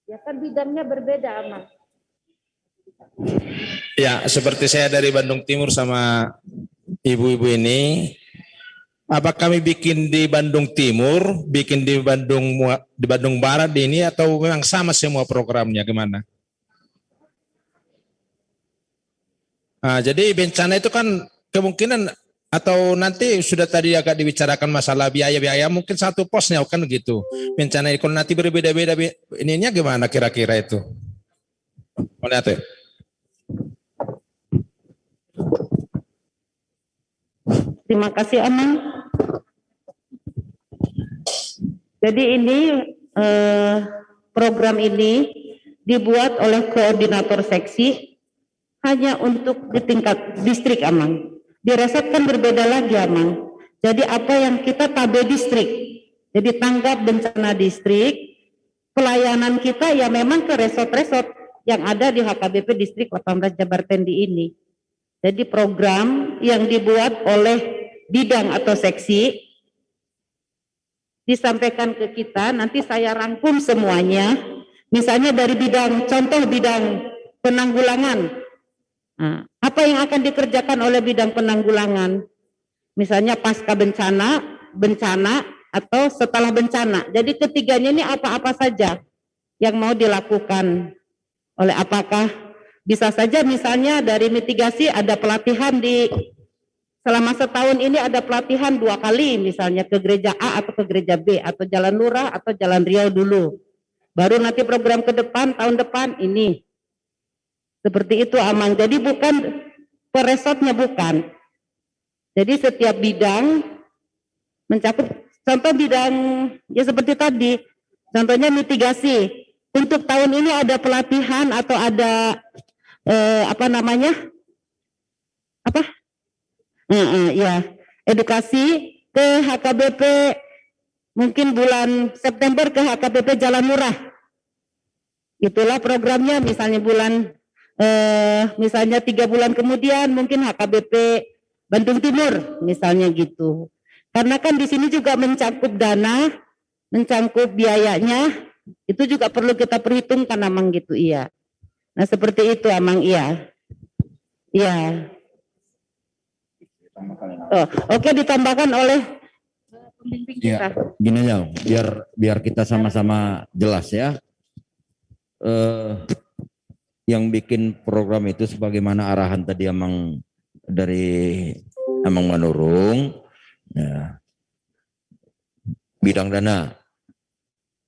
Ya kan bidangnya berbeda, Amang. Ya, seperti saya dari Bandung Timur sama ibu-ibu ini, apa kami bikin di Bandung Timur, bikin di Bandung Barat ini, atau memang sama semua programnya, gimana? Nah, jadi bencana itu kan kemungkinan, atau nanti sudah tadi agak dibicarakan masalah biaya-biaya, mungkin satu posnya kan gitu. Bencana itu nanti berbeda-beda, ininya gimana kira-kira itu? Lihat ya. Terima kasih Amang. Jadi ini program ini dibuat oleh koordinator seksi hanya untuk di tingkat distrik Amang. Di resort kan berbeda lagi Amang. Jadi apa yang kita Tabe distrik. Jadi tanggap bencana distrik, pelayanan kita ya memang ke resort-resort yang ada di HKBP distrik 18 Jabar Tendi ini. Jadi program yang dibuat oleh bidang atau seksi disampaikan ke kita, nanti saya rangkum semuanya. Misalnya dari contoh bidang penanggulangan. Nah, apa yang akan dikerjakan oleh bidang penanggulangan? Misalnya pasca bencana atau setelah bencana. Jadi ketiganya ini apa-apa saja yang mau dilakukan. Oleh apakah bisa saja misalnya dari mitigasi ada pelatihan selama setahun ini ada pelatihan 2 kali misalnya ke gereja A atau ke gereja B atau Jalan Lurah atau Jalan Riau dulu. Baru nanti program ke depan tahun depan ini. Seperti itu Amang. Jadi bukan per resortnya bukan. Jadi setiap bidang mencakup, contoh bidang ya seperti tadi. Contohnya mitigasi. Untuk tahun ini ada pelatihan atau ada edukasi ke HKBP mungkin bulan September ke HKBP Jalan Murah. Itulah programnya misalnya misalnya 3 bulan kemudian mungkin HKBP Bandung Timur misalnya gitu. Karena kan di sini juga mencakup dana, mencakup biayanya, itu juga perlu kita perhitungkan Amang gitu iya. Nah seperti itu Amang iya. Iya. Oke ditambahkan oleh pembimbing kita. Ya, gini aja, biar kita sama-sama jelas ya. Yang bikin program itu sebagaimana arahan tadi dari Amang Manurung, ya, bidang dana.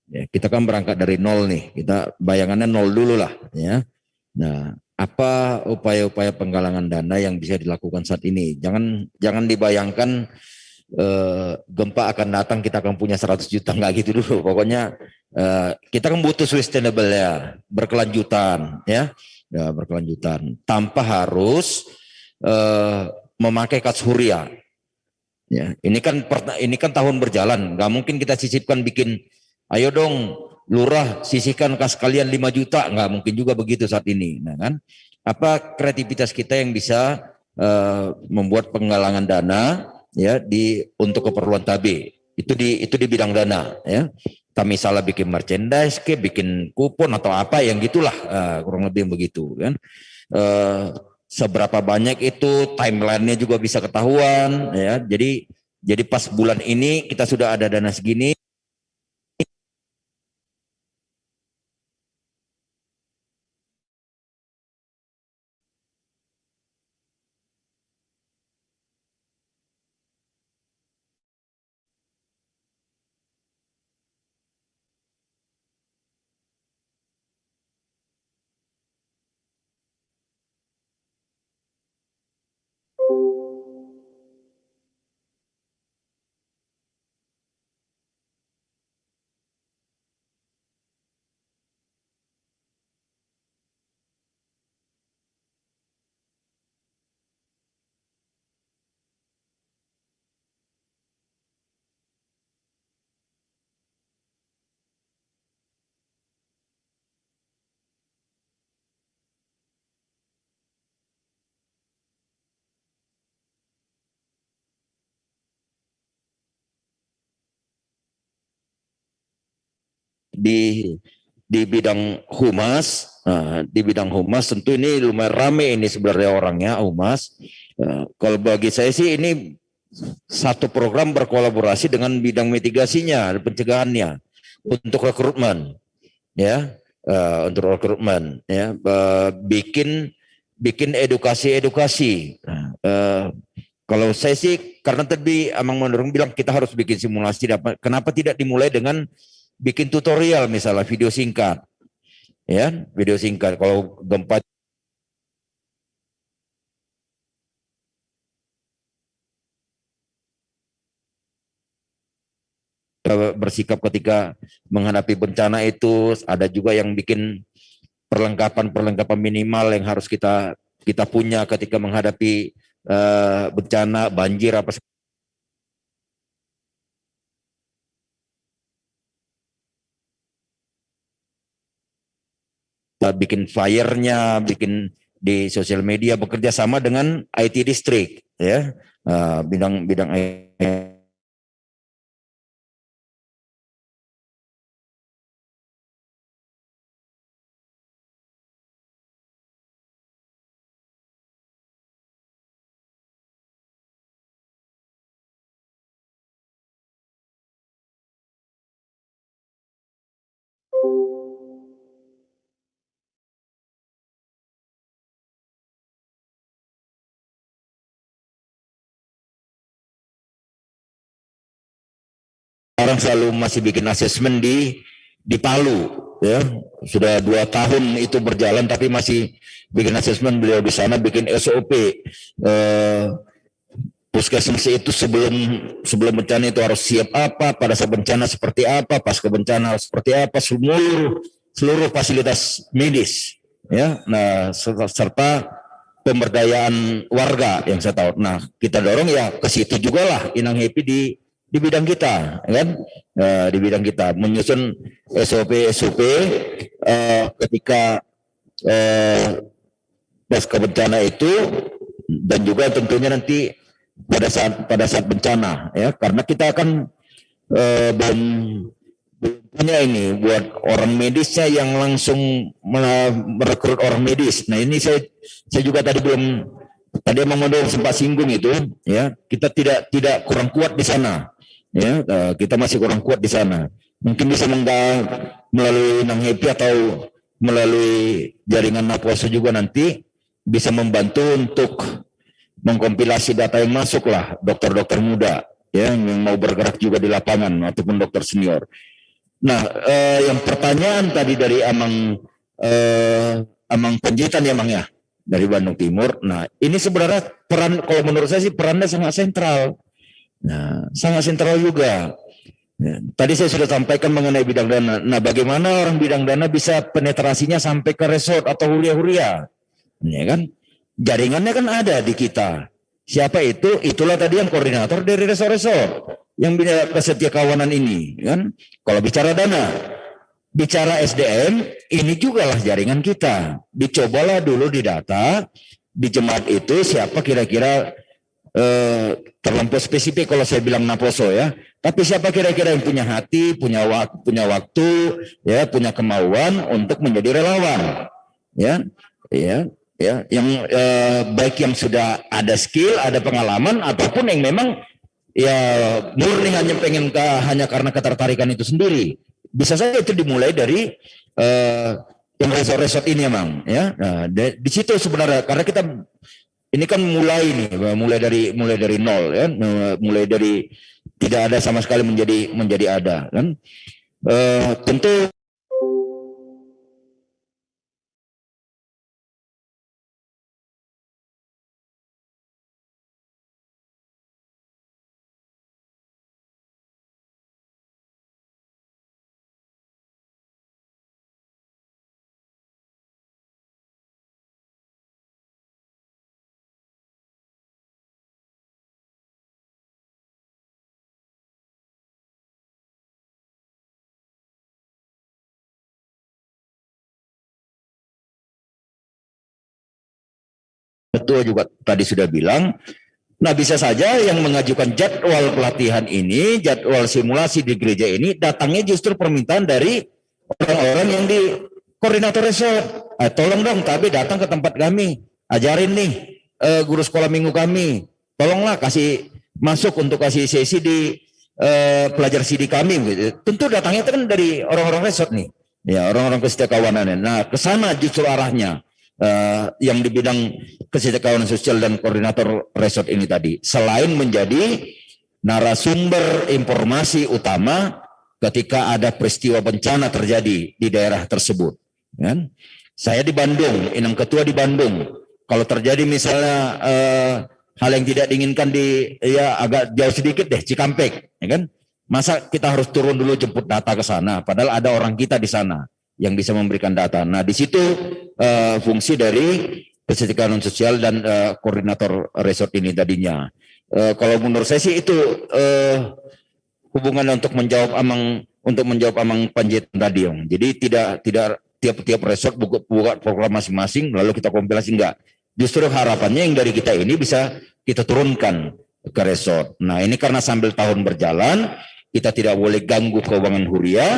Ya, kita kan berangkat dari nol nih, kita bayangannya nol dulu lah ya. Nah, apa upaya-upaya penggalangan dana yang bisa dilakukan saat ini? Jangan dibayangkan gempa akan datang kita akan punya 100 juta, nggak gitu dulu. Pokoknya kita kan butuh sustainable ya, berkelanjutan ya, berkelanjutan tanpa harus memakai kas huria. Ya, ini kan tahun berjalan, nggak mungkin kita sisipkan bikin ayo dong lurah sisihkan kas kalian 5 juta, nggak mungkin juga begitu saat ini. Nah kan, apa kreativitas kita yang bisa membuat penggalangan dana ya untuk keperluan TAB. Itu di bidang dana ya. Tak misalnya bikin merchandise, bikin kupon atau apa yang gitulah, kurang lebih begitu kan. Seberapa banyak itu timelinenya juga bisa ketahuan ya. Jadi pas bulan ini kita sudah ada dana segini. Di bidang humas, di bidang humas tentu ini lumayan rame ini sebenarnya orangnya humas. Kalau bagi saya sih ini satu program berkolaborasi dengan bidang mitigasinya, pencegahannya untuk rekrutmen, ya, untuk rekrutmen, ya, bikin edukasi. Kalau saya sih karena tadi Amang Manurung bilang kita harus bikin simulasi, kenapa tidak dimulai dengan bikin tutorial misalnya video singkat, ya video singkat. Kalau gempa bersikap ketika menghadapi bencana itu, ada juga yang bikin perlengkapan minimal yang harus kita punya ketika menghadapi bencana banjir apa. Bikin flyer-nya, bikin di sosial media, bekerja sama dengan IT District, ya, bidang orang selalu masih bikin asesmen di Palu, ya, sudah 2 tahun itu berjalan tapi masih bikin asesmen. Beliau di sana bikin SOP, puskesmas itu sebelum bencana itu harus siap apa, pada saat bencana seperti apa, pasca bencana seperti apa, seluruh fasilitas medis, ya, nah serta pemberdayaan warga yang saya tahu. Nah kita dorong ya ke situ juga lah Inang Happy di bidang kita, kan, di bidang kita menyusun SOP ketika pasca bencana itu, dan juga tentunya nanti pada saat bencana, ya, karena kita akan belum punya ini buat orang medisnya yang langsung merekrut orang medis. Nah ini saya juga tadi Emang Mandor sempat singgung itu, ya, kita tidak kurang kuat di sana, ya, kita masih kurang kuat di sana. Mungkin bisa melalui Nang Happy atau melalui jaringan Naposo juga nanti bisa membantu untuk mengkompilasi data yang masuk lah, dokter-dokter muda, ya, yang mau bergerak juga di lapangan ataupun dokter senior. Nah, yang pertanyaan tadi dari Amang Panjaitan ya, Mang, ya, dari Bandung Timur. Nah, ini sebenarnya kalau menurut saya sih perannya sangat sentral. Nah, sangat sentral juga. Ya, tadi saya sudah sampaikan mengenai bidang dana. Nah, bagaimana orang bidang dana bisa penetrasinya sampai ke resort atau huria-huria, ya kan? Jaringannya kan ada di kita. Siapa itu? Itulah tadi yang koordinator dari resort-resort yang bina kesetia kawanan ini, kan? Kalau bicara dana, bicara SDM, ini juga lah jaringan kita. Dicobalah dulu di data di jemaat itu siapa kira-kira terlampau spesifik kalau saya bilang Naposo ya. Tapi siapa kira-kira yang punya hati, punya waktu, ya, punya kemauan untuk menjadi relawan, ya, yang baik yang sudah ada skill, ada pengalaman, ataupun yang memang ya murni hanya pengen hanya karena ketertarikan itu sendiri. Bisa saja itu dimulai dari yang resort ini emang, ya. Nah, di situ sebenarnya karena kita ini kan mulai dari nol, ya, mulai dari tidak ada sama sekali menjadi ada, kan. Tentu ketua juga tadi sudah bilang, nah bisa saja yang mengajukan jadwal pelatihan ini, jadwal simulasi di gereja ini, datangnya justru permintaan dari orang-orang yang di koordinator resort. Tolong dong, tapi datang ke tempat kami, ajarin nih guru sekolah minggu kami, tolonglah kasih masuk untuk kasih sesi di pelajar CD kami. Gitu. Tentu datangnya itu kan dari orang-orang resort nih, ya orang-orang kesetiakawanan. Nah, ke sana justru arahnya. Yang di bidang kesejahteraan sosial dan koordinator resort ini tadi, selain menjadi narasumber informasi utama ketika ada peristiwa bencana terjadi di daerah tersebut, kan? Saya di Bandung, Inang Ketua di Bandung, kalau terjadi misalnya hal yang tidak diinginkan di ya agak jauh sedikit deh Cikampek, ya kan? Masa kita harus turun dulu jemput data ke sana, padahal ada orang kita di sana yang bisa memberikan data. Nah, di situ fungsi dari kesejahteraan sosial dan koordinator resort ini tadinya. Kalau menurut saya sih itu hubungan untuk menjawab Amang Panjaitan tadi, Om. Jadi tidak tiap resort buka program masing-masing lalu kita kompilasi, enggak. Justru harapannya yang dari kita ini bisa kita turunkan ke resort. Nah, ini karena sambil tahun berjalan kita tidak boleh ganggu keuangan Huria.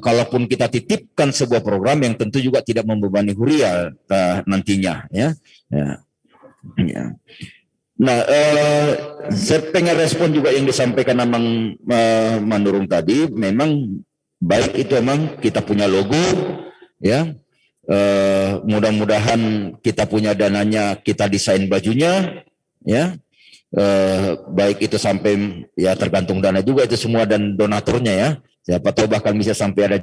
Kalaupun kita titipkan sebuah program yang tentu juga tidak membebani Huria nantinya, ya. Nah, saya pengen respon juga yang disampaikan Amang Manurung tadi. Memang baik itu emang kita punya logo, ya. Mudah-mudahan kita punya dananya, kita desain bajunya, ya. Baik itu sampai ya tergantung dana juga itu semua dan donaturnya, ya. Siapa tahu bahkan bisa sampai ada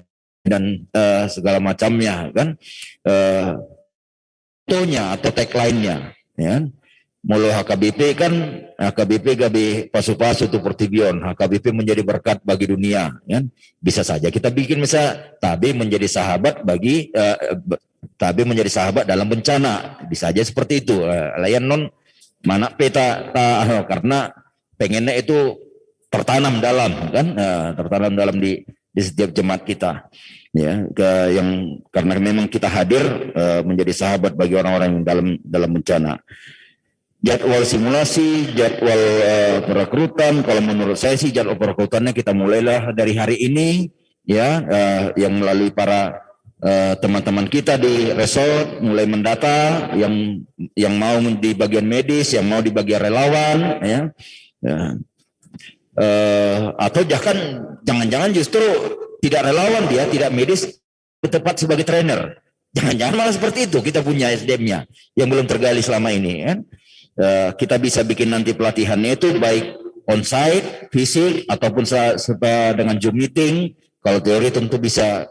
dan segala macamnya, kan, fotonya atau tagline-nya, ya. Mulu HKBP kan, HKBP gabi pasu-pasu tu pertibion, HKBP menjadi berkat bagi dunia, ya. Bisa saja kita bikin misal Tabe menjadi sahabat bagi Tabe menjadi sahabat dalam bencana, bisa aja seperti itu. Layan non mana peta karena pengennya itu tertanam dalam, kan, tertanam dalam di setiap jemaat kita, ya, yang karena memang kita hadir menjadi sahabat bagi orang-orang yang dalam bencana. Jadwal simulasi, jadwal perekrutan, kalau menurut saya sih jadwal perekrutannya kita mulailah dari hari ini, ya, yang melalui para teman-teman kita di resort mulai mendata yang mau di bagian medis, yang mau di bagian relawan, ya. Atau jangan-jangan justru tidak relawan dia, tidak medis, tepat sebagai trainer. Jangan-jangan malah seperti itu kita punya SDM-nya yang belum tergali selama ini, kan. Kita bisa bikin nanti pelatihannya itu baik on-site, fisik, ataupun dengan Zoom meeting. Kalau teori tentu bisa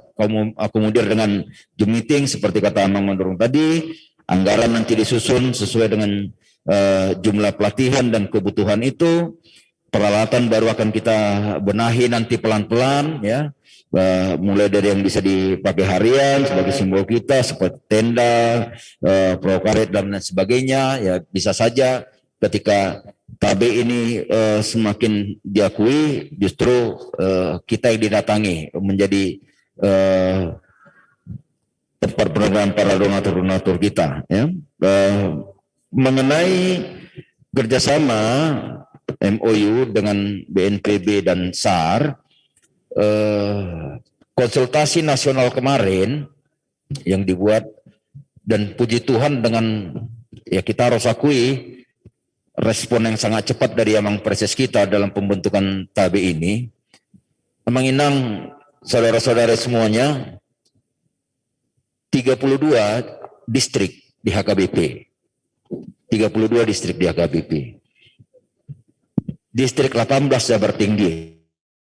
akomodir dengan Zoom meeting seperti kata Amang Manurung tadi. Anggaran nanti disusun sesuai dengan jumlah pelatihan dan kebutuhan itu. Peralatan baru akan kita benahi nanti pelan-pelan, ya. Mulai dari yang bisa dipakai harian sebagai simbol kita seperti tenda, prokaret dan lain sebagainya, ya. Bisa saja ketika KB ini semakin diakui, justru kita yang didatangi menjadi tempat program para donatur-donatur kita, ya. mengenai kerjasama MOU dengan BNPB dan SAR, konsultasi nasional kemarin yang dibuat, dan puji Tuhan dengan ya kita harus akui respon yang sangat cepat dari Amang Preses kita dalam pembentukan TAB ini. Amang Inang, saudara-saudara semuanya, 32 distrik di HKBP. 32 distrik di HKBP. Distrik 18 Jabar Tinggi.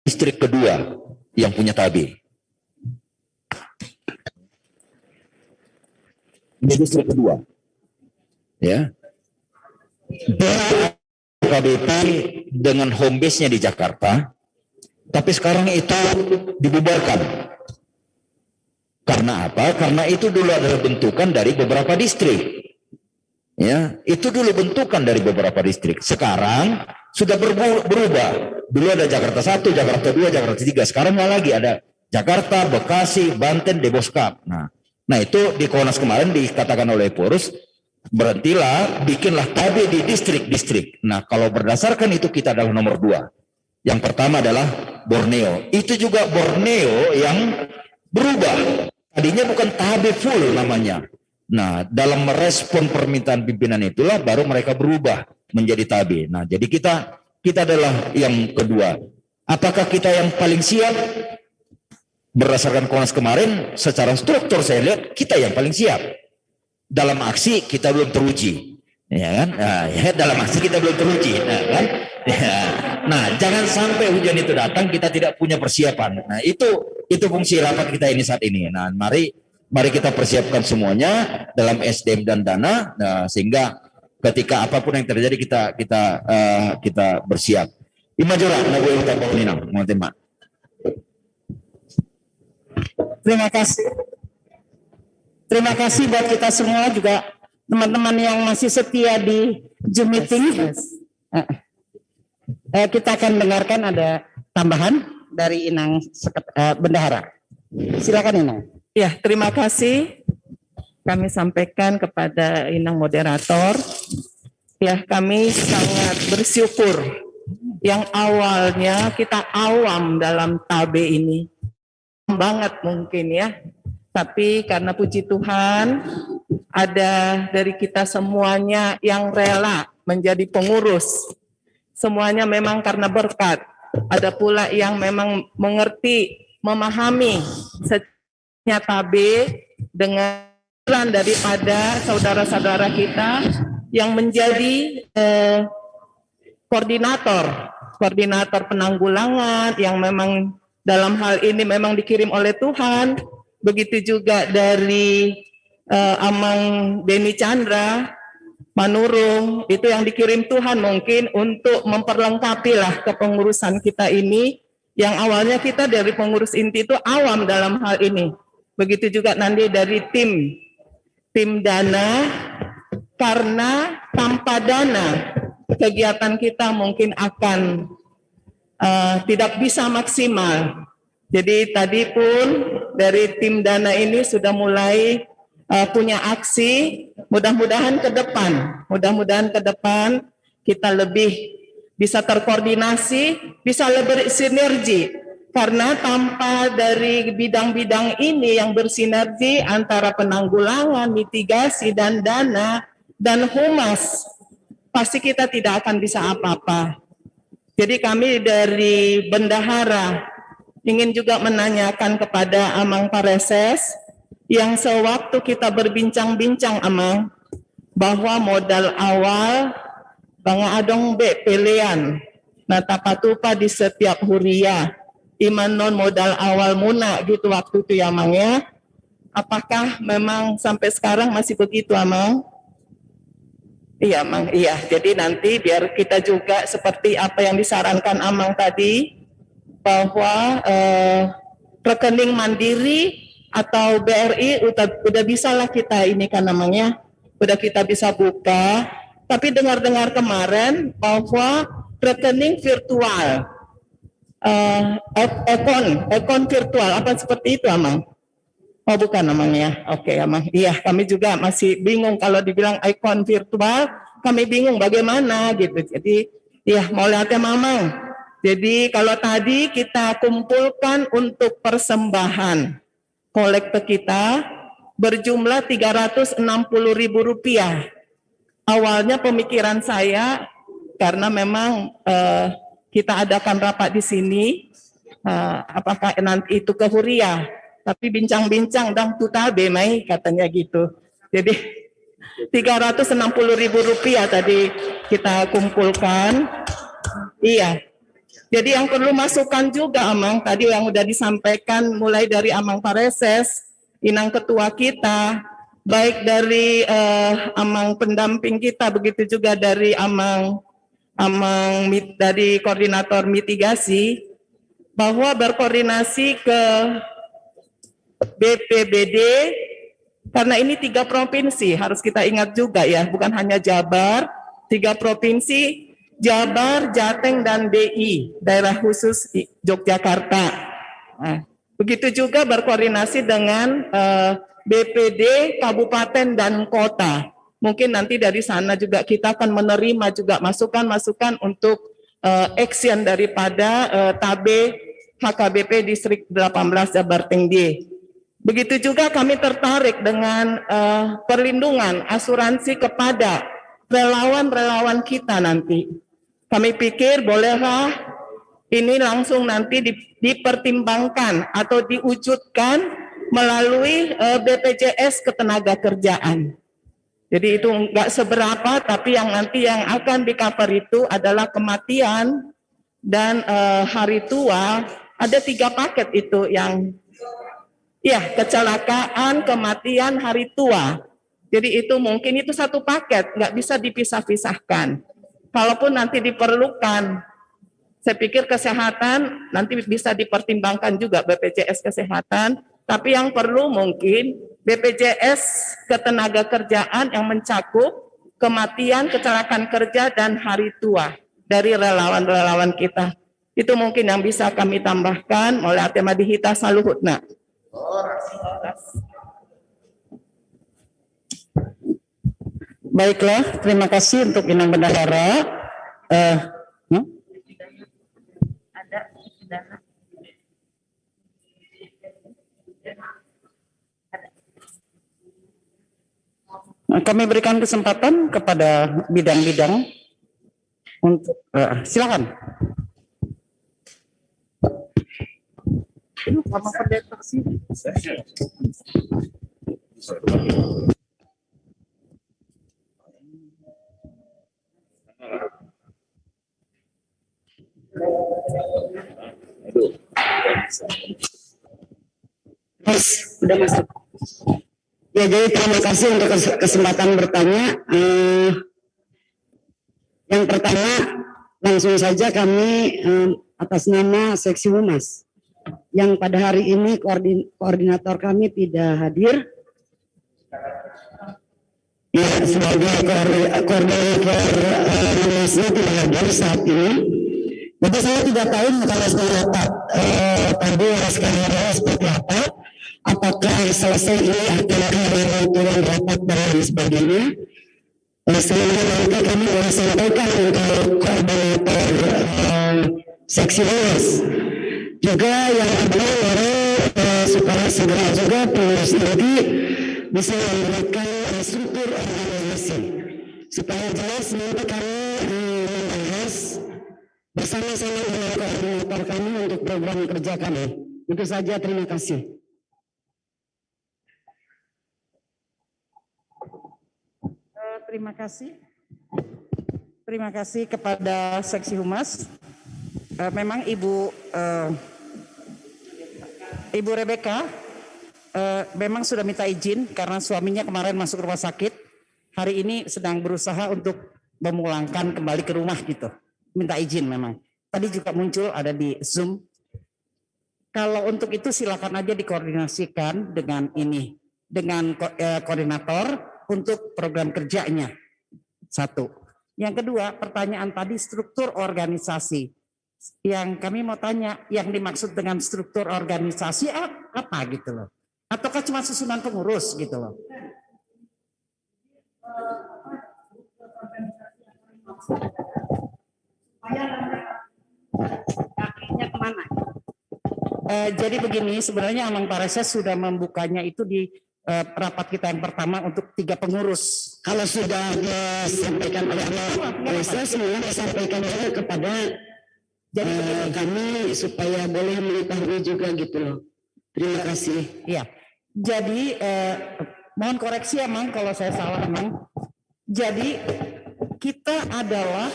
Distrik kedua yang punya TAB. Ini distrik kedua. Ya. HKBP dengan home base-nya di Jakarta, tapi sekarang itu dibubarkan. Karena apa? Karena itu dulu adalah bentukan dari beberapa distrik. Ya, itu dulu bentukan dari beberapa distrik. Sekarang sudah berubah. Dulu ada Jakarta 1, Jakarta 2, Jakarta 3. Sekarang nggak lagi, ada Jakarta, Bekasi, Banten, Deboskap. Nah itu di Konas kemarin dikatakan oleh Porus, berhentilah, bikinlah TAB di distrik-distrik. Nah, kalau berdasarkan itu kita adalah nomor 2. Yang pertama adalah Borneo. Itu juga Borneo yang berubah. Tadinya bukan TAB full namanya. Nah, dalam merespon permintaan pimpinan itulah baru mereka berubah menjadi TAB. Nah, jadi kita adalah yang kedua. Apakah kita yang paling siap? Berdasarkan Konas kemarin, secara struktur saya lihat kita yang paling siap. Dalam aksi kita belum teruji, ya kan? Nah, ya, dalam aksi kita belum teruji, nah, kan? Ya. Nah, jangan sampai hujan itu datang kita tidak punya persiapan. Nah, itu fungsi rapat kita ini saat ini. Nah, mari kita persiapkan semuanya dalam SDM dan dana, nah, sehingga ketika apapun yang terjadi kita bersiap. Imajora, nabu yang tak ninang, teman. Terima kasih buat kita semua, juga teman-teman yang masih setia di Zoom meeting. Kita akan dengarkan ada tambahan dari Inang Bendahara. Silakan Inang. Ya, terima kasih. Kami sampaikan kepada Inang moderator. Ya, kami sangat bersyukur yang awalnya kita awam dalam TAB ini. Banget mungkin ya. Tapi karena puji Tuhan ada dari kita semuanya yang rela menjadi pengurus. Semuanya memang karena berkat. Ada pula yang memang mengerti, memahami secara TAB dengan daripada saudara-saudara kita yang menjadi koordinator penanggulangan yang memang dalam hal ini memang dikirim oleh Tuhan. Begitu juga dari Amang Deni Chandra Manurung, itu yang dikirim Tuhan mungkin untuk memperlengkapi lah kepengurusan kita ini, yang awalnya kita dari pengurus inti itu awam dalam hal ini. Begitu juga nanti dari tim dana, karena tanpa dana kegiatan kita mungkin akan tidak bisa maksimal. Jadi tadi pun dari tim dana ini sudah mulai punya aksi. Mudah-mudahan ke depan kita lebih bisa terkoordinasi, bisa lebih sinergi. Karena tanpa dari bidang-bidang ini yang bersinergi antara penanggulangan, mitigasi, dan dana, dan humas, pasti kita tidak akan bisa apa-apa. Jadi kami dari Bendahara ingin juga menanyakan kepada Amang Pareses, yang sewaktu kita berbincang-bincang Amang, bahwa modal awal Bang Adong be pelean, nah tapatupa di setiap huria, iman non modal awal muna gitu waktu itu ya Amang ya. Apakah memang sampai sekarang masih begitu Amang? Iya Amang, iya. Jadi nanti biar kita juga seperti apa yang disarankan Amang tadi, bahwa rekening mandiri atau BRI udah bisa lah kita ini kan namanya, udah kita bisa buka. Tapi dengar-dengar kemarin bahwa rekening virtual, ekon virtual, apa seperti itu Amang? Oh bukan namanya. Oke, Amang. Iya, kami juga masih bingung kalau dibilang ikon virtual, kami bingung bagaimana gitu. Jadi, iya, mau lihat ya Mamang. Jadi kalau tadi kita kumpulkan untuk persembahan kolekte kita berjumlah Rp360.000. Awalnya pemikiran saya karena memang kita adakan rapat di sini, apakah nanti itu ke Huria? Tapi bincang-bincang dang tutabe mai katanya gitu. Jadi Rp360.000 tadi kita kumpulkan. Iya. Jadi yang perlu masukan juga Amang tadi yang udah disampaikan mulai dari Amang Pareses, Inang ketua kita, baik dari Amang pendamping kita, begitu juga dari Amang dari koordinator mitigasi, bahwa berkoordinasi ke BPBD, karena ini 3 provinsi, harus kita ingat juga ya, bukan hanya Jabar, 3 provinsi, Jabar, Jateng, dan DI, daerah khusus Yogyakarta. Nah, begitu juga berkoordinasi dengan BPD, kabupaten, dan kota. Mungkin nanti dari sana juga kita akan menerima juga masukan-masukan untuk action daripada TABE HKBP Distrik 18 Jabar Tengdi. Begitu juga kami tertarik dengan perlindungan asuransi kepada relawan-relawan kita nanti. Kami pikir bolehlah ini langsung nanti dipertimbangkan atau diwujudkan melalui BPJS Ketenagakerjaan. Jadi itu enggak seberapa, tapi yang nanti yang akan di-cover itu adalah kematian dan hari tua. Ada 3 paket itu yang ya, kecelakaan, kematian, hari tua. Jadi itu mungkin itu satu paket, nggak bisa dipisah-pisahkan. Kalaupun nanti diperlukan, saya pikir kesehatan nanti bisa dipertimbangkan juga BPJS Kesehatan, tapi yang perlu mungkin BPJS Ketenagakerjaan yang mencakup kematian, kecelakaan kerja, dan hari tua dari relawan-relawan kita. Itu mungkin yang bisa kami tambahkan oleh Atema Dihita Saluhutna. Baiklah, terima kasih untuk Inang Bendahara. Kami berikan kesempatan kepada bidang-bidang untuk silakan. Sama pendeta sih. Sudah masuk. Ya, jadi terima kasih untuk kesempatan bertanya. Yang pertama, langsung saja kami atas nama Seksi Humas, yang pada hari ini koordinator kami tidak hadir. Ya, sebagai koordinator Humasnya tidak hadir saat ini. Jadi saya tidak tahu mekanisme rapat tadi skenario seperti apa. Apakah selesai ini akan ada turun rapat dan lain sebagainya. Sehingga nanti kami boleh sampaikan untuk koordinator Seksi Humas. Juga yang kedua supaya segera juga pengurus inti bisa memberikan struktur organisasi supaya jelas nanti kami membahas bersama-sama dengan koordinator kami untuk program kerja kami. Itu saja, terima kasih. Terima kasih. Terima kasih kepada Seksi Humas. Memang Ibu Rebeka memang sudah minta izin karena suaminya kemarin masuk rumah sakit. Hari ini sedang berusaha untuk memulangkan kembali ke rumah gitu. Minta izin memang. Tadi juga muncul ada di Zoom. Kalau untuk itu silakan aja dikoordinasikan dengan ini, dengan koordinator untuk program kerjanya. Satu. Yang kedua, pertanyaan tadi struktur organisasi. Yang kami mau tanya, yang dimaksud dengan struktur organisasi apa gitu loh. Ataukah cuma susunan pengurus gitu loh? Kakinya kemana? Jadi begini, sebenarnya Amang Pareses sudah membukanya itu di rapat kita yang pertama untuk 3 pengurus. Kalau sudah disampaikan oleh Amang Pareses, mohon disampaikan juga kepada kami supaya boleh mengetahui juga gitu loh. Terima kasih. Iya. Jadi mohon koreksi Amang kalau saya salah Amang. Jadi kita adalah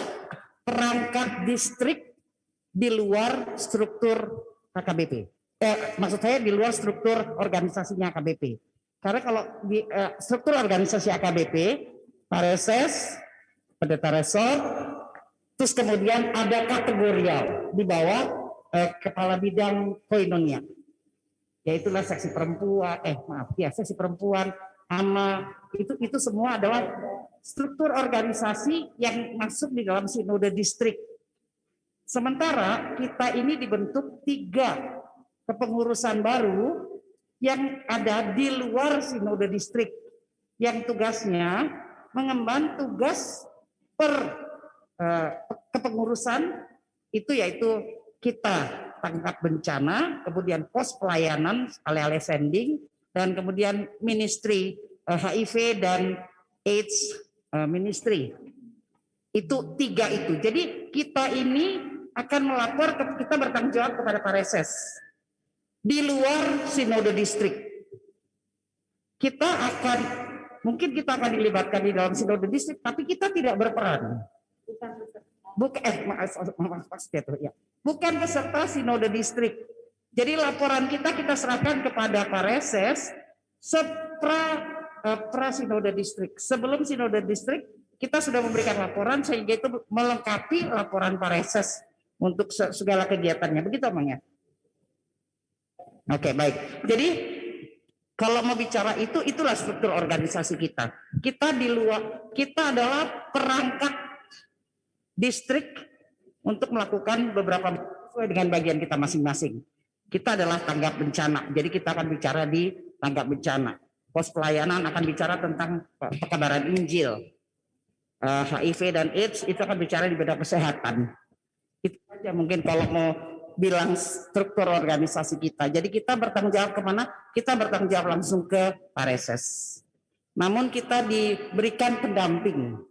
perangkat distrik di luar struktur HKBP. Maksud saya di luar struktur organisasinya HKBP. Karena kalau di struktur organisasi HKBP, Pareses, pendeta resort, terus kemudian ada kategorial di bawah kepala bidang koinonia. Yaitulah seksi perempuan, seksi perempuan, ama, itu semua adalah struktur organisasi yang masuk di dalam sinode distrik. Sementara kita ini dibentuk 3 kepengurusan baru yang ada di luar sinode distrik, yang tugasnya mengemban tugas per kepengurusan itu, yaitu kita tanggap bencana, kemudian pos pelayanan alih-alih sending, dan kemudian ministry HIV dan AIDS ministry. Itu 3 itu. Jadi kita ini akan melapor, kita bertanggung jawab kepada Pareses di luar sinode distrik. Mungkin kita akan dilibatkan di dalam sinode distrik, tapi kita tidak berperan. Bukan peserta sinode distrik. Jadi laporan kita serahkan kepada Pareses pra sinode distrik. Sebelum sinode distrik kita sudah memberikan laporan sehingga itu melengkapi laporan Pareses untuk segala kegiatannya. Begitu Amang ya? Oke, baik. Jadi kalau mau bicara itulah struktur organisasi kita. Kita adalah perangkat distrik untuk melakukan beberapa sesuai dengan bagian kita masing-masing. Kita adalah tanggap bencana. Jadi kita akan bicara di tanggap bencana. Pos pelayanan akan bicara tentang pekabaran Injil. HIV dan AIDS itu akan bicara di bidang kesehatan. Itu saja mungkin kalau mau bilang struktur organisasi kita. Jadi kita bertanggung jawab kemana? Kita bertanggung jawab langsung ke Pareses. Namun kita diberikan pendamping.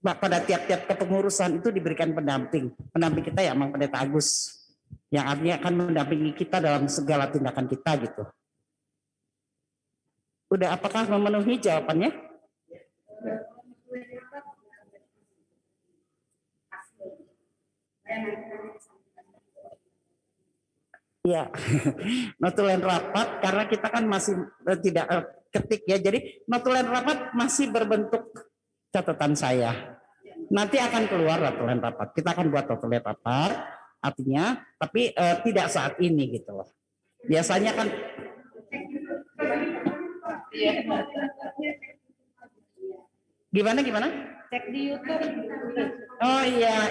Pada tiap-tiap kepengurusan itu diberikan pendamping. Pendamping kita ya Amang Pendeta Agus. Yang artinya akan mendampingi kita dalam segala tindakan kita gitu. Udah apakah memenuhi jawabannya? Ya, notulen rapat karena kita kan masih tidak ketik ya. Jadi notulen rapat masih berbentuk catatan saya. Nanti akan keluar notulen rapat. Kita akan buat notulen rapat, artinya, tapi tidak saat ini gitu loh. Biasanya kan. Gimana? Cek di YouTube. Oh iya.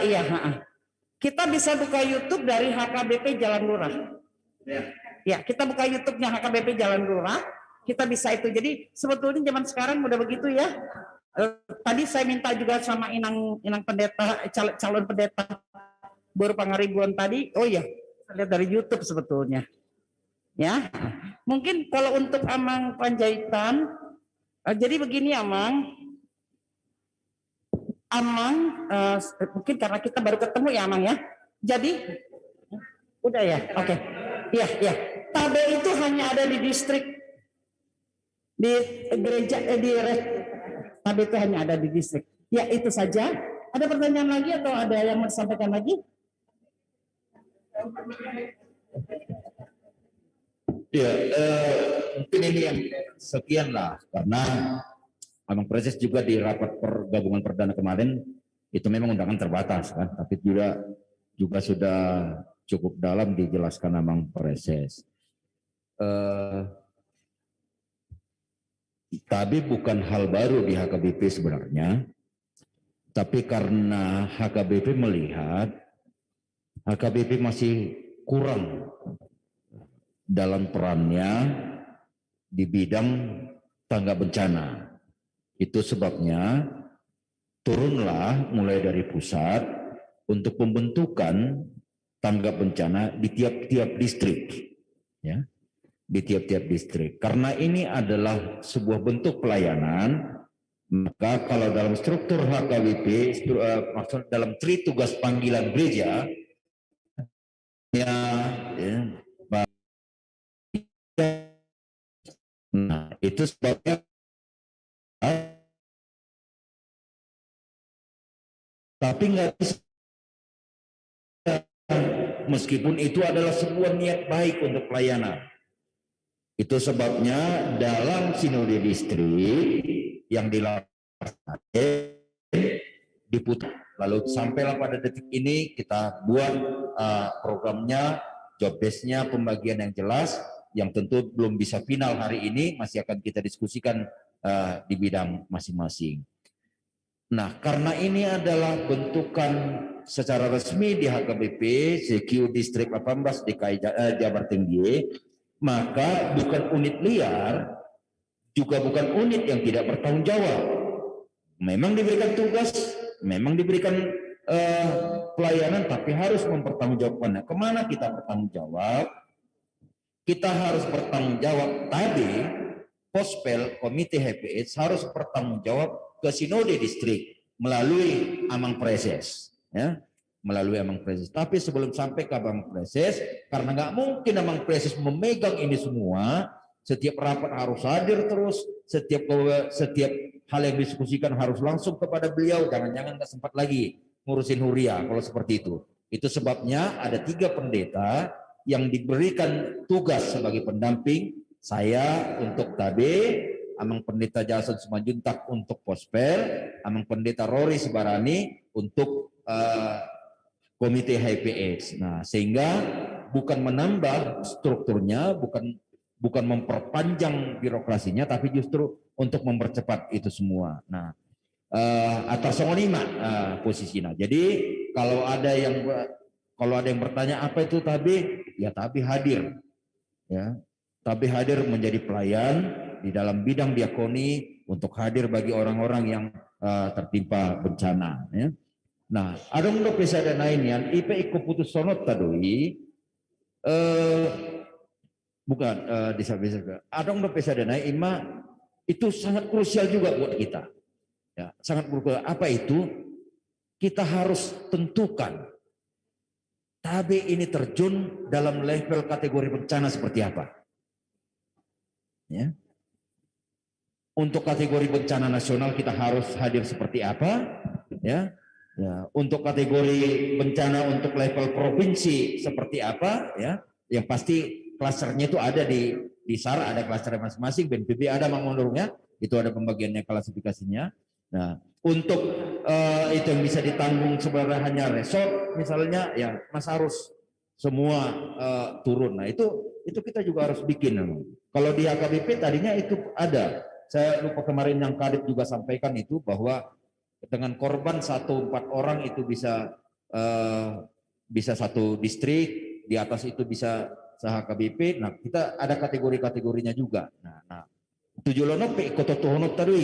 Kita bisa buka YouTube dari HKBP Jalan Lurah. Ya, kita buka YouTube-nya HKBP Jalan Lurah. Kita bisa itu. Jadi sebetulnya zaman sekarang udah begitu ya. Tadi saya minta juga sama inang pendeta, calon pendeta baru Pangaribuan tadi. Oh iya, saya lihat dari YouTube sebetulnya. Ya, mungkin kalau untuk Amang Panjaitan, jadi begini Amang, mungkin karena kita baru ketemu ya Amang ya. Jadi, udah ya, oke. Iya. Tabe itu hanya ada di distrik, di gereja, Tabe itu hanya ada di distrik. Ya itu saja. Ada pertanyaan lagi atau ada yang mau disampaikan lagi? Ya, mungkin ini yang sekian lah, karena Amang Pareses juga di rapat pergabungan perdana kemarin itu memang undangan terbatas kan, tapi juga sudah cukup dalam dijelaskan Amang Pareses. Tapi bukan hal baru di HKBP sebenarnya, tapi karena HKBP melihat HKBP masih kurang dalam perannya di bidang tanggap bencana. Itu sebabnya turunlah mulai dari pusat untuk pembentukan tanggap bencana di tiap-tiap distrik, ya, di tiap-tiap distrik. Karena ini adalah sebuah bentuk pelayanan, maka kalau dalam struktur HKBP, maksud dalam tri tugas panggilan gereja, ya, nah itu sebabnya tapi nggak bisa, meskipun itu adalah sebuah niat baik untuk pelayanan. Itu sebabnya dalam sinode distrik yang dilaksanakan diputar, lalu sampailah pada detik ini kita buat programnya, job desk-nya, pembagian yang jelas, yang tentu belum bisa final hari ini, masih akan kita diskusikan di bidang masing-masing. Nah, karena ini adalah bentukan secara resmi di HKBP CQ Distrik 18 DKI Jabar Tinggi, maka bukan unit liar, juga bukan unit yang tidak bertanggung jawab. Memang diberikan tugas, memang diberikan pelayanan, tapi harus mempertanggungjawabkannya. Kemana kita bertanggung jawab? Kita harus bertanggung jawab tadi, Pospel, Komite HPH harus bertanggung jawab ke sinode distrik melalui Amang Preses, ya, melalui Amang Preses. Tapi sebelum sampai ke Amang Preses, karena nggak mungkin Amang Preses memegang ini semua, setiap rapat harus hadir terus, setiap hal yang diskusikan harus langsung kepada beliau, jangan-jangan nggak sempat lagi ngurusin huria kalau seperti itu. Itu sebabnya ada 3 pendeta yang diberikan tugas sebagai pendamping, saya untuk TAB, Amang Pendeta Jason Simanjuntak untuk Pospel, Amang Pendeta Rory Sibarani untuk Komite HPH. Nah, sehingga bukan menambah strukturnya, bukan memperpanjang birokrasinya, tapi justru untuk mempercepat itu semua. Nah, atas songonima posisinya. Jadi kalau ada yang bertanya apa itu TAB, ya TAB hadir, ya. TAB hadir menjadi pelayan di dalam bidang diakoni untuk hadir bagi orang-orang yang tertimpa bencana, ya. Nah, adong do pesada nainian ipe putus sonot tadoi bukan desa-desa. Adong do pesada naik ima itu sangat krusial juga buat kita. Ya, sangat krusial. Apa itu? Kita harus tentukan TAB ini terjun dalam level kategori bencana seperti apa. Ya. Untuk kategori bencana nasional kita harus hadir seperti apa, ya. Ya, untuk kategori bencana untuk level provinsi seperti apa, ya. Yang pasti klasternya itu ada di SAR, ada klaster masing-masing, BNPB ada mengundurnya, itu ada pembagiannya, klasifikasinya. Nah, untuk itu yang bisa ditanggung sebenarnya hanya resort misalnya, ya Mas harus semua turun. Nah, itu kita juga harus bikin. Kalau di HKBP tadinya itu ada. Saya lupa kemarin yang Kadip juga sampaikan itu bahwa dengan korban 1-4 orang itu bisa satu distrik, di atas itu bisa HKBP. Nah, kita ada kategori-kategorinya juga. Nah, tujulono pe kototohonot tadi.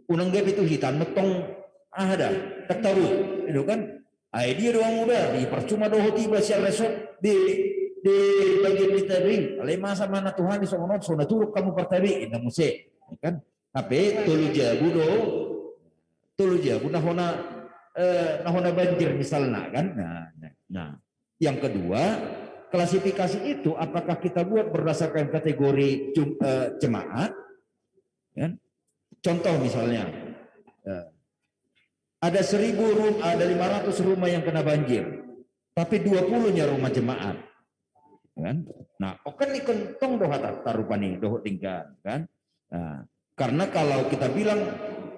Unang gap itu hitam metong ada, tak tahu, itu kan. Dia doang udah di percuma doh tiba sial resort di bagian kita ini. Ale masa mana Tuhan di sono sona turuk kamu pertabi indah musik, kan? Tapi tulu jabu nahona banjir misalnya, kan? Nah, yang kedua klasifikasi itu apakah kita buat berdasarkan kategori jemaat, kan? Contoh misalnya. Ada 1.000 rumah, ada 500 rumah yang kena banjir, tapi 20-nya rumah jemaat, kan? Nah, kan ikon tong doh tarupani doh tinggal, kan? Nah, karena kalau kita bilang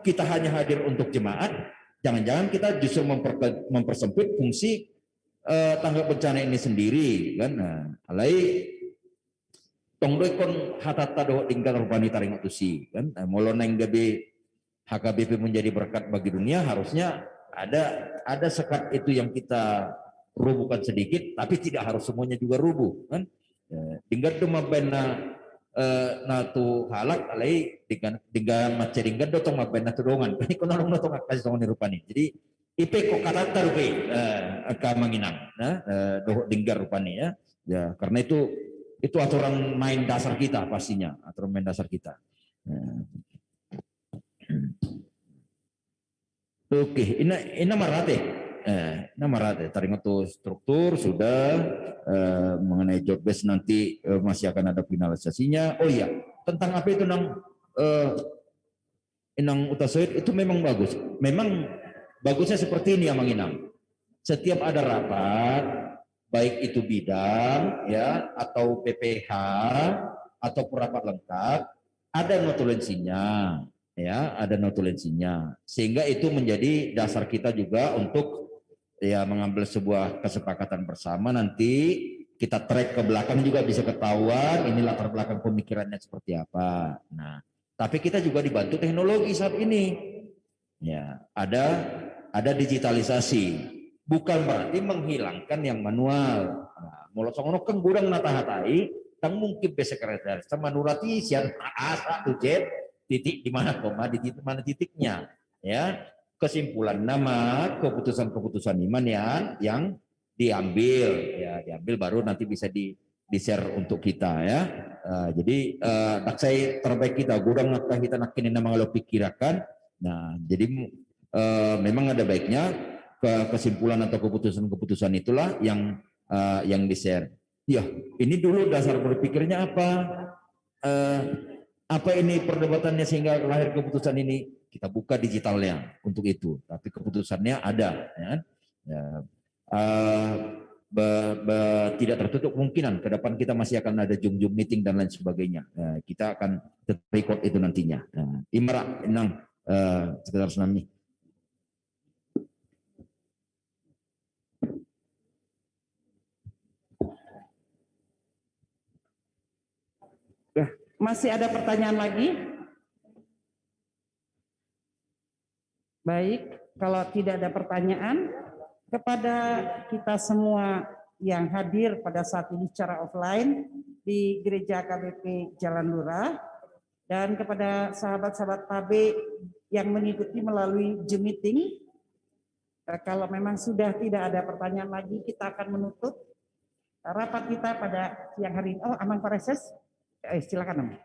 kita hanya hadir untuk jemaat, jangan-jangan kita justru mempersempit fungsi tanggap bencana ini sendiri, kan? Nah, alai tong doh ikon hatata doh tinggal rupani taring atusi, kan? Nah, moloneng gabe HKBP menjadi berkat bagi dunia, harusnya ada sekat itu yang kita rubuhkan sedikit, tapi tidak harus semuanya juga rubuh, kan? Tinggal cuma bena natu halak alai dengan maceringgan dotong maben natu dongan kani kono dotong kasih dongan rupani jadi ipe kok karakter be ka manginang doh dinggar rupani ya karena itu aturan main dasar kita pastinya aturan main dasar kita. Oke, ini marate. Marate. Taringan tuh struktur sudah mengenai job base nanti masih akan ada finalisasinya. Oh iya, tentang apa itu Inang Utasoid itu memang bagus. Memang bagusnya seperti ini ya Mang Inang. Setiap ada rapat, baik itu bidang ya atau PPH atau rapat lengkap, ada notulensinya. Ya, ada notulensinya. Sehingga itu menjadi dasar kita juga untuk ya mengambil sebuah kesepakatan bersama nanti kita track ke belakang juga bisa ketahuan ini latar belakang pemikirannya seperti apa. Nah, tapi kita juga dibantu teknologi saat ini. Ya, ada digitalisasi. Bukan berarti menghilangkan yang manual. Nah, molosongono kan gudang natahatai, tang mungkin besekretaris sama nurati sian asa ujet titik di mana koma di titik mana titiknya ya kesimpulan nama keputusan iman yang diambil baru nanti bisa di share untuk kita ya jadi saya terbaik kita gudang nakah kita nakini nama kalau pikirakan nah jadi memang ada baiknya kesimpulan atau keputusan itulah yang di share ya ini dulu dasar berpikirnya apa ini perdebatannya sehingga lahir keputusan ini kita buka digitalnya untuk itu tapi keputusannya ada ya. Tidak tertutup kemungkinan ke depan kita masih akan ada Zoom meeting dan lain sebagainya kita akan record itu nantinya Imra Inang sekitar tsunami Masih ada pertanyaan lagi? Baik, kalau tidak ada pertanyaan, kepada kita semua yang hadir pada saat ini secara offline di Gereja KBP Jalan Lurah, dan kepada sahabat-sahabat PAB yang mengikuti melalui Zoom meeting, kalau memang sudah tidak ada pertanyaan lagi, kita akan menutup rapat kita pada siang hari ini. Oh, Amang Pareses. Silakan.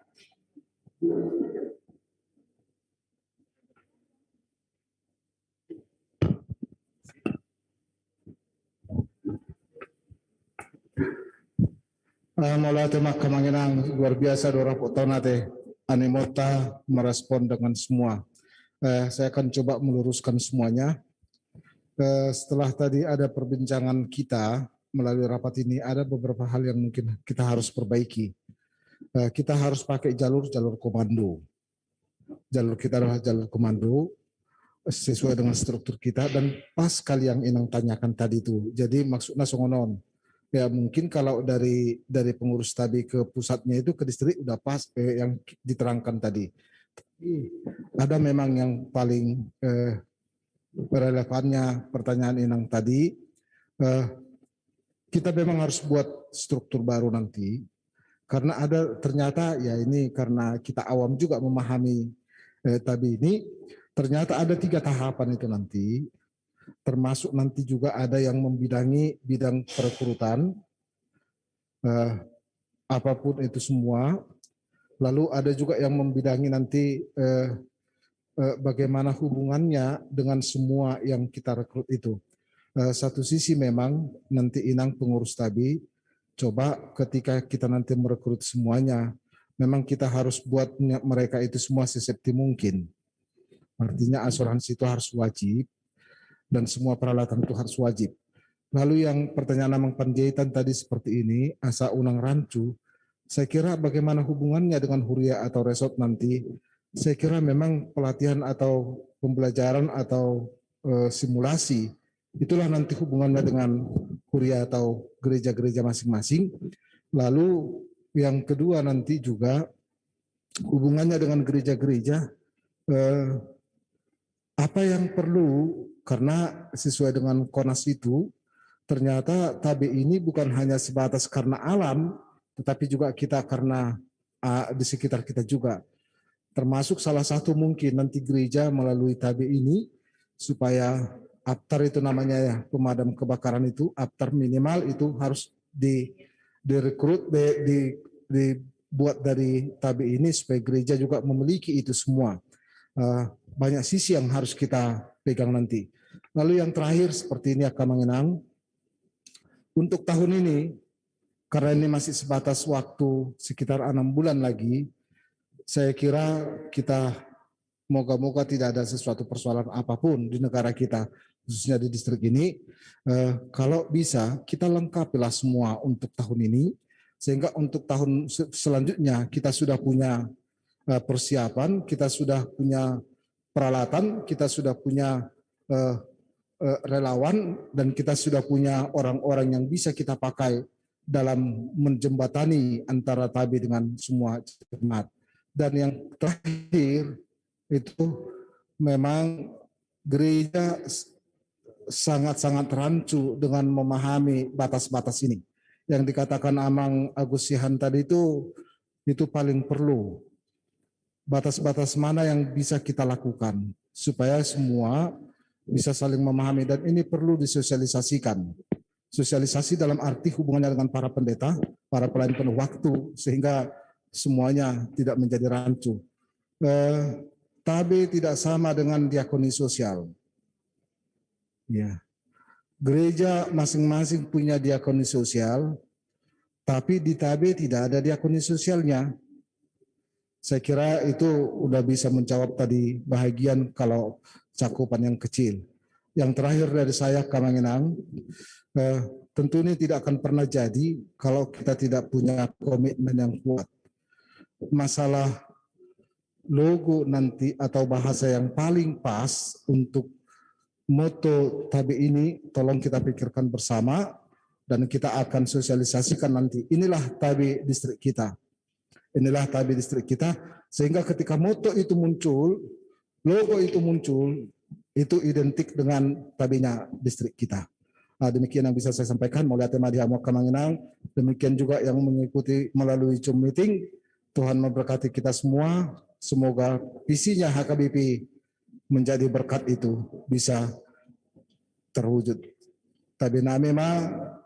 Mula terima kemanginang luar biasa dora potong nate animota merespon dengan semua. Saya akan coba meluruskan semuanya. Setelah tadi ada perbincangan kita melalui rapat ini, ada beberapa hal yang mungkin kita harus perbaiki. Kita harus pakai jalur komando. Jalur kita adalah jalur komando sesuai dengan struktur kita dan pas kali yang Inang tanyakan tadi itu. Jadi maksudnya songonon. Ya mungkin kalau dari pengurus tadi ke pusatnya itu ke distrik udah pas yang diterangkan tadi. Tapi ada memang yang paling relevannya pertanyaan Inang tadi. Kita memang harus buat struktur baru nanti. Karena ada ternyata ya ini karena kita awam juga memahami tapi ini ternyata ada 3 tahapan itu nanti termasuk nanti juga ada yang membidangi bidang perekrutan apapun itu semua lalu ada juga yang membidangi nanti bagaimana hubungannya dengan semua yang kita rekrut itu. Satu sisi memang nanti Inang pengurus TABI coba ketika kita nanti merekrut semuanya, memang kita harus buat mereka itu semua sesafety mungkin. Artinya asuransi itu harus wajib dan semua peralatan itu harus wajib. Lalu yang pertanyaan Amang Panjaitan tadi seperti ini, asa unang rancu, saya kira bagaimana hubungannya dengan Huria atau resort nanti, saya kira memang pelatihan atau pembelajaran atau simulasi, itulah nanti hubungannya dengan Huria atau gereja-gereja masing-masing. Lalu yang kedua nanti juga hubungannya dengan gereja-gereja, apa yang perlu, karena sesuai dengan KONAS itu, ternyata TABI ini bukan hanya sebatas karena alam, tetapi juga kita karena di sekitar kita juga. Termasuk salah satu mungkin nanti gereja melalui TAB ini supaya APTAR itu namanya ya, pemadam kebakaran itu, APTAR minimal itu harus direkrut, dibuat dari TAB ini supaya gereja juga memiliki itu semua. Banyak sisi yang harus kita pegang nanti. Lalu yang terakhir seperti ini akan mengenang untuk tahun ini, karena ini masih sebatas waktu sekitar 6 bulan lagi, saya kira kita moga-moga tidak ada sesuatu persoalan apapun di negara kita, khususnya di distrik ini. Kalau bisa kita lengkapilah semua untuk tahun ini, sehingga untuk tahun selanjutnya kita sudah punya persiapan, kita sudah punya peralatan, kita sudah punya relawan, dan kita sudah punya orang-orang yang bisa kita pakai dalam menjembatani antara TAB dengan semua jemaat. Dan yang terakhir itu memang gereja sangat-sangat rancu dengan memahami batas-batas ini. Yang dikatakan Amang Agusihan tadi itu paling perlu. Batas-batas mana yang bisa kita lakukan supaya semua bisa saling memahami, dan ini perlu disosialisasikan. Sosialisasi dalam arti hubungannya dengan para pendeta, para pelayan penuh waktu, sehingga semuanya tidak menjadi rancu. TAB tidak sama dengan diakoni sosial. Ya. Gereja masing-masing punya diakoni sosial, tapi di TAB tidak ada diakoni sosialnya. Saya kira itu udah bisa menjawab tadi bahagian kalau cakupan yang kecil. Yang terakhir dari saya, Kamanginang, tentu ini tidak akan pernah jadi kalau kita tidak punya komitmen yang kuat. Masalah logo nanti atau bahasa yang paling pas untuk moto TAB ini tolong kita pikirkan bersama, dan kita akan sosialisasikan nanti. Inilah TAB distrik kita. Inilah TAB distrik kita, sehingga ketika moto itu muncul, logo itu muncul, itu identik dengan TAB-nya distrik kita. Demikian yang bisa saya sampaikan. Mulia tema di Hamok Kamanginang, demikian juga yang mengikuti melalui Zoom meeting. Tuhan memberkati kita semua. Semoga visinya HKBP menjadi berkat itu bisa terwujud. Tabi nami ma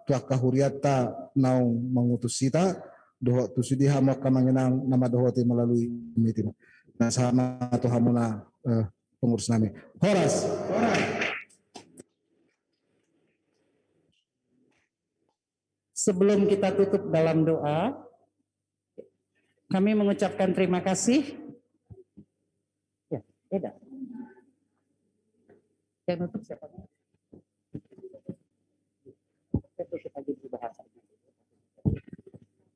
tuah kahuriata naung mengutus kita doa tusudi hama kamanginang nama dohoti melalui meeting. Nah sama Tuhan muna pengurus nami. Horas. Sebelum kita tutup dalam doa, kami mengucapkan terima kasih. Ya, beda. Yang nutup siapa?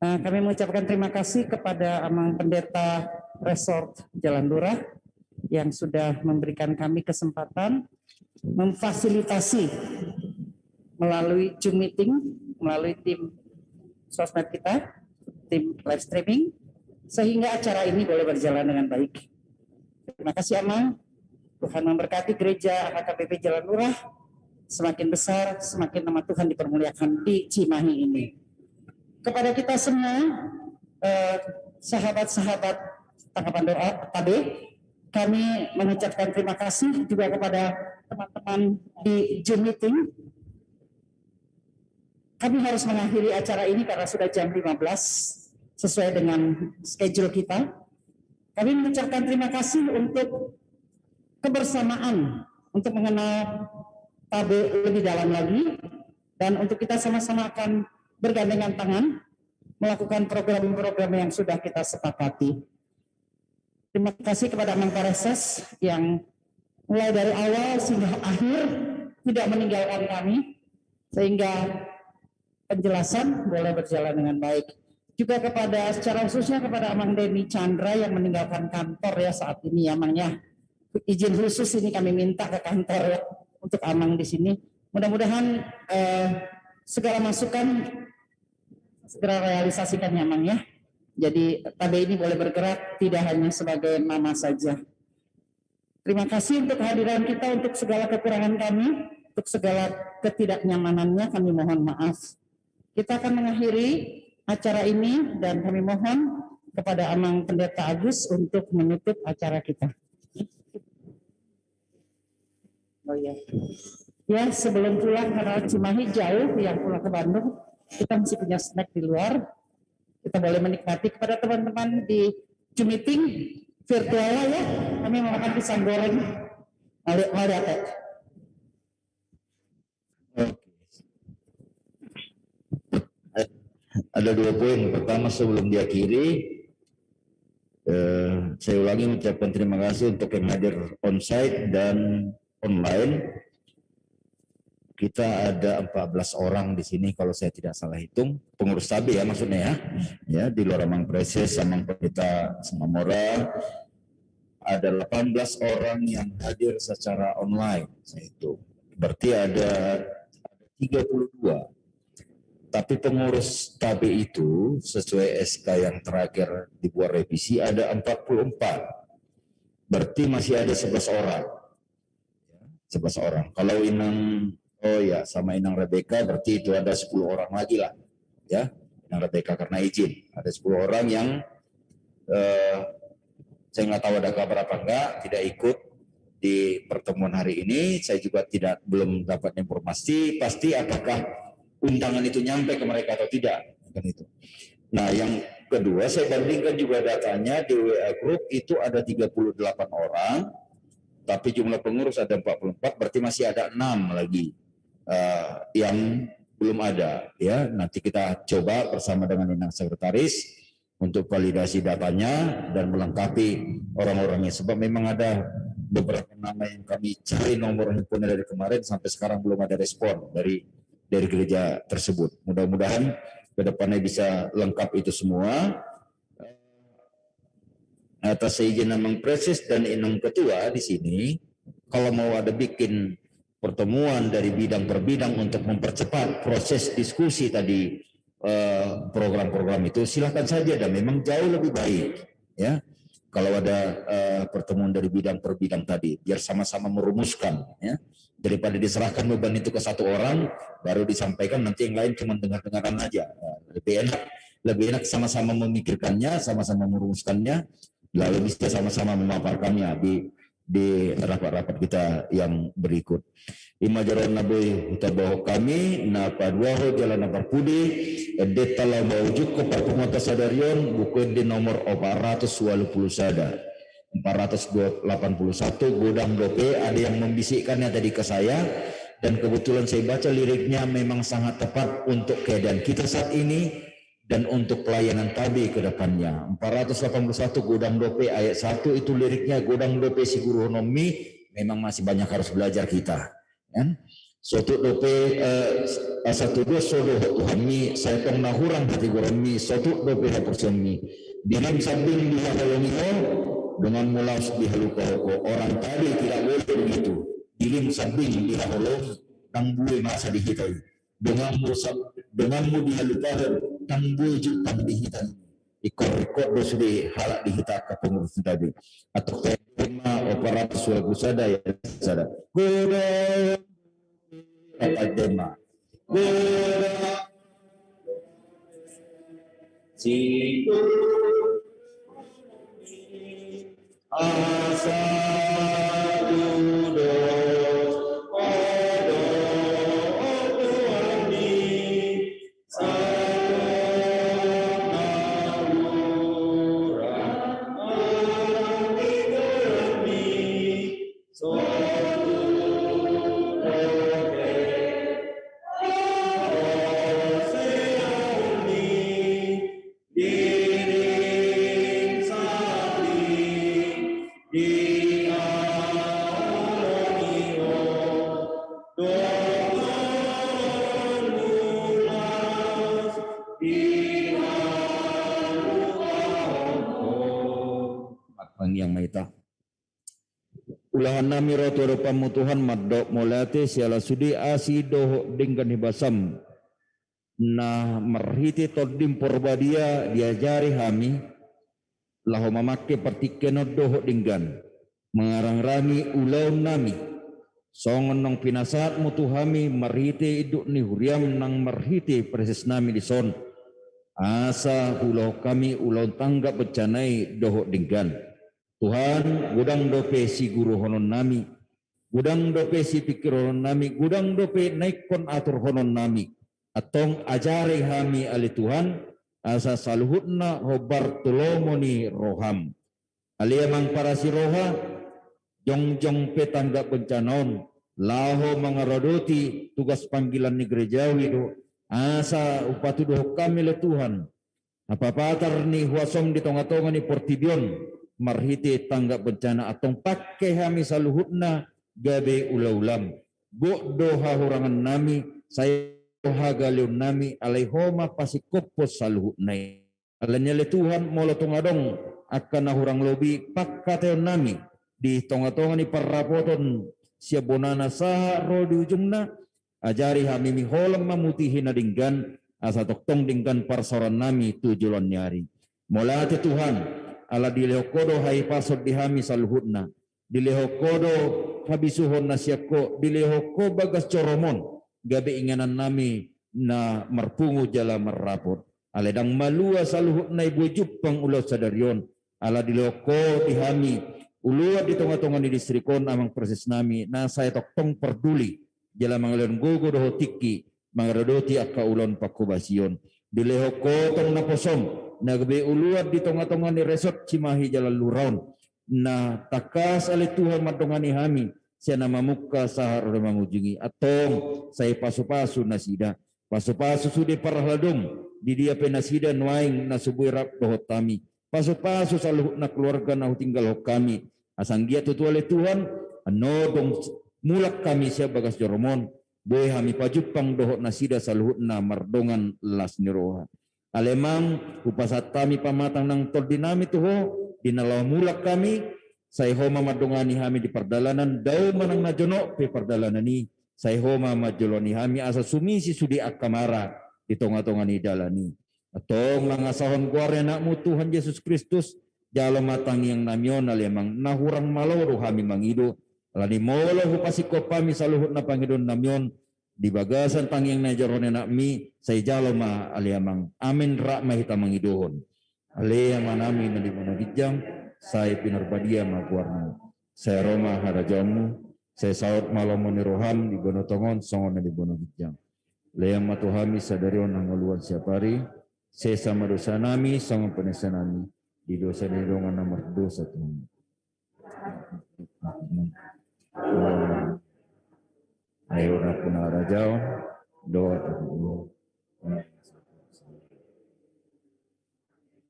Kami mengucapkan terima kasih kepada Amang Pendeta Resort Jalan Lurah yang sudah memberikan kami kesempatan memfasilitasi melalui Zoom meeting, melalui tim sosmed kita, tim live streaming, sehingga acara ini boleh berjalan dengan baik. Terima kasih Amang. Tuhan memberkati gereja HKBP Jalan Lurah semakin besar, semakin nama Tuhan dipermuliakan di Cimahi ini. Kepada kita semua, sahabat-sahabat tanggapan doa TAB, kami mengucapkan terima kasih juga kepada teman-teman di Zoom meeting. Kami harus mengakhiri acara ini karena sudah jam 15 sesuai dengan schedule kita. Kami mengucapkan terima kasih untuk kebersamaan, untuk mengenal TAB lebih dalam lagi, dan untuk kita sama-sama akan bergandengan tangan melakukan program-program yang sudah kita sepakati. Terima kasih kepada Amang Pareses yang mulai dari awal sehingga akhir tidak meninggalkan kami, sehingga penjelasan boleh berjalan dengan baik. Juga kepada secara khususnya kepada Amang Deni Chandra yang meninggalkan kantor ya saat ini ya Amang ya. Izin khusus ini kami minta ke kantor ya untuk Amang di sini. Mudah-mudahan segala masukan segera realisasikan ya Amang ya. Jadi TAB ini boleh bergerak tidak hanya sebagai nama saja. Terima kasih untuk kehadiran kita, untuk segala kekurangan kami, untuk segala ketidaknyamanannya kami mohon maaf. Kita akan mengakhiri acara ini dan kami mohon kepada Amang Pendeta Agus untuk menutup acara kita. Oh ya. Ya, sebelum pulang karena Cimahi jauh yang pulang ke Bandung, kita masih punya snack di luar. Kita boleh menikmati kepada teman-teman di Zoom meeting virtual ya. Kami mau makan pisang goreng. Mari Ate. Ada 2 poin. Pertama, sebelum diakhiri, saya ulangi mengucapkan terima kasih untuk yang hadir onsite dan online. Kita ada 14 orang di sini kalau saya tidak salah hitung, pengurus TABE ya maksudnya ya, di luar Amang Preses, Amang Pendeta Semamora, ada 18 orang yang hadir secara online, saya hitung. Berarti ada 32. Tapi pengurus TABE itu sesuai SK yang terakhir dibuat revisi ada 44. Berarti masih ada 11 orang. 11 orang. Kalau sama Inang Rebecca berarti itu ada 10 orang lagi lah. Ya, Inang Rebecca karena izin. Ada 10 orang yang saya nggak tahu ada kabar apa enggak, tidak ikut di pertemuan hari ini. Saya juga belum dapat informasi pasti apakah undangan itu nyampe ke mereka atau tidak. Kan itu. Nah, yang kedua saya bandingkan juga datanya di WA Group itu ada 38 orang, tapi jumlah pengurus ada 44, berarti masih ada 6 lagi yang belum ada. Ya, nanti kita coba bersama dengan Inang Sekretaris untuk validasi datanya dan melengkapi orang-orangnya. Sebab memang ada beberapa nama yang kami cari nomor handphone dari kemarin sampai sekarang belum ada respon dari gereja tersebut. Mudah-mudahan ke depannya bisa lengkap itu semua. Atas izin Amang Preses dan Inang Ketua di sini, kalau mau ada bikin pertemuan dari bidang per bidang untuk mempercepat proses diskusi tadi program-program itu silakan saja, dan memang jauh lebih baik ya kalau ada pertemuan dari bidang per bidang tadi, biar sama-sama merumuskan ya, daripada diserahkan beban itu ke satu orang baru disampaikan nanti yang lain cuma dengar-dengaran aja. Lebih enak sama-sama memikirkannya, sama-sama merumuskannya, lalu bisa sama-sama memaparkannya di rapat-rapat kita yang berikut. Imajaron naboy utabaho kami na padwaho jalan aparpudi detala maujuk ke pertemuan sadarion buku di nomor 480 sada 481 Godang Dope. Ada yang membisikkannya tadi ke saya dan kebetulan saya baca liriknya memang sangat tepat untuk keadaan kita saat ini dan untuk pelayanan TABE ke depannya. 481 Godang Dope ayat 1 itu liriknya, Godang Dope si guru honomi, memang masih banyak harus belajar kita. Kan? Suatu dope 12 sodo Tuhami saya tong nahurang hati gurami suatu dope hapursemi dilam samping dihalalongiho dengan mulas dihalukau orang tadi tidak boleh begitu. Dilim samping dihalalong nang buwe masa dihitai denganmu dihalukahan nang buwe jutang dihitai ikor-ikor dosudi halak dihitak ke pengurus tadi atau tema operator suara sada ya sada goda kata tema goda situ asa dudo yang maita ulahan nami rotu rupamu Tuhan madok molate siala sudi asi doh dengan hibasam nah merhiti todim porbadia diajari hami laho mamake partikeno doh dengan mengarang rami ulau nami songon nong pinasaat mutuhami merhiti iduk ni huriam nang merhiti preses nami di son asa ulau kami ulau tanggap bencanai dohok dinggan. Tuhan gudang dope si guru honon nami, gudang dope si pikir honon nami, gudang dope naikon atur honon nami. Atong ajari kami ali Tuhan asa saluhutna hobar tulomoni roham. Ali amang para si roha jong pe tanggap bencanon laho mangarodoti tugas panggilan ni gerejawi do asa upatuduh kami le Tuhan. Apa patar ni huasom di tonga-tonga ni Portibion marhiti tanggap bencana atong pakai kami saluhutna gabe ulam do hahurangan nami saya hagaliun nami alaihoma pasikopos saluhutnai alanya le Tuhan molo tungadong akan nahurang lobi pakkateon nami di tonga-tonga ni parapoton siabonana saha ro di ujungna ajari kami miholam mamutihin na dinggan asa toktong dinggan parsoran nami tujulan nyari molati Tuhan ala dilehokodo hai pasod di kami saluhutna dilehokodo habisuhon na siyako dilehoko bagas coromon gabe inganan nami na marpungu jala marrapot aledang malua saluhut na ibujup pang ulo sadaryon ala diloko dihami ulua di tonga-tonga ni distrikon amang proses nami na saya toktong perduli jala mangalon gogo doho tiki mangarodoti akka ulon pakubasyon dilehoko tong naposom na gabe ulua di tonga-tonga ni resort cimahi jala luraon na takas ali Tuhan madongani hami siya na mamuka sahar o mamujungi atong say pasu-pasu nasida pasu-pasu sudi parahladong di dia penasida nuaing na subuhi rap dohot kami pasu-pasu sa luhut na keluarga na tinggal kami asang dia tutuali Tuhan anodong mulak kami siya bagas joromon boy kami pajupang dohot nasida sa luhut na mardongan las niroha alemang upasat kami pamatang ng tol dinami tuho dinalaw mulak kami say homa madungani kami di perdalanan daw manang najono pe perdalanan ni say homa majoloni kami asa sumisi sudi akamara di tonga-tonga ni dalani atong mga sahon guarya na mo Tuhan Yesus Kristus jalo matang yang namyon alemang nahurang maloro kami mangido alani molo hupasikop kami sa luhut na Panginoon namyon di bagasan tangyang na jarone na mi say jalo ma alemang amin ra mahita mangidohon alea manami na di managijang saya pinarbadia maguarmu saya Roma harajamu saya saud malamu ni roham di bonotongon songon na di bonogijang lea matuhami sadarion ang aluan siapari saya sama dosa nami songon penesa nami di dosa ni rongan nomor dosa Tuhan ayo na puna harajao doa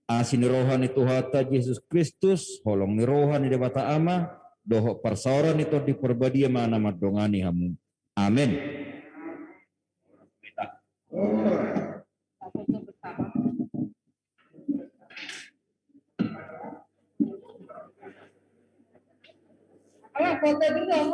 asin rohan itu hata Yesus Kristus holong ni rohan ni debata ama doho parsaoran itu di perbadia mana madongani hamu amin Foto dulu dong,